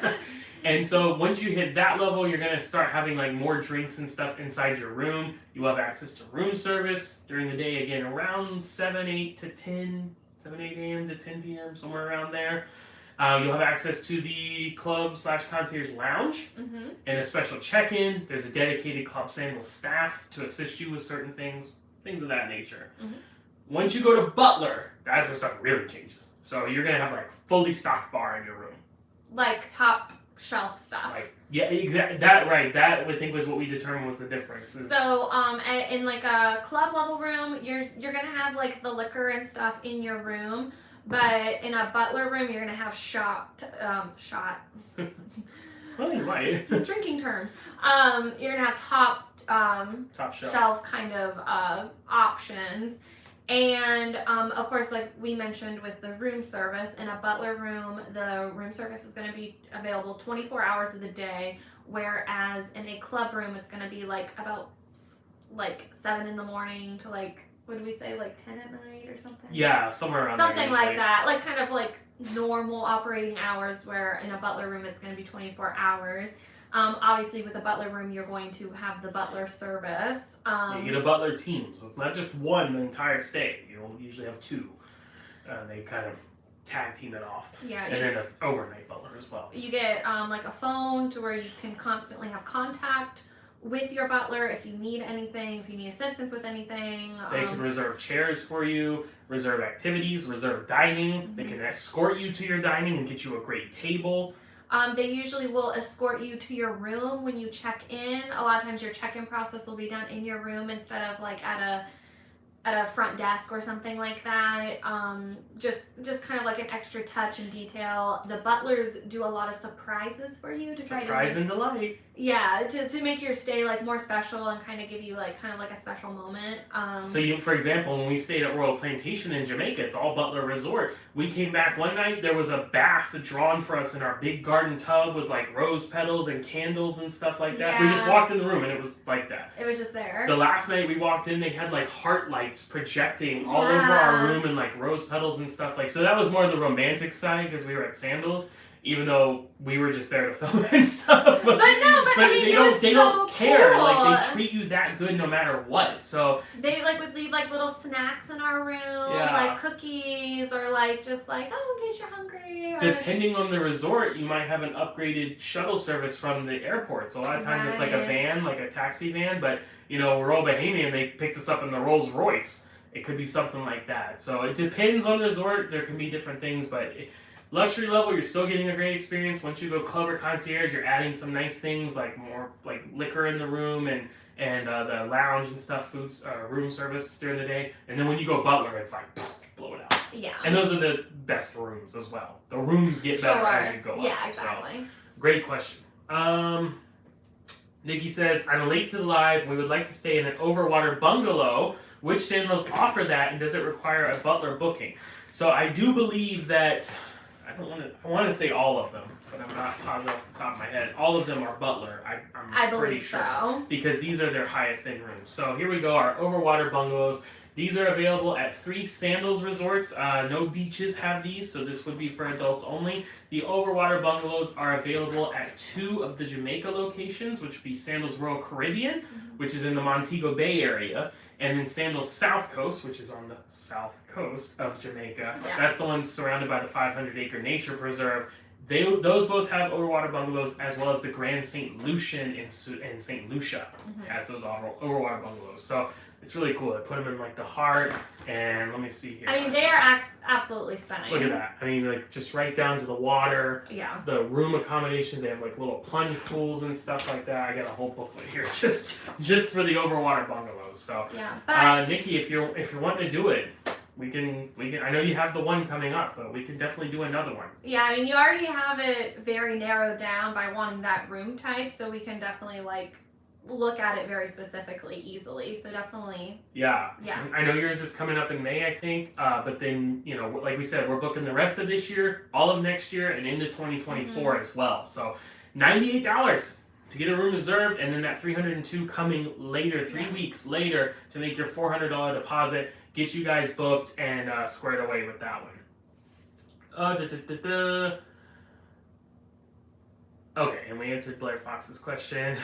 did. And so once you hit that level, you're going to start having like more drinks and stuff inside your room. You have access to room service during the day, again, around 7, 8 a.m. to 10 p.m., somewhere around there. You'll have access to the club/concierge lounge and a special check-in. There's a dedicated Club Sandals staff to assist you with certain things. things of that nature. Mm-hmm. Once you go to Butler, that's where stuff really changes. So you're gonna have like fully stocked bar in your room. Like top shelf stuff. Like yeah, exactly. That right. That I think was what we determined was the difference. So in like a club level room, you're gonna have like the liquor and stuff in your room, but in a Butler room, you're gonna have shot. Well, you're right. Drinking terms. You're gonna have top top shelf kind of options. And of course, like we mentioned with the room service, in a Butler room, the room service is going to be available 24 hours of the day, whereas in a club room, it's going to be like about like 7 in the morning to like, what did we say, like 10 at night or something? Yeah, somewhere around something there, like that, like kind of like normal operating hours, where in a Butler room, it's going to be 24 hours. Obviously, with a Butler room, you're going to have the Butler service. You get a Butler team, so it's not just one the entire stay. You'll usually have two. They kind of tag team it off. Yeah. And then an overnight Butler as well. You get like a phone to where you can constantly have contact with your Butler if you need anything, if you need assistance with anything. They can reserve chairs for you, reserve activities, reserve dining. Mm-hmm. They can escort you to your dining and get you a great table. They usually will escort you to your room when you check in. A lot of times your check-in process will be done in your room instead of like at a front desk or something like that. Just kind of like an extra touch and detail. The butlers do a lot of surprises for you to try to surprise and delight. Yeah, to make your stay like more special and kind of give you like kind of like a special moment. So you, for example, when we stayed at Royal Plantation in Jamaica, it's all Butler Resort. We came back one night, there was a bath drawn for us in our big garden tub with like rose petals and candles and stuff like that. Yeah. We just walked in the room and it was like that. It was just there. The last night we walked in, they had like heart lights projecting all over our room and like rose petals and stuff like. So that was more the romantic side because we were at Sandals. Even though we were just there to film and stuff, but I mean, they don't care. Cool. Like they treat you that good no matter what. So they like would leave like little snacks in our room, like cookies or like just like in case you're hungry. Or... Depending on the resort, you might have an upgraded shuttle service from the airport. So a lot of times it's like a van, like a taxi van. But you know, Royal Bahamian, they picked us up in the Rolls Royce. It could be something like that. So it depends on the resort. There can be different things, but. Luxury level, you're still getting a great experience. Once you go club or concierge, you're adding some nice things like more like liquor in the room and the lounge and stuff, room service during the day. And then when you go Butler, it's like blow it out. Yeah. And those are the best rooms as well. The rooms get better as you go up. Yeah, exactly. So, great question. Nikki says, I'm late to the live. We would like to stay in an overwater bungalow. Which Sandals offer that, and does it require a Butler booking? So I do believe that. I want to say all of them, but I'm not positive off the top of my head. All of them are Butler. I'm pretty sure. So. Because these are their highest end rooms. So here we go, our overwater bungalows. These are available at 3 Sandals resorts. No beaches have these, so this would be for adults only. The overwater bungalows are available at 2 of the Jamaica locations, which would be Sandals Royal Caribbean, which is in the Montego Bay area, and then Sandals South Coast, which is on the south coast of Jamaica. Yeah. That's the one surrounded by the 500-acre nature preserve. Those both have overwater bungalows, as well as the Grand St. Lucian in St. Lucia has those overwater bungalows. So it's really cool. They put them in like the heart, and let me see here. I mean, they are absolutely stunning. Look at that. I mean, like just right down to the water. Yeah. The room accommodations, they have like little plunge pools and stuff like that. I got a whole booklet here just for the overwater bungalows. So yeah. But Nikki, if you're wanting to do it, we can. I know you have the one coming up, but we can definitely do another one. Yeah, I mean, you already have it very narrowed down by wanting that room type, so we can definitely like look at it very specifically easily. So definitely. Yeah. Yeah. I know yours is coming up in May, I think. But then like we said, we're booking the rest of this year, all of next year, and into 2024 as well. So $98 to get a room reserved, and then that $302 coming later, 3 weeks later, to make your $400 deposit. Get you guys booked and squared away with that one. Okay, and we answered Blair Fox's question.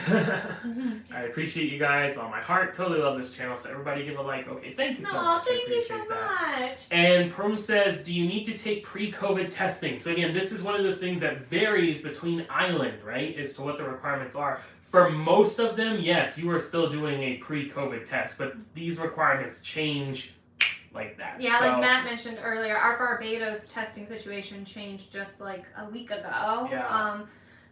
I appreciate you guys on my heart. Totally love this channel, so everybody give a like. Okay, thank you so much. Thank you so much. And Prum says, do you need to take pre-COVID testing? So again, this is one of those things that varies between island, right, as to what the requirements are. For most of them, yes, you are still doing a pre-COVID test, but these requirements change like that. Yeah, like Matt mentioned earlier, our Barbados testing situation changed just like a week ago. Yeah.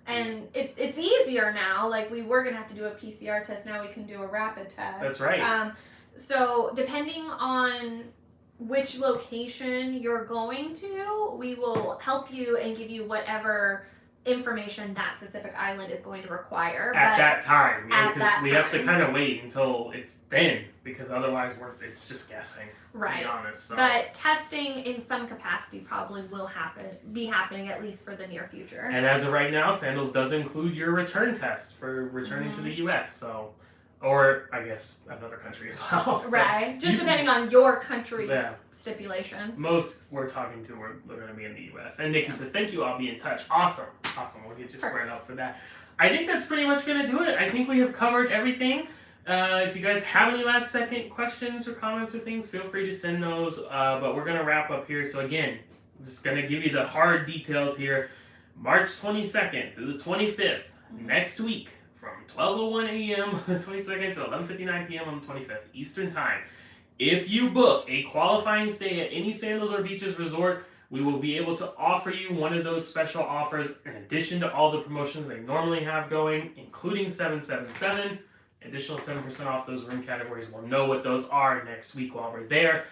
And it's easier now. Like, we were going to have to do a PCR test. Now we can do a rapid test. That's right. So depending on which location you're going to, we will help you and give you whatever information that specific island is going to require. At that time. Yeah, because we have to kind of wait until it's then, because otherwise it's just guessing. Right. To be honest. So. But testing in some capacity probably will be happening at least for the near future. And as of right now, Sandals does include your return test for returning to the U.S. So, or I guess another country as well. Right. Just depending on your country's stipulations. Most we're talking to are going to be in the U.S. And Nikki says, "Thank you. I'll be in touch." Awesome. We'll get you squared up for that. I think that's pretty much going to do it. I think we have covered everything. If you guys have any last second questions or comments or things, feel free to send those. But we're going to wrap up here. So again, just going to give you the hard details here. March 22nd through the 25th, next week, from 12:01 a.m. on the 22nd to 11:59 p.m. on the 25th, Eastern Time. If you book a qualifying stay at any Sandals or Beaches resort, we will be able to offer you one of those special offers in addition to all the promotions they normally have going, including 777. Additional 7% off those room categories. We'll know what those are next week while we're there.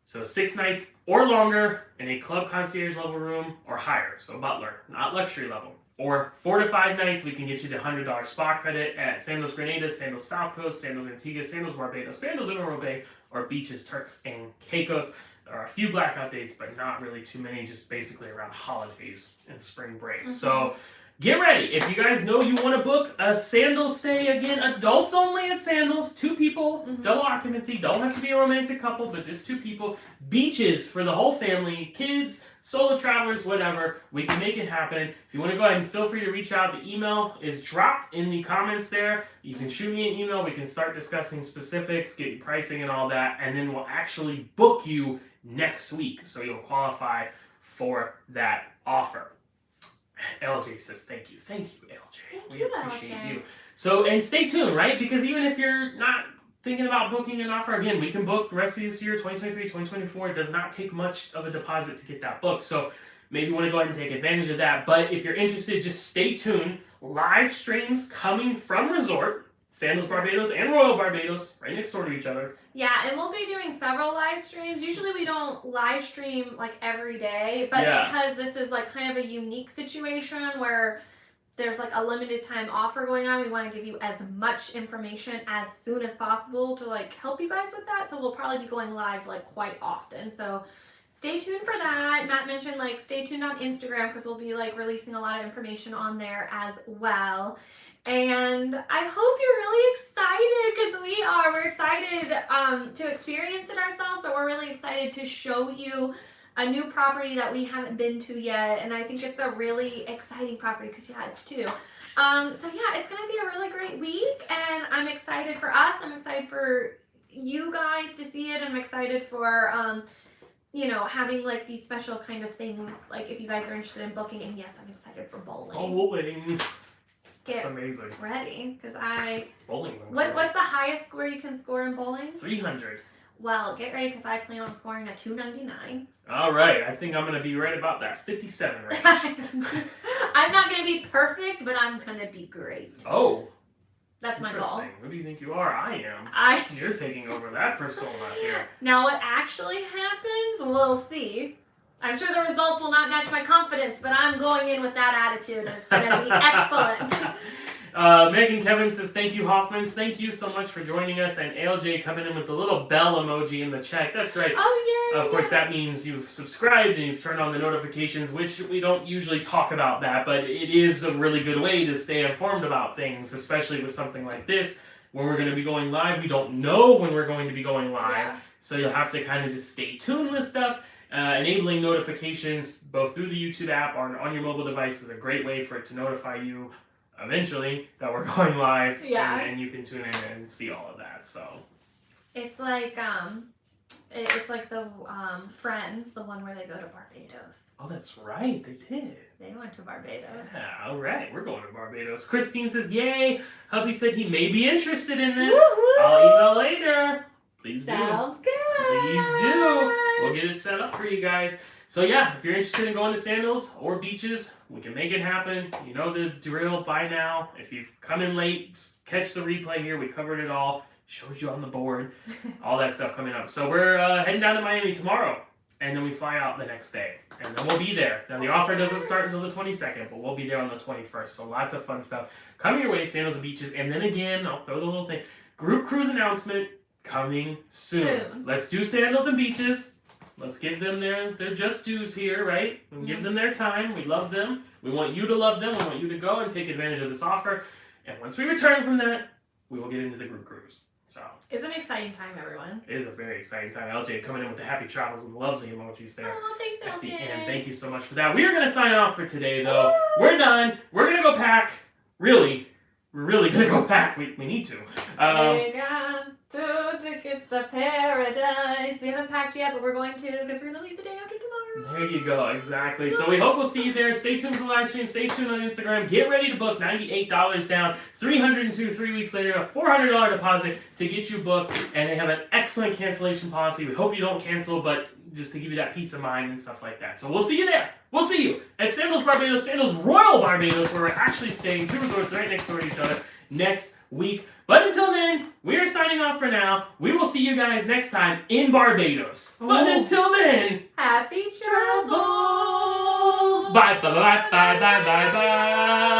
So 6 nights or longer in a club concierge level room or higher. So Butler, not luxury level. Or 4 to 5 nights, we can get you the $100 spa credit at Sandals Grenada, Sandals South Coast, Sandals Antigua, Sandals Barbados, Sandals Mineral Bay, or Beaches, Turks, and Caicos. There are a few blackout dates, but not really too many, just basically around holidays and spring break. So get ready. If you guys know you want to book a Sandals stay, again, adults only at Sandals, 2 people, double occupancy, don't have to be a romantic couple, but just 2 people. Beaches for the whole family, kids, solo travelers, whatever, we can make it happen. If you want to go ahead and feel free to reach out, the email is dropped in the comments there. You can shoot me an email, we can start discussing specifics, get you pricing and all that, and then we'll actually book you next week, so you'll qualify for that offer. LJ says, thank you, LJ. We appreciate you. So, and stay tuned, right? Because even if you're not thinking about booking an offer, again, we can book the rest of this year, 2023, 2024. It does not take much of a deposit to get that booked. So maybe you want to go ahead and take advantage of that. But if you're interested, just stay tuned. Live streams coming from resort, Sandals Barbados and Royal Barbados, right next door to each other. Yeah, and we'll be doing several live streams. Usually we don't live stream like every day, but because this is like kind of a unique situation where there's like a limited time offer going on, we want to give you as much information as soon as possible to like help you guys with that. So we'll probably be going live like quite often. So stay tuned for that. Matt mentioned like stay tuned on Instagram because we'll be like releasing a lot of information on there as well. And I hope you're really excited because we are. We're excited to experience it ourselves, but we're really excited to show you a new property that we haven't been to yet. And I think it's a really exciting property because, yeah, it's 2. So, yeah, it's going to be a really great week. And I'm excited for us. I'm excited for you guys to see it. I'm excited for, you know, having like these special kind of things. Like if you guys are interested in booking. And yes, I'm excited for bowling. Bowling. Get That's amazing. Ready, because Bowling's what's the highest score you can score in bowling? 300. Well, get ready because I plan on scoring a 299. All right, I think I'm gonna be right about that 57 range. I'm not gonna be perfect, but I'm gonna be great. Oh, that's my goal. Who do you think you are? I am. You're taking over that persona here. Now, what actually happens, we'll see. I'm sure the results will not match my confidence, but I'm going in with that attitude, and it's going to be excellent. Megan Kevin says, thank you, Hoffmans. Thank you so much for joining us. And ALJ coming in with the little bell emoji in the chat. That's right. Oh, yay. Of course, that means you've subscribed and you've turned on the notifications, which we don't usually talk about that, but it is a really good way to stay informed about things, especially with something like this. When we're going to be going live, we don't know when we're going to be going live. Yeah. So you'll have to kind of just stay tuned with stuff. enabling notifications both through the YouTube app or on your mobile device is a great way for it to notify you eventually that we're going live. Yeah. And you can tune in and see all of that. So it's like it's like the Friends, the one where they go to Barbados. Oh, that's right, they did. They went to Barbados. Yeah, all right, we're going to Barbados. Christine says, "Yay!" Hubby said he may be interested in this. Woo-hoo! I'll email later. Please Sounds good. Please do. We'll get it set up for you guys. So yeah, if you're interested in going to Sandals or beaches, we can make it happen. You know the drill by now. If you've come in late, catch the replay here. We covered it all. Showed you on the board. All that stuff coming up. So we're heading down to Miami tomorrow. And then we fly out the next day. And then we'll be there. Now the offer doesn't start until the 22nd, but we'll be there on the 21st. So lots of fun stuff coming your way, Sandals and Beaches. And then again, I'll throw the little thing. Group cruise announcement coming soon. Let's do Sandals and Beaches. Let's give them their just dues here, right? And give them their time. We love them. We want you to love them. We want you to go and take advantage of this offer. And once we return from that, we will get into the group cruise. So it's an exciting time, everyone. It is a very exciting time. LJ coming in with the happy travels and lovely emojis there. Oh, thanks, LJ. At the end. Thank you so much for that. We are going to sign off for today, though. Woo! We're done. We're going to go pack. Really, we're really going to go pack. We need to. We got 2 tickets to paradise. We haven't packed yet, but we're going to because we're going to leave the day after tomorrow. There you go. Exactly. So we hope we'll see you there. Stay tuned for the live stream. Stay tuned on Instagram. Get ready to book. $98 down. $302 3 weeks later. A $400 deposit to get you booked. And they have an excellent cancellation policy. We hope you don't cancel, but just to give you that peace of mind and stuff like that. So we'll see you there. We'll see you at Sandals Barbados, Sandals Royal Barbados, where we're actually staying 2 resorts right next door to each other next week. But until then, we are signing off for now. We will see you guys next time in Barbados. But until then, happy travels! Bye, bye, bye, bye, bye, bye, bye.